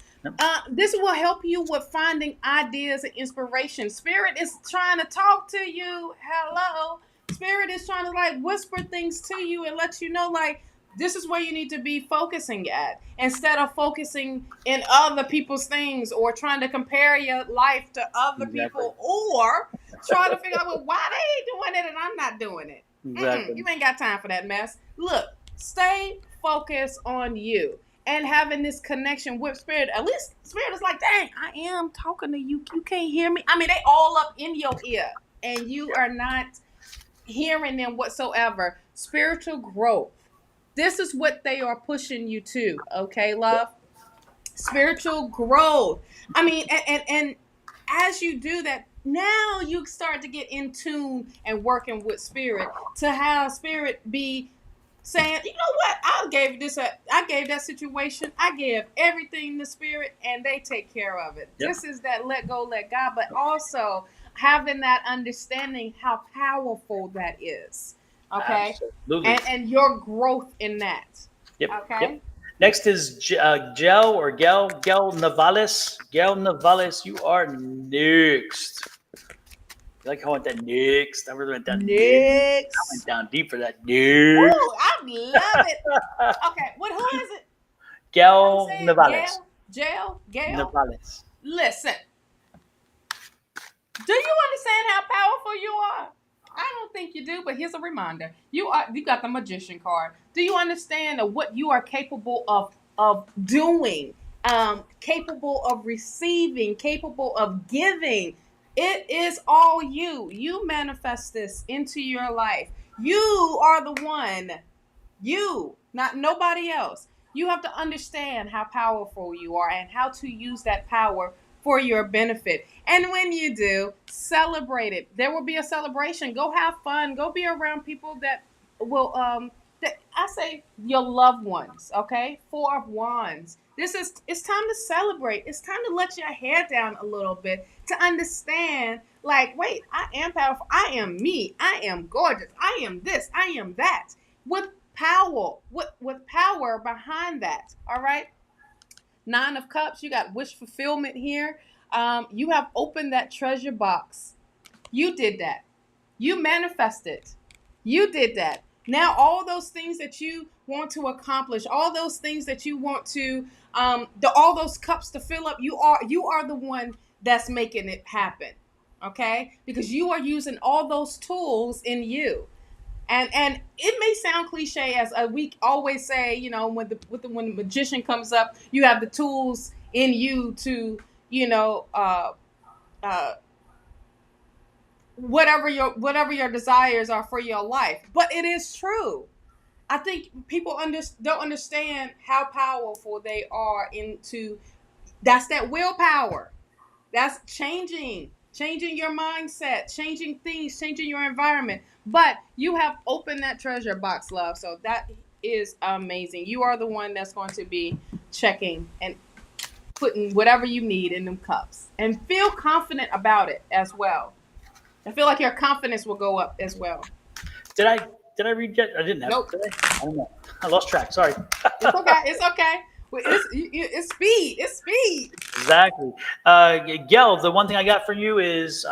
This will help you with finding ideas and inspiration. Spirit is trying to talk to you. Hello. Spirit is trying to like whisper things to you and let you know like this is where you need to be focusing at instead of focusing in other people's things or trying to compare your life to other people or try to figure out well, why they doing it and I'm not doing it. Exactly. You ain't got time for that mess. Look, stay focused on you. And having this connection with Spirit, at least Spirit is like, dang, I am talking to you. You can't hear me. I mean, they all up in your ear, and you are not hearing them whatsoever. Spiritual growth. This is what they are pushing you to. Okay, love? Spiritual growth. I mean, and as you do that, now you start to get in tune and working with Spirit to have Spirit be saying, you know what, I gave that situation, I gave everything to Spirit and they take care of it. Yep. This is that let go, let God, but also having that understanding how powerful that is. Okay. Absolutely. And your growth in that. Yep. Okay. Yep. Next is Gel Navales. Gel Navales, you are next. I like how I went that next. I really went down next. I went down deep for that next. Ooh, I love it. Okay, who is it? Gel Navales. Gel Navales. Listen. Do you understand how powerful you are? I don't think you do, but here's a reminder. You got the magician card. Do you understand what you are capable of doing? Capable of receiving, capable of giving. It is all you. You manifest this into your life. You are the one. You, not nobody else. You have to understand how powerful you are and how to use that power for your benefit. And when you do, celebrate it. There will be a celebration. Go have fun. Go be around people that will, I say your loved ones, okay? 4 of Wands. It's time to celebrate. It's time to let your hair down a little bit to understand, like, wait, I am powerful. I am me. I am gorgeous. I am this. I am that. With power, with power behind that, all right? 9 of Cups, you got wish fulfillment here. You have opened that treasure box. You did that. You manifested. You did that. Now, all those things that you want to accomplish, all those things that you want to, all those cups to fill up, you are the one that's making it happen. Okay? Because you are using all those tools in you. And it may sound cliche as we always say, you know, when the magician comes up, you have the tools in you to, you know, whatever your desires are for your life. But it is true. I think people don't understand how powerful they are that's that willpower. That's changing your mindset, changing things, changing your environment. But you have opened that treasure box, love. So that is amazing. You are the one that's going to be checking and putting whatever you need in them cups. And feel confident about it as well. I feel like your confidence will go up as well. Did I read yet? I didn't have. Nope. Did I don't know. I lost track. Sorry. It's okay. It's okay. It's speed. It's speed. Exactly. Gail, the one thing I got from you is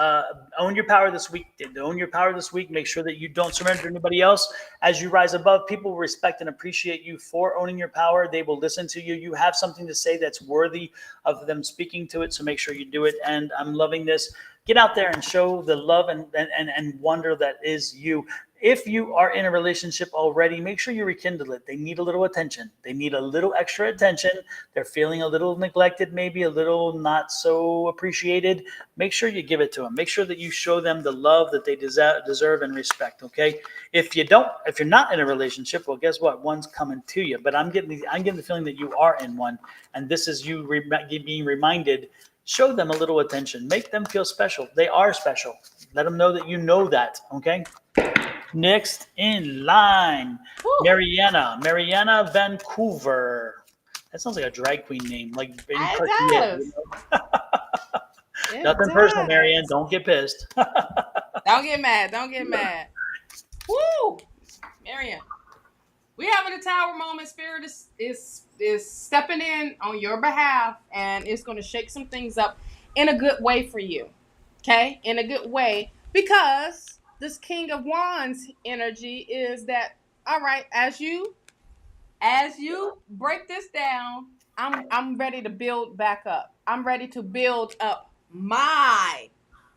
own your power this week. Own your power this week. Make sure that you don't surrender to anybody else. As you rise above, people will respect and appreciate you for owning your power. They will listen to you. You have something to say that's worthy of them speaking to it. So make sure you do it. And I'm loving this. Get out there and show the love and wonder that is you. If you are in a relationship already, make sure you rekindle it. They need a little attention. They need a little extra attention. They're feeling a little neglected, maybe a little not so appreciated. Make sure you give it to them. Make sure that you show them the love that they deserve and respect. Okay. If you're not in a relationship, well, guess what? One's coming to you. But I'm getting the feeling that you are in one, and this is you being reminded. Show them a little attention. Make them feel special. They are special. Let them know that you know that. Okay. Next in line, Mariana Vancouver. That sounds like a drag queen name, like in It does. you know? Nothing personal, Marianne. Don't get pissed. Don't get mad. Don't get mad. Woo, Marianne. We having a tower moment. Spirit is stepping in on your behalf, and it's going to shake some things up in a good way for you. Okay, in a good way, because this King of Wands energy is that, all right, as you break this down, I'm ready to build back up. I'm ready to build up my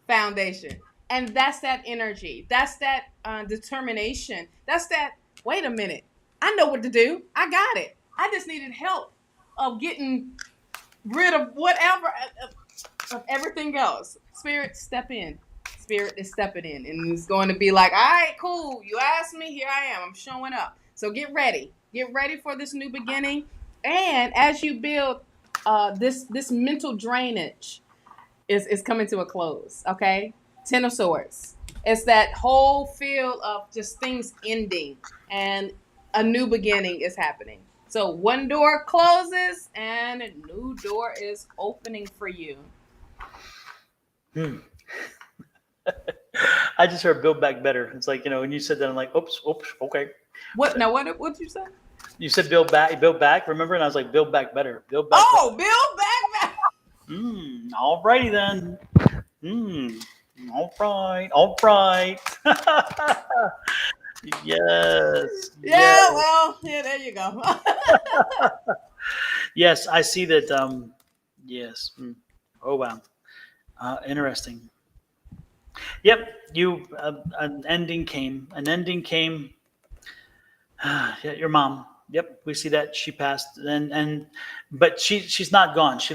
foundation. And that's that energy. That's that determination. That's that, wait a minute. I know what to do. I got it. I just needed help of getting rid of whatever, of everything else. Spirit, step in. Spirit is stepping in, and it's going to be like, all right, cool. You asked me, here I am. I'm showing up. So get ready. Get ready for this new beginning. And as you build this mental drainage is coming to a close. Okay, Ten of Swords. It's that whole feel of just things ending and a new beginning is happening. So one door closes and a new door is opening for you. I just heard build back better. It's like, when you said that, I'm like, oops, okay. What now? What did you say? You said build back, remember? And I was like, build back better. Build back. Oh, build back. All righty then. All right. Yes. Yeah, well, yeah, there you go. Yes, I see that. Yes. Oh, wow. Interesting. Yep. An ending came. Yeah, your mom. Yep, we see that she passed, but she's not gone. She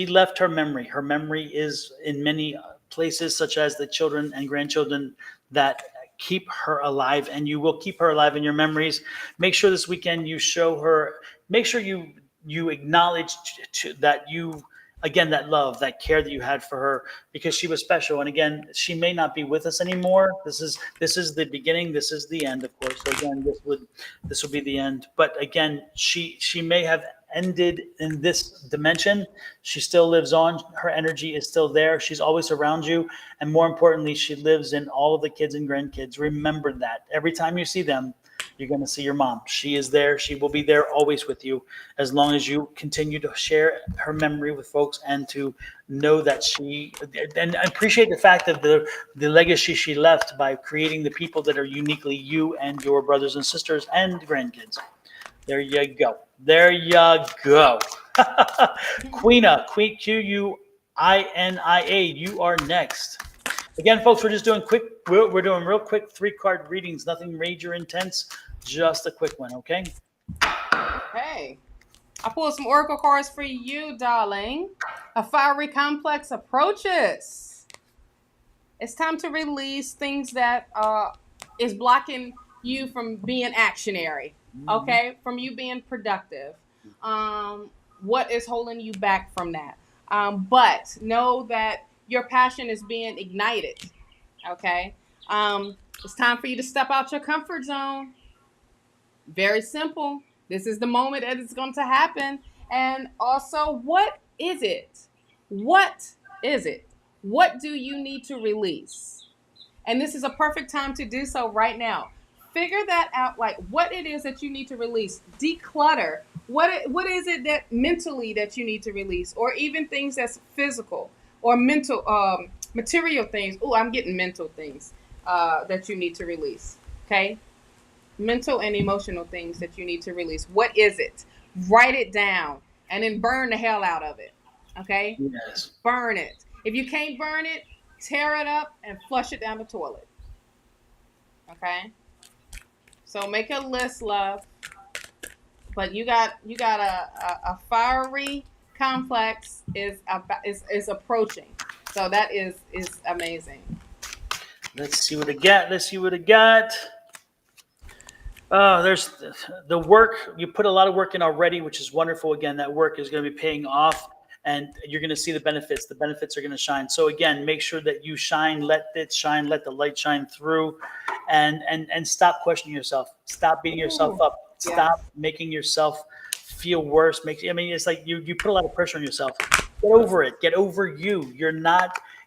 left her memory. Her memory is in many places, such as the children and grandchildren that keep her alive, and you will keep her alive in your memories. Make sure this weekend you show her. Make sure you acknowledge that you. Again, that love, that care that you had for her, because she was special. And again, she may not be with us anymore. This is the beginning. This is the end, of course. So again, this will be the end. But again, she may have ended in this dimension. She still lives on. Her energy is still there. She's always around you. And more importantly, she lives in all of the kids and grandkids. Remember that. Every time you see them, you're going to see your mom. She is there. She will be there always with you, as long as you continue to share her memory with folks and to know that and appreciate the fact that the legacy she left by creating the people that are uniquely you and your brothers and sisters and grandkids. There you go. Queena, Q-U-I-N-I-A, you are next. Again, folks, we're doing real quick 3-card readings, nothing major intense, just a quick one, okay? Okay. I pulled some oracle cards for you, darling. A fiery complex approaches. It's time to release things that is blocking you from being actionary, okay? From you being productive. What is holding you back from that? But know that your passion is being ignited, okay? It's time for you to step out your comfort zone. Very simple. This is the moment that it's going to happen. And also, what is it? What is it? What do you need to release? And this is a perfect time to do so right now. Figure that out, like what it is that you need to release. Declutter What is it that mentally that you need to release, or even things that's physical or mental, material things? Oh, I'm getting mental things that you need to release. Okay, mental and emotional things that you need to release. What is it? Write it down and then burn the hell out of it. Okay, Yes. burn it. If you can't burn it, tear it up and flush it down the toilet. Okay, so make a list, love. But you got a fiery complex is approaching, so that is amazing. Let's see what I got. Let's see what I got. There's the work. You put a lot of work in already, which is wonderful. Again, that work is going to be paying off, and you're going to see the benefits. The benefits are going to shine. So again, make sure that you shine. Let it shine. Let the light shine through, and stop questioning yourself. Stop beating yourself up. Yeah. Stop making yourself feel worse. I mean, it's like you put a lot of pressure on yourself. Get over it. Get over you.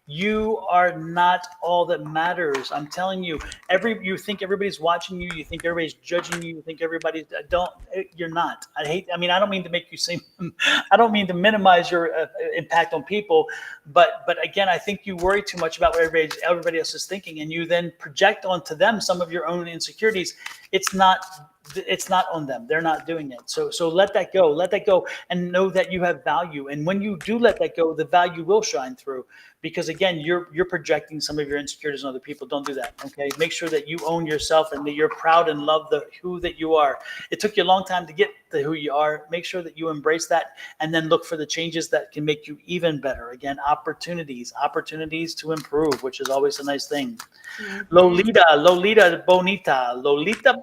You are not all that matters. I'm telling you. You think everybody's watching you. You think everybody's judging you. You think everybody's You're not. I mean, I don't mean to make you seem. I don't mean to minimize your impact on people, but again, I think you worry too much about what everybody else is thinking, and you then project onto them some of your own insecurities. It's not on them. They're not doing it. So let that go, and know that you have value. And when you do let that go, the value will shine through, because again, you're projecting some of your insecurities on other people. Don't do that. Okay. Make sure that you own yourself and that you're proud and love who that you are. It took you a long time to get to who you are. Make sure that you embrace that, and then look for the changes that can make you even better. Again, opportunities to improve, which is always a nice thing. Mm-hmm. Lolita Bonita.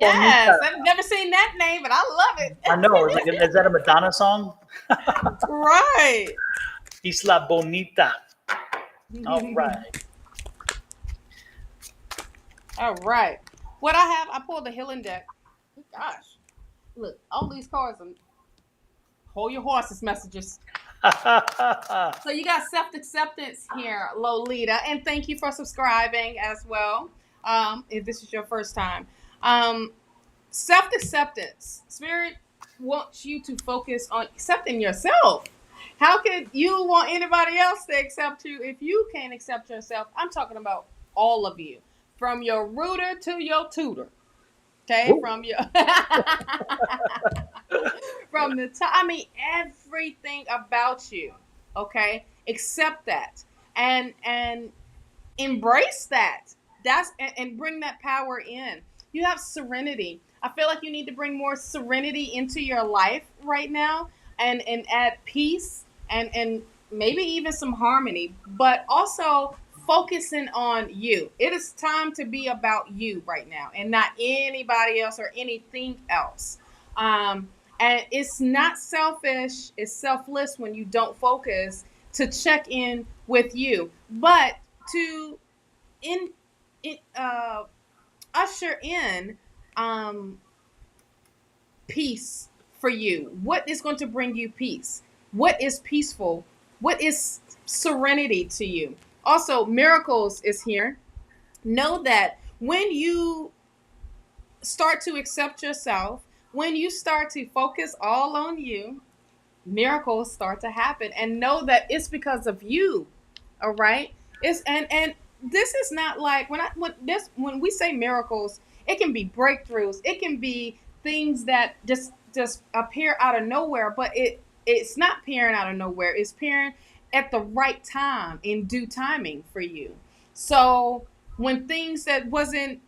Yes, I've never seen that name, but I love it. I know. Is that a Madonna song? Right. Isla Bonita. All right. All right. What I pulled the healing deck. Gosh, look, all these cards are hold your horses messages. So you got self-acceptance here, Lolita, and thank you for subscribing as well. If this is your first time, self-acceptance. Spirit wants you to focus on accepting yourself. How could you want anybody else to accept you if you can't accept yourself? I'm talking about all of you, from your rooter to your tutor. Okay, from your from the top. I mean, everything about you. Okay, accept that and embrace that. And bring that power in. You have serenity. I feel like you need to bring more serenity into your life right now, and add peace and maybe even some harmony, but also focusing on you. It is time to be about you right now and not anybody else or anything else. And it's not selfish, it's selfless when you don't focus to check in with you, but to usher in peace for you. What is going to bring you peace? What is peaceful? What is serenity to you? Also, miracles is here. Know that when you start to accept yourself, when you start to focus all on you, miracles start to happen. And know that it's because of you. All right? It's and this is not like when we say miracles, it can be breakthroughs, it can be things that just appear out of nowhere, but it's not appearing out of nowhere. It's appearing at the right time, in due timing for you. So when things that wasn't,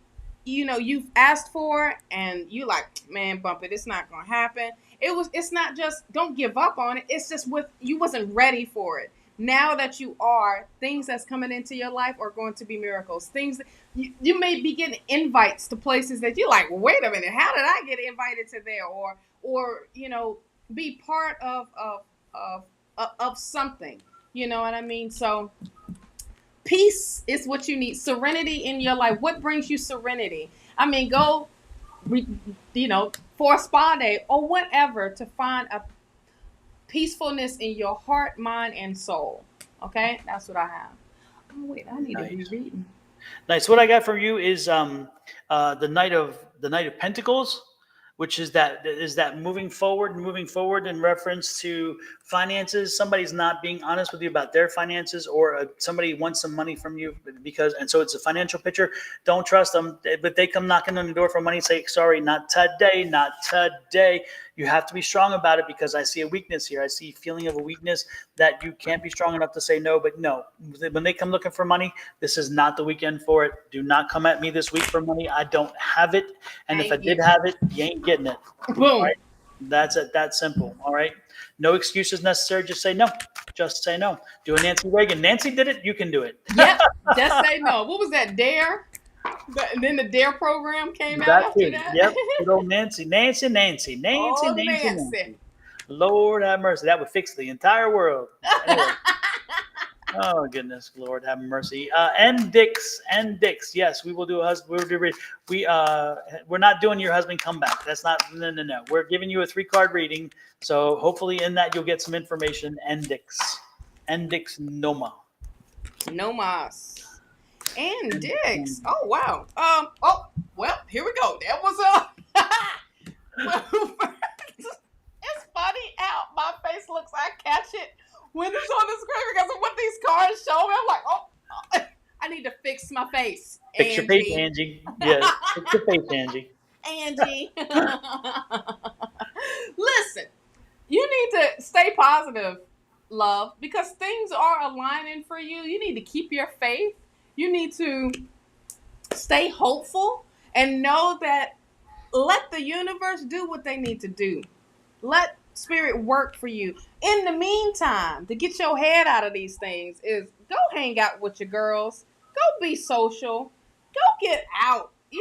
you've asked for and you like, man, bump it, it's not gonna happen. It's not just don't give up on it. It's just you wasn't ready for it. Now that you are, things that's coming into your life are going to be miracles. Things that you may be getting invites to places that you're like, wait a minute, how did I get invited to there? Or be part of something. You know what I mean? So peace is what you need. Serenity in your life. What brings you serenity? I mean, go, for a spa day or whatever to find a peacefulness in your heart, mind, and soul. Okay, that's what I have. Oh wait, I need to be reading. Nice. What I got from you is the Knight of Pentacles. which is that moving forward in reference to finances. Somebody's not being honest with you about their finances, or somebody wants some money from you and so it's a financial picture. Don't trust them. But they come knocking on the door for money, say, sorry, not today, not today. You have to be strong about it, because I see a weakness here. I see a feeling of a weakness that you can't be strong enough to say no. But no, when they come looking for money, this is not the weekend for it. Do not come at me this week for money. I don't have it. And if I did have it, you ain't getting it. Boom. All right? That's it. That simple. All right. No excuses necessary. Just say no. Just say no. Do a Nancy Reagan. Nancy did it. You can do it. Yep. Just say no. What was that? Dare? And then the Dare program came out after that. Yep. Good old Nancy. Lord have mercy. That would fix the entire world. Anyway. Oh goodness, Lord have mercy. And Dix. Yes, we will do a husband. We're not doing your husband comeback. That's not. No. We're giving you a 3-card reading. So hopefully in that you'll get some information. And Dix Noma. Nomas. And Dix. Oh wow. Well, here we go. That was it's funny how my face looks. I catch it when it's on the screen because of what these cards show me. I'm like, oh, I need to fix my face. Fix your face, Angie. Yeah, fix your face, Angie. Angie. Listen, you need to stay positive, love, because things are aligning for you. You need to keep your faith. You need to stay hopeful and know that let the universe do what they need to do. Let spirit work for you. In the meantime, to get your head out of these things is go hang out with your girls. Go be social. Go get out. Be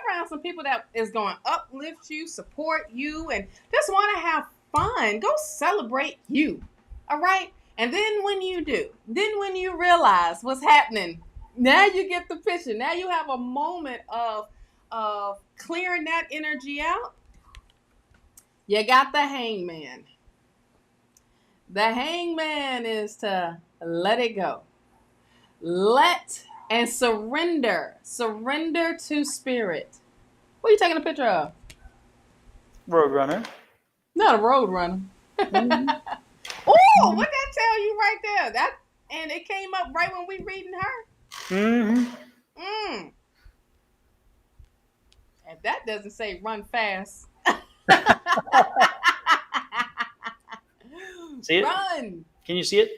around some people that is going to uplift you, support you, and just want to have fun. Go celebrate you. All right? And then when you do, when you realize what's happening, now you get the picture. Now you have a moment of clearing that energy out. You got the hangman. The hangman is to let it go. Let and surrender. Surrender to spirit. What are you taking a picture of? Roadrunner. Not a roadrunner. Mm-hmm. Oh, what that tell you right there? And it came up right when we reading her. Mm-hmm. If that doesn't say run fast. See it? Run. Can you see it?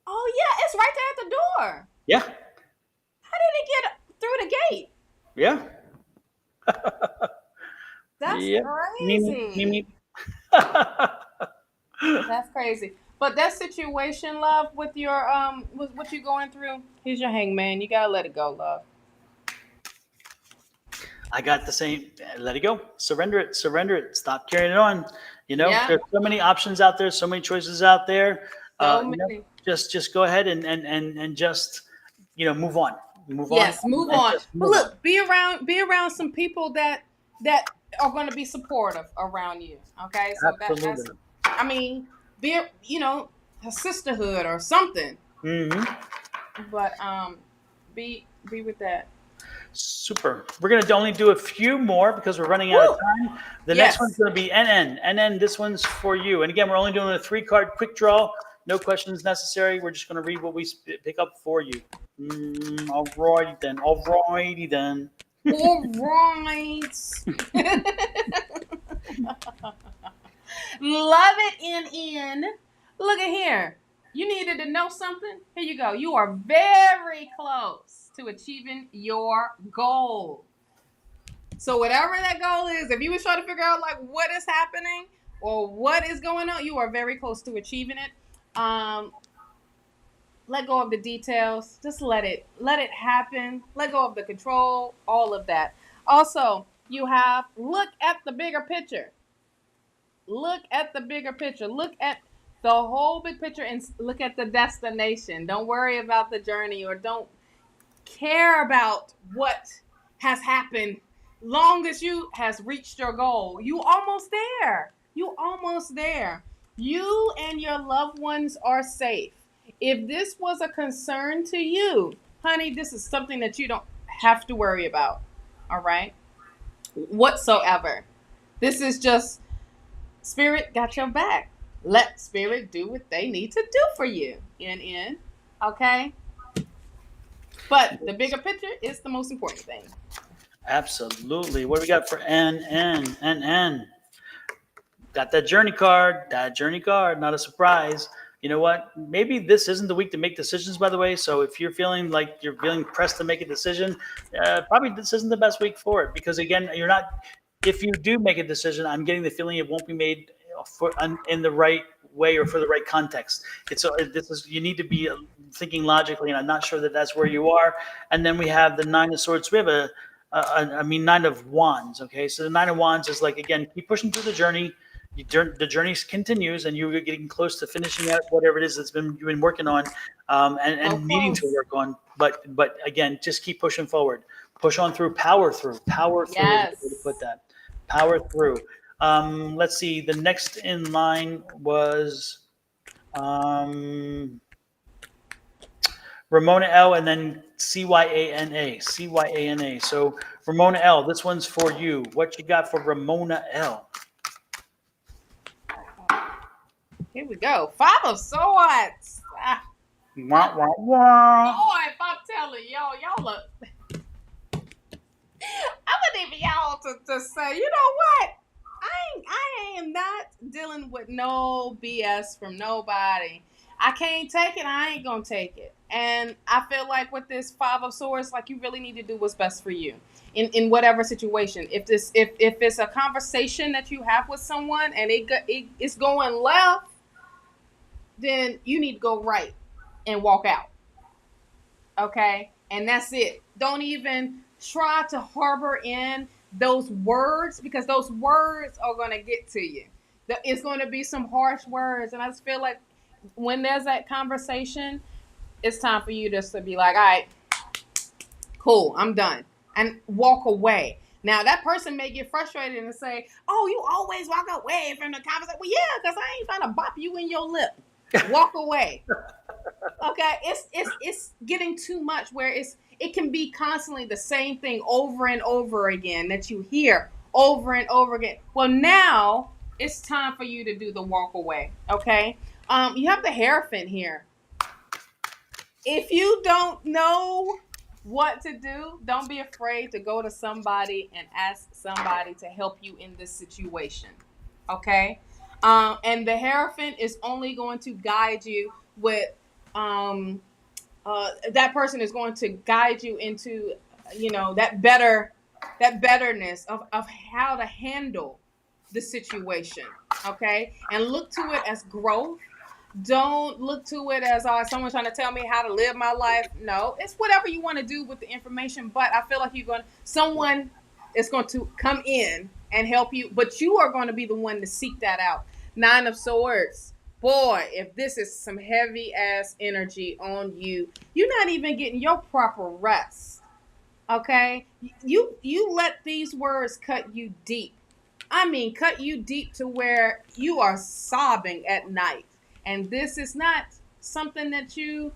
Oh yeah, it's right there at the door. Yeah. How did it get through the gate? Yeah. That's crazy. Me. That's crazy. But that situation, love, with your with what you're going through, here's your hangman. You gotta let it go, love. I got the same. Let it go. Surrender it. Stop carrying it on. There's so many options out there, so many choices out there. So many. Just go ahead and just move on. Move on. But look, be around some people that are going to be supportive around you. Okay, so absolutely. Be a sisterhood or something. Mm-hmm. But be with that. Super. We're going to only do a few more because we're running out of time. The next one's going to be NN. This one's for you. And again, we're only doing a 3-card quick draw. No questions necessary. We're just going to read what we pick up for you. All righty then. All right. Love it, NN. Look at here. You needed to know something? Here you go. You are very close to achieving your goal. So whatever that goal is, if you were trying to figure out like what is happening or what is going on, you are very close to achieving it. Let go of the details. Just let it happen. Let go of the control, all of that. Also, look at the bigger picture. Look at the bigger picture. Look at the whole big picture and look at the destination. Don't worry about the journey or don't care about what has happened. Long as you has reached your goal, you almost there. You and your loved ones are safe. If this was a concern to you, honey, this is something that you don't have to worry about. All right? Whatsoever. This is just spirit got your back. Let spirit do what they need to do for you. In. Okay? But the bigger picture is the most important thing. Absolutely. What do we got for N? Got that journey card. Not a surprise. You know what? Maybe this isn't the week to make decisions, by the way. So if you're feeling like you're feeling pressed to make a decision, probably this isn't the best week for it. Because again, you're not. If you do make a decision, I'm getting the feeling it won't be made in the right way or for the right context. You need to be thinking logically, and I'm not sure that that's where you are. And then we have the Nine of Swords. We have Nine of Wands. Okay, so the Nine of Wands is like, again, keep pushing through the journey. The journey continues, and you're getting close to finishing out whatever it is you've been working on, and needing to work on. But again, just keep pushing forward. Push on through. Power through. Yes. Is the way to put that. Power through. Let's see. The next in line was Ramona L, and then Cyana. Cyana. So Ramona L, this one's for you. What you got for Ramona L? Here we go. Five of Swords. Wah, wah, wah. Boy, if I'm telling y'all look. I'm gonna need y'all to say, you know what? I am not dealing with no BS from nobody. I can't take it. I ain't gonna take it. And I feel like with this Five of Swords, like you really need to do what's best for you in whatever situation. If it's a conversation that you have with someone and it's going left, then you need to go right and walk out. Okay? And that's it. Don't even try to harbor in those words, because those words are going to get to you. It's going to be some harsh words. And I just feel like when there's that conversation, it's time for you just to be like, all right, cool, I'm done. And walk away. Now, that person may get frustrated and say, oh, you always walk away from the conversation. Well, yeah, because I ain't trying to bop you in your lip. Walk away. Okay, it's getting too much where it can be constantly the same thing over and over again that you hear over and over again. Well, now it's time for you to do the walk away. Okay, you have the Hierophant here. If you don't know what to do, don't be afraid to go to somebody and ask somebody to help you in this situation. Okay, and the Hierophant is only going to guide you with that person is going to guide you into, that betterness of how to handle the situation. Okay, and look to it as growth. Don't look to it as someone trying to tell me how to live my life. No, it's whatever you want to do with the information. But I feel like someone is going to come in and help you, but you are going to be the one to seek that out. Nine of Swords. Boy, if this is some heavy ass energy on you, you're not even getting your proper rest. Okay? You let these words cut you deep. I mean, cut you deep to where you are sobbing at night. And this is not something that you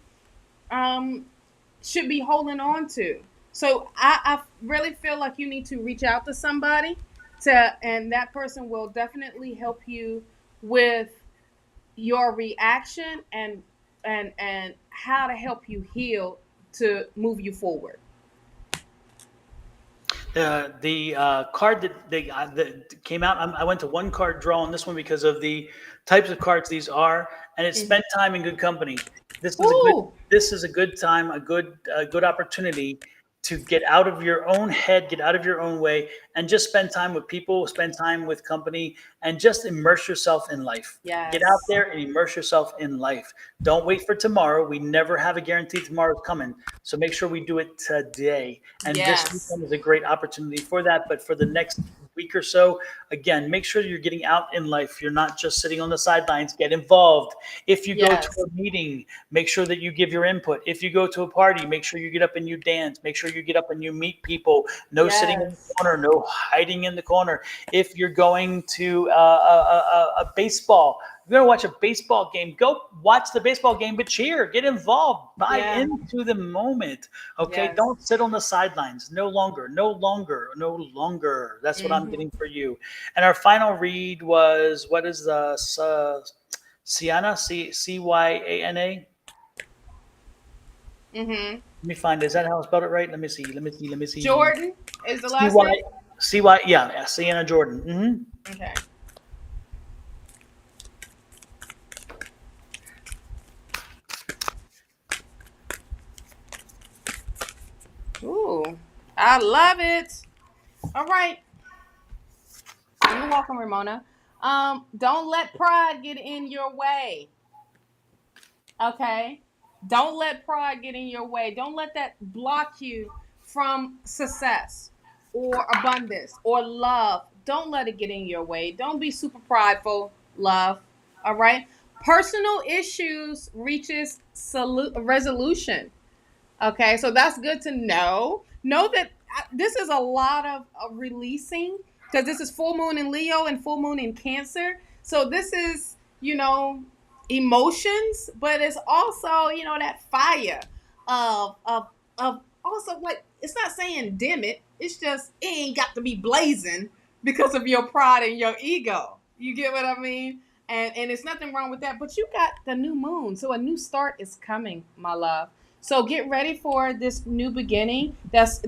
should be holding on to. So I really feel like you need to reach out to somebody and that person will definitely help you with your reaction and how to help you heal to move you forward. The card that came out, I went to one card draw on this one because of the types of cards these are, and it's spent time in good company. This is a good time, a good opportunity to get out of your own head, get out of your own way, and just spend time with people, spend time with company, and just immerse yourself in life. Yes. Get out there and immerse yourself in life. Don't wait for tomorrow. We never have a guarantee tomorrow's coming. So make sure we do it today. And this weekend is a great opportunity for that. But for the next week or so, again, make sure you're getting out in life. You're not just sitting on the sidelines. Get involved. If you go to a meeting, make sure that you give your input. If you go to a party, make sure you get up and you dance. Make sure you get up and you meet people. No sitting in the corner, no hiding in the corner. If you're going to a baseball You're going to watch a baseball game. Go watch the baseball game, but cheer, get involved, buy Yeah. into the moment. Okay. Yes. Don't sit on the sidelines. No longer, no longer, no longer. That's what I'm getting for you. And our final read was, what is the Cyana? Cyana? Let me find. Is that how I spelled it right? Let me see. Jordan is the last CY, name. CY, yeah, Sienna Jordan. Okay. Ooh, I love it. All right. You're welcome, Ramona. Don't let pride get in your way. Okay. Don't let pride get in your way. Don't let that block you from success or abundance or love. Don't let it get in your way. Don't be super prideful, love. All right. Personal issues reaches resolution. Okay, so that's good to know. Know that this is a lot of releasing, because this is full moon in Leo and full moon in Cancer. So this is, emotions, but it's also, that fire of also, like, it's not saying dim it. It's just, it ain't got to be blazing because of your pride and your ego. You get what I mean? And it's nothing wrong with that. But you got the new moon, so a new start is coming, my love. So get ready for this new beginning. That's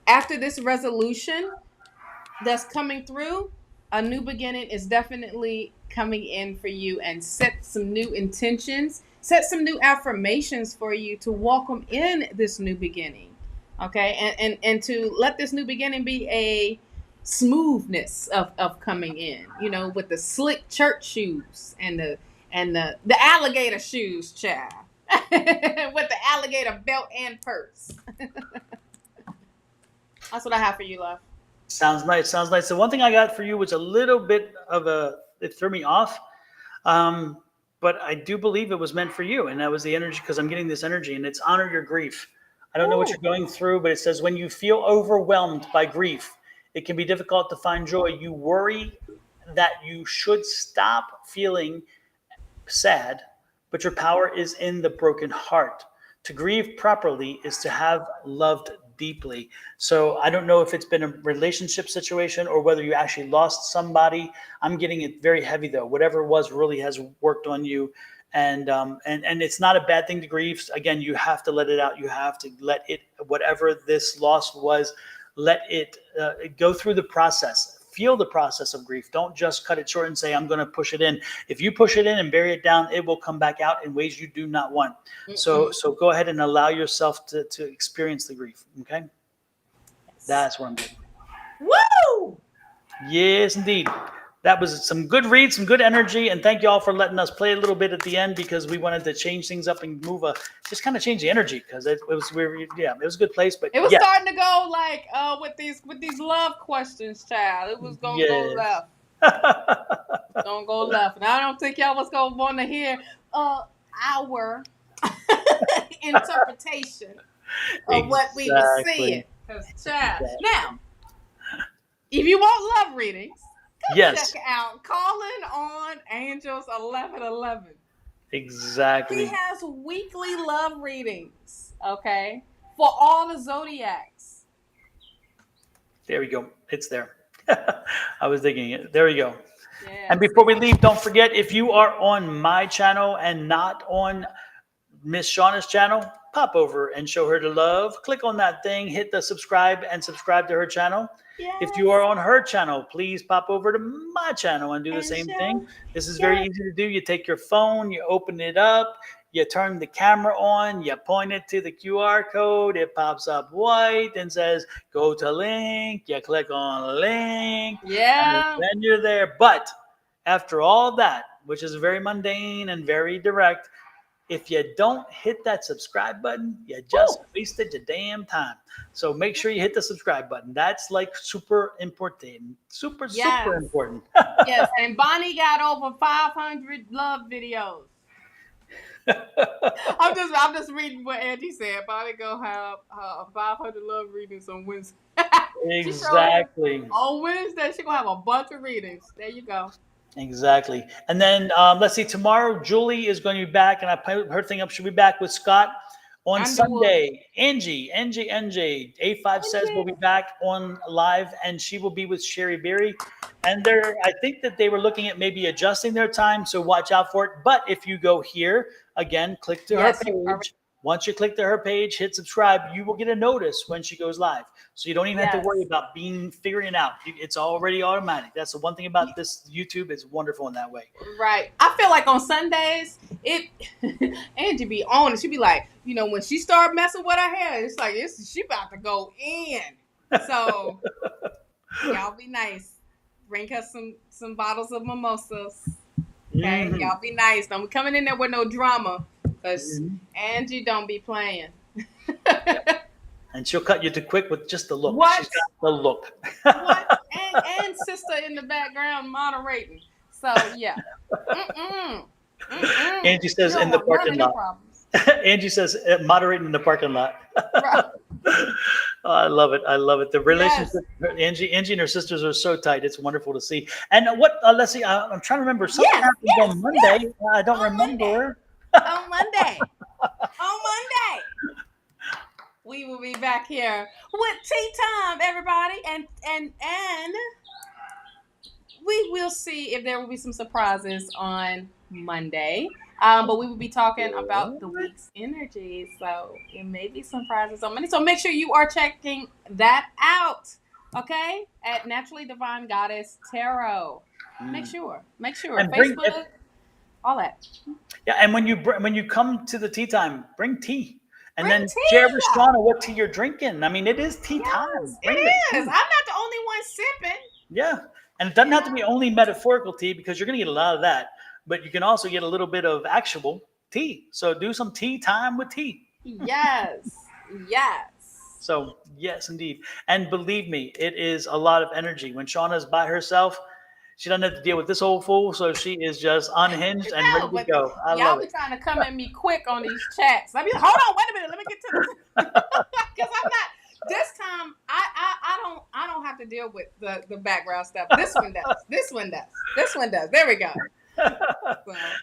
after this resolution that's coming through. A new beginning is definitely coming in for you, and set some new intentions, set some new affirmations for you to welcome in this new beginning. Okay, and to let this new beginning be a smoothness of coming in, with the slick church shoes and the alligator shoes, child. With the alligator belt and purse. That's what I have for you, love. Sounds nice. Sounds nice. The one thing I got for you was a little bit of it threw me off. But I do believe it was meant for you. And that was the energy, because I'm getting this energy, and it's honor your grief. I don't know what you're going through, but it says when you feel overwhelmed by grief, it can be difficult to find joy. You worry that you should stop feeling sad, but your power is in the broken heart. To grieve properly is to have loved deeply. So I don't know if it's been a relationship situation or whether you actually lost somebody. I'm getting it very heavy though. Whatever it was really has worked on you. And it's not a bad thing to grieve. Again, you have to let it out. You have to let it, whatever this loss was, let it go through the process. Feel the process of grief. Don't just cut it short and say, I'm going to push it in. If you push it in and bury it down, it will come back out in ways you do not want. So go ahead and allow yourself to experience the grief. Okay. That's what I'm doing. Woo! Yes, indeed. That was some good read, some good energy, and thank you all for letting us play a little bit at the end, because we wanted to change things up and just kind of change the energy, because it was a good place. But it was starting to go like with these love questions, child. It was gonna go left. Don't go left, and I don't think y'all was gonna want to hear our interpretation of what we were seeing. Child. Now, if you want love readings, check out Calling on Angels 1111. Exactly. He has weekly love readings, okay, for all the zodiacs. There we go. It's there. I was digging it. There we go. Yes. And before we leave, don't forget, if you are on my channel and not on Miss Shawna's channel, pop over and show her the love. Click on that thing, hit the subscribe, and subscribe to her channel. Yes. If you are on her channel, please pop over to my channel and do the same thing. This is very easy to do. You take your phone, you open it up, you turn the camera on, you point it to the QR code, it pops up white and says, go to link, you click on link, and then you're there. But after all that, which is very mundane and very direct, if you don't hit that subscribe button, you just wasted your damn time. So make sure you hit the subscribe button. That's like super important. Super important. Yes, and Bonnie got over 500 love videos. I'm just reading what Angie said. Bonnie gonna have 500 love readings on Wednesday. Exactly. On Wednesday, she's gonna have a bunch of readings. There you go. Exactly. And then let's see, tomorrow Julie is going to be back, and I put her thing up. She'll be back with Scott on Underwood. Sunday. Angie, A5 says we'll be back on live, and she will be with Sherry Berry. And I think that they were looking at maybe adjusting their time, so watch out for it. But if you go here, again, click to her Yes, you are. page. Once you click to her page, hit subscribe, you will get a notice when she goes live. So you don't even have to worry Yes. about figuring it out. It's already automatic. That's the one thing about this YouTube. It's wonderful in that way. Right. I feel like on Sundays, Angie be on it. She be like, when she start messing with her hair, it's like she about to go in. So y'all be nice. Bring her some bottles of mimosas. Okay, Mhm. y'all be nice. Don't be coming in there with no drama, because Angie don't be playing. And she'll cut you too quick with just the look. What? She's got the look. What? And sister in the background moderating. So yeah. Angie says in the parking lot. Angie says moderating in the parking lot. Right. Oh, I love it. I love it. The relationship, Angie and her sisters are so tight. It's wonderful to see. And let's see. I'm trying to remember. Something happened on Monday. I don't remember. On Monday. We will be back here with tea time, everybody, and we will see if there will be some surprises on Monday. But we will be talking about the week's energy, so it may be some surprises on Monday. So make sure you are checking that out, okay? At Naturally Divine Goddess Tarot. Make sure. And Facebook, all that. Yeah, and when you come to the tea time, bring tea. And Bring then tea. share with Shawna what tea you're drinking. I mean, it is tea time. It is. I'm not the only one sipping. Yeah. And it doesn't have to be only metaphorical tea, because you're going to get a lot of that. But you can also get a little bit of actual tea. So do some tea time with tea. Yes. So, yes, indeed. And believe me, it is a lot of energy. When Shawna's by herself, she doesn't have to deal with this old fool, so she is just unhinged and ready to go. I y'all love be it. trying to come at me quick on these chats. I be like, hold on, wait a minute, let me get to this. Because I'm not. This time, I don't have to deal with the background stuff. This one does. There we go. So,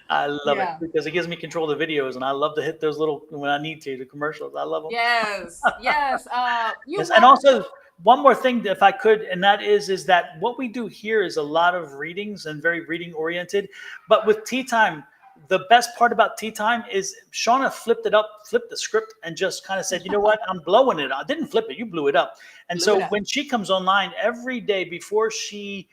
I love it, because it gives me control of the videos, and I love to hit those little, when I need to, the commercials. I love them. Yes. And also, one more thing, if I could, and that is that what we do here is a lot of readings and very reading oriented. But with tea time, the best part about tea time is Shawna flipped the script, and just kind of said, you know what, I'm blowing it. I didn't flip it, you blew it up. And so when she comes online every day before she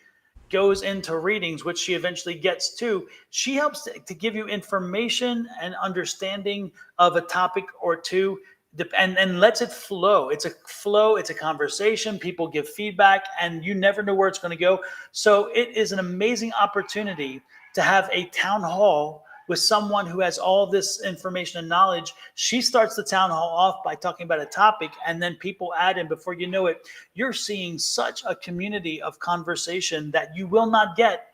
goes into readings, which she eventually gets to, she helps to give you information and understanding of a topic or two, and lets it flow. It's a flow. It's a conversation. People give feedback, and you never know where it's going to go. So it is an amazing opportunity to have a town hall with someone who has all this information and knowledge. She starts the town hall off by talking about a topic, and then people add in. Before you know it, you're seeing such a community of conversation that you will not get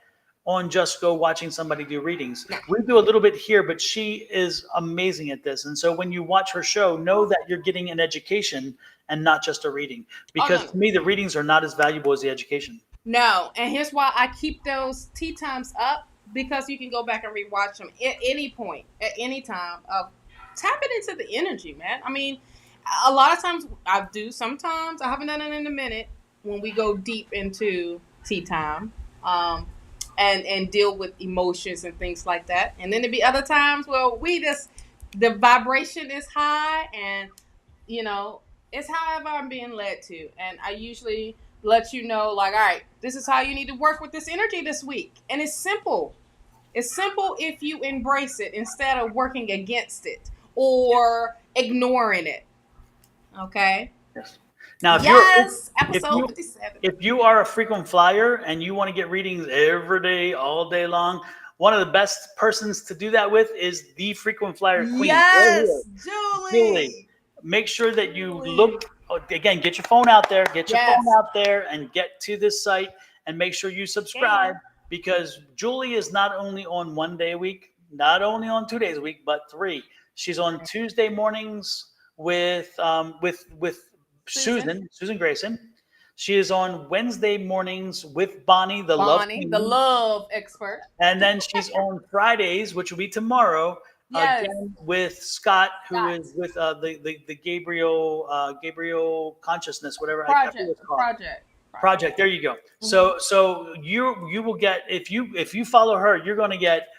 on just go watching somebody do readings. We do a little bit here, but she is amazing at this. And so when you watch her show, know that you're getting an education and not just a reading. Because to me, the readings are not as valuable as the education. No, and here's why I keep those tea times up, because you can go back and rewatch them at any point, at any time. Tap it into the energy, man. I mean, a lot of times I do. Sometimes I haven't done it in a minute when we go deep into tea time, and deal with emotions and things like that. And then there'll be other times where the vibration is high, and it's however I'm being led to, and I usually let you know, like, all right, this is how you need to work with this energy this week. And it's simple. It's simple if you embrace it instead of working against it or ignoring it. Okay? Yes. Now, episode 57. If you are a frequent flyer and you want to get readings every day, all day long, one of the best persons to do that with is the frequent flyer queen. Yes, Julie. Make sure that you look. Again, get your phone out there. And get to this site and make sure you subscribe, because Julie is not only on 1 day a week, not only on 2 days a week, but 3. She's on Tuesday mornings with Susan Grayson. She is on Wednesday mornings with Bonnie, the love Bonnie, queen. the love expert. And then she's on Fridays, which will be tomorrow, Yes. again with Scott, who Scott. is with the Gabriel consciousness, whatever I forget what it's called. Project. There you go. So you will get, if you follow her, you're going to get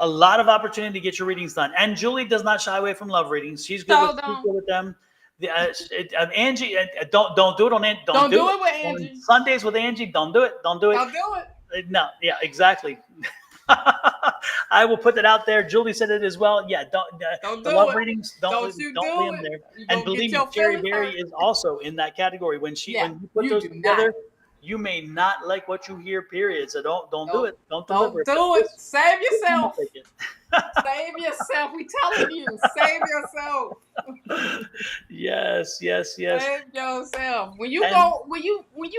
a lot of opportunity to get your readings done. And Julie does not shy away from love readings. She's good with them. Angie, don't do it on Angie. Don't do it with Angie. On Sundays with Angie, don't do it. Don't do it. Don't do it. No, yeah, exactly. I will put that out there. Julie said it as well. Yeah, don't do love readings. Don't leave them there. And believe me, Cherry Berry is also in that category. When you put those together, you may not like what you hear. Period. So don't do it. Don't deliver. Don't do it. Save yourself. Save yourself. We telling you, save yourself. Yes. Save yourself. When you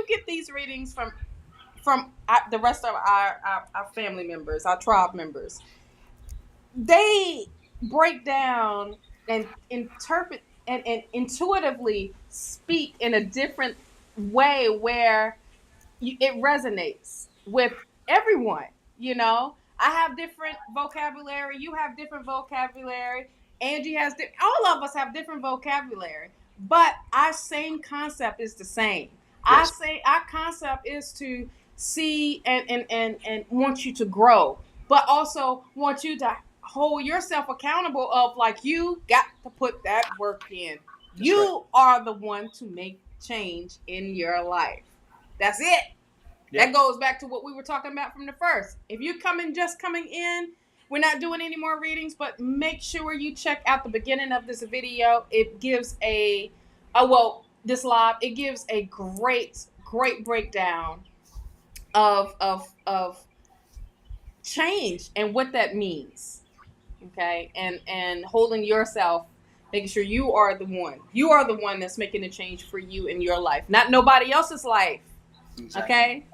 get these readings from the rest of our family members, our tribe members, they break down and interpret and intuitively speak in a different way where it resonates with everyone. I have different vocabulary. You have different vocabulary. Angie has all of us have different vocabulary, but our same concept is the same. Yes. Our concept is to see and want you to grow, but also want you to hold yourself accountable of, like, you got to put that work in. That's you are the one to make change in your life. That's it. Yep. That goes back to what we were talking about from the first. If you're coming in, we're not doing any more readings, but make sure you check out the beginning of this video. It gives this live, it gives a great breakdown of change and what that means. Okay. And holding yourself, making sure you are the one that's making the change for you in your life, not nobody else's life. Exactly. Okay.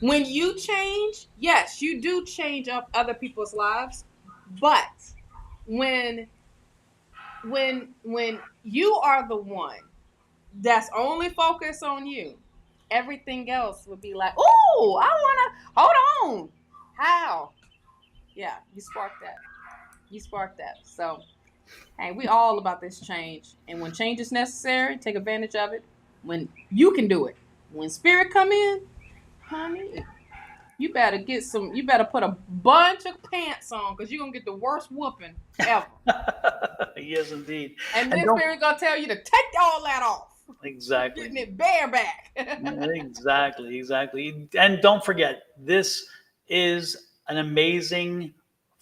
When you change, yes, you do change up other people's lives, but when you are the one that's only focused on you, everything else would be like, "Oh, I want to hold on." How? Yeah, you sparked that. So, hey, we all about this change, and when change is necessary, take advantage of it. When you can do it, when spirit come in, honey, you better put a bunch of pants on, because you're going to get the worst whooping ever. Yes, indeed. And this spirit going to tell you to take all that off. Exactly. Getting it bareback. Exactly. And don't forget, this is an amazing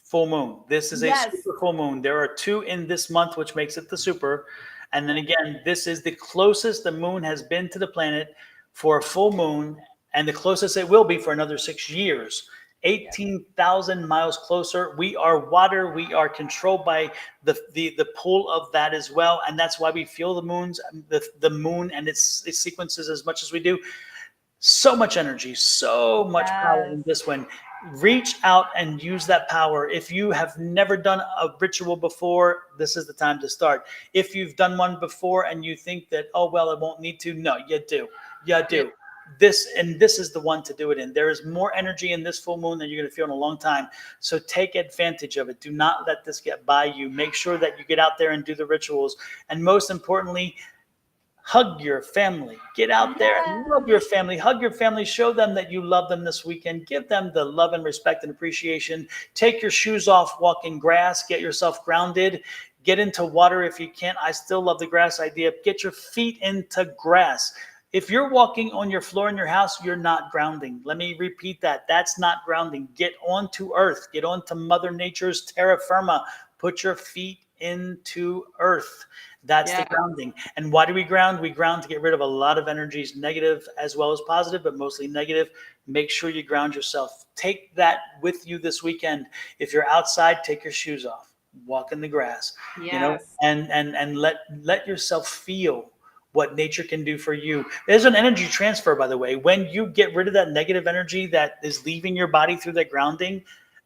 full moon. This is a super full moon. There are 2 in this month, which makes it the super. And then again, this is the closest the moon has been to the planet for a full moon, and the closest it will be for another 6 years. 18,000 miles closer. We are water. We are controlled by the pull of that as well, and that's why we feel the moon and its sequences as much as we do. So much energy, so much power in this one. Reach out and use that power. If you have never done a ritual before, this is the time to start. If you've done one before and you think that, oh, well, I won't need to, no, you do. You do. This is the one to do it in. There is more energy in this full moon than you're going to feel in a long time. So take advantage of it. Do not let this get by you. Make sure that you get out there and do the rituals. And most importantly, hug your family. Get out there and love your family. Hug your family. Show them that you love them this weekend. Give them the love and respect and appreciation. Take your shoes off, walk in grass, get yourself grounded. Get into water if you can't. I still love the grass idea. Get your feet into grass. If you're walking on your floor in your house, you're not grounding. Let me repeat that. That's not grounding. Get onto earth. Get onto Mother Nature's terra firma. Put your feet into earth. That's the grounding. And why do we ground? We ground to get rid of a lot of energies, negative as well as positive, but mostly negative. Make sure you ground yourself. Take that with you this weekend. If you're outside, take your shoes off. Walk in the grass. And let yourself feel what nature can do for you. There's an energy transfer, by the way. When you get rid of that negative energy that is leaving your body through that grounding,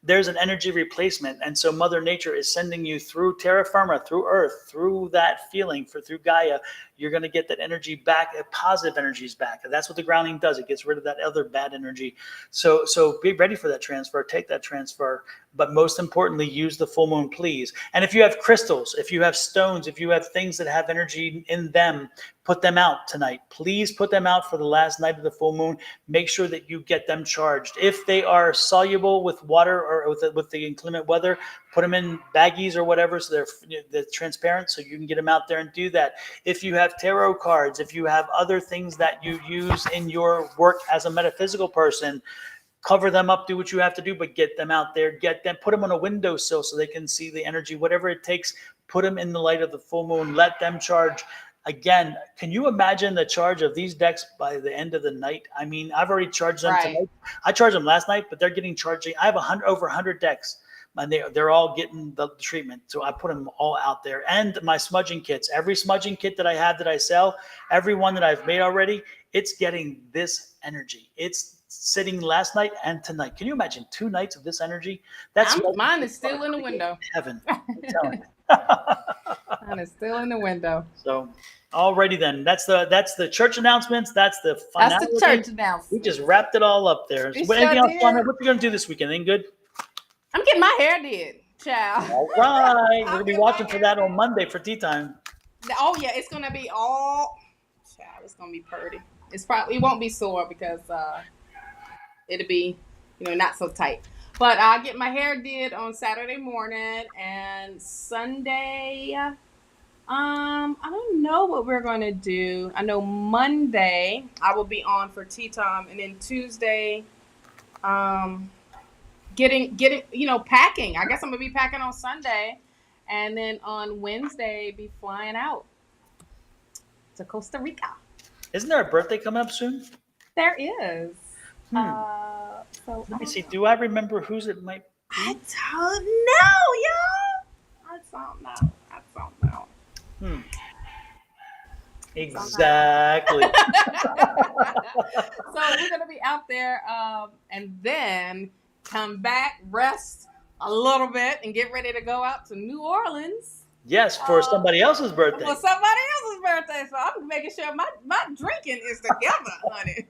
there's an energy replacement. And so Mother Nature is sending you through terra firma, through Earth, through that feeling, through Gaia. You're going to get that energy back, positive energies back. And that's what the grounding does. It gets rid of that other bad energy. So be ready for that transfer. Take that transfer. But most importantly, use the full moon, please. And if you have crystals, if you have stones, if you have things that have energy in them, put them out tonight. Please put them out for the last night of the full moon. Make sure that you get them charged. If they are soluble with water or with the inclement weather, put them in baggies or whatever so they're transparent so you can get them out there and do that. If you have tarot cards, if you have other things that you use in your work as a metaphysical person, cover them up, do what you have to do, but get them out there, put them on a windowsill so they can see the energy, whatever it takes, put them in the light of the full moon, let them charge. Again, can you imagine the charge of these decks by the end of the night? I mean, I've already charged them tonight. I charged them last night, but they're getting charging. I have over 100 decks. And they're all getting the treatment. So I put them all out there. And my smudging kits, every smudging kit that I have that I sell, every one that I've made already, it's getting this energy. It's sitting last night and tonight. Can you imagine 2 nights of this energy? Mine is still in the window. Heaven. I'm telling you. Mine is still in the window. So, alrighty then. That's the church announcements. That's the finality. That's the church announcements. We just wrapped it all up there. So anything else, Shawna? What you gonna do this weekend? Anything good? I'm getting my hair did, child. All right. We're gonna be watching for that on Monday for tea time. Oh yeah, it's gonna be all child. It's gonna be pretty. It won't be sore because it'll be, not so tight. But I get my hair did on Saturday morning and Sunday. I don't know what we're gonna do. I know Monday I will be on for tea time, and then Tuesday, getting packing. I guess I'm gonna be packing on Sunday, and then on Wednesday be flying out to Costa Rica. Isn't there a birthday coming up soon? There is. So let me see. Do I remember whose it might be? I don't know, y'all. I don't know. Exactly. So we're gonna be out there, and then come back, rest a little bit, and get ready to go out to New Orleans. Yes, for somebody else's birthday. For somebody else's birthday. So I'm making sure my drinking is together, honey.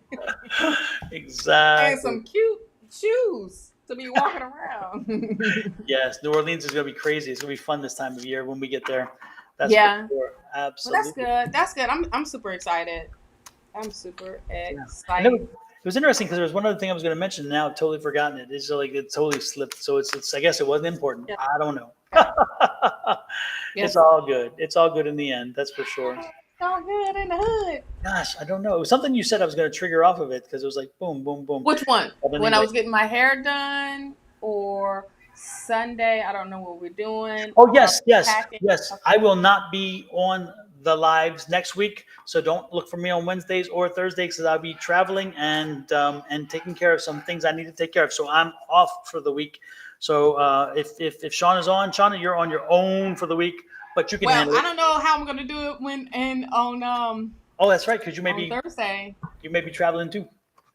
Exactly. And some cute shoes to be walking around. Yes, New Orleans is going to be crazy. It's going to be fun this time of year when we get there. That's for sure. Absolutely. Well, that's good. I'm super excited. Excited. It was interesting because there was one other thing I was going to mention. Now I've totally forgotten it. It's like it totally slipped. So it's I guess it wasn't important. Yeah. I don't know. It's all good. It's all good in the end. That's for sure. It's all good in the hood. Gosh, I don't know. It was something you said I was going to trigger off of it because it was like boom, boom, boom. Which one? When I was getting my hair done or Sunday? I don't know what we're doing. Oh, yes. I will not be on the lives next week, so don't look for me on Wednesdays or Thursdays because I'll be traveling and taking care of some things I need to take care of. So I'm off for the week. So if Shawna's on, Shawna, you're on your own for the week, but you can handle it. I don't know how I'm gonna do it on Oh, that's right, because you may be Thursday. You may be traveling too.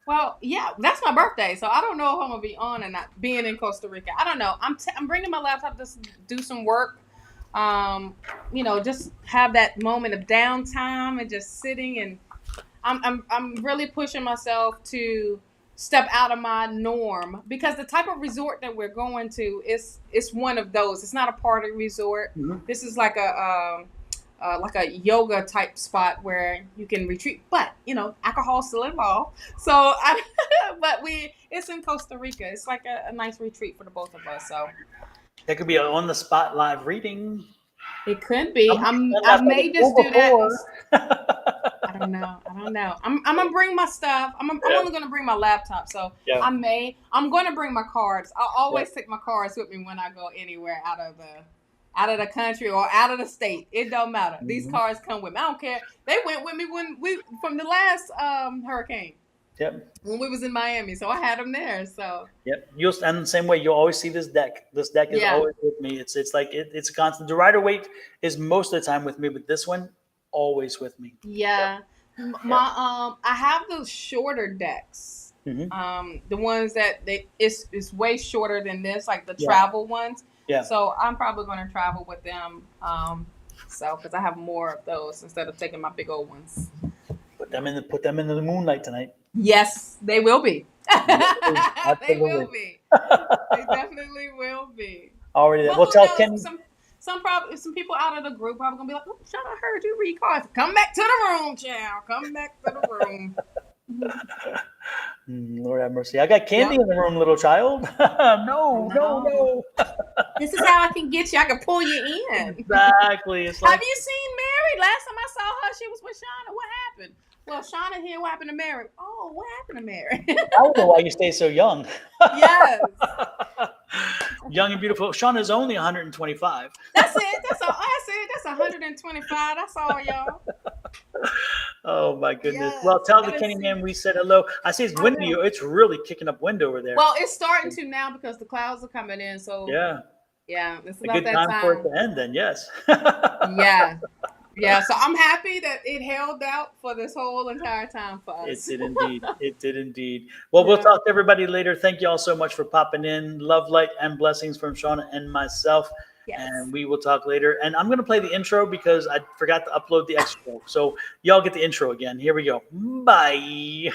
Well, yeah, that's my birthday, so I don't know if I'm gonna be on and not being in Costa Rica. I don't know. I'm bringing my laptop to do some work. Just have that moment of downtime and just sitting, and I'm really pushing myself to step out of my norm because the type of resort that we're going to is one of those. It's not a party resort. Mm-hmm. This is like a yoga type spot where you can retreat, but alcohol still involved. So, it's in Costa Rica. It's like a nice retreat for the both of us. So that could be an on the spot live reading. It could be. I may just do that. I don't know. I'm gonna bring my stuff. I'm only gonna bring my laptop. So yeah. I'm gonna bring my cards. I'll always take my cards with me when I go anywhere out of the country or out of the state. It don't matter. Mm-hmm. These cards come with me. I don't care. They went with me from the last hurricane. Yep. When we was in Miami, so I had them there. So. Yep. And the same way, you'll always see this deck. This deck is always with me. It's like it's constant. The Rider-Waite is most of the time with me, but this one always with me. Yeah. Yep. I have those shorter decks. The ones that it's way shorter than this, like the Yeah. travel ones. Yeah. So I'm probably going to travel with them. So because I have more of those instead of taking my big old ones. Put them in the moonlight tonight. Yes, they will be. They will Absolutely. be. They definitely will be. Already there. But We'll who tell knows? Kenny. Some people out of the group probably gonna be like, "Oh, Shawna, I heard you read cards. Come back to the room, child. Come back to the room." Lord have mercy. I got candy in the room, little child. No. This is how I can get you. I can pull you in. Exactly. It's Have like, you seen Mary? Last time I saw her, she was with Shawna. What happened? Well, Shawna here. What happened to Mary? Oh, what happened to Mary? I don't know why you stay so young. Yes. Young and beautiful. Shawna's only 125. That's it. That's all. I said that's 125. That's all, y'all. Oh my goodness. Yes, Well, tell the that Kenny is- man we said hello. I see it's I windy. will. It's really kicking up wind over there. Well, it's starting to now because the clouds are coming in. So yeah. it's A about good that time for it time. to end then, yes. Yeah. So I'm happy that it held out for this whole entire time for It us. did indeed. It did indeed. Well, we'll talk to everybody later. Thank you all so much for popping in. Love, light, and blessings from Shawna and myself. Yes. And we will talk later. And I'm going to play the intro because I forgot to upload the extra. So y'all get the intro again. Here we go. Bye.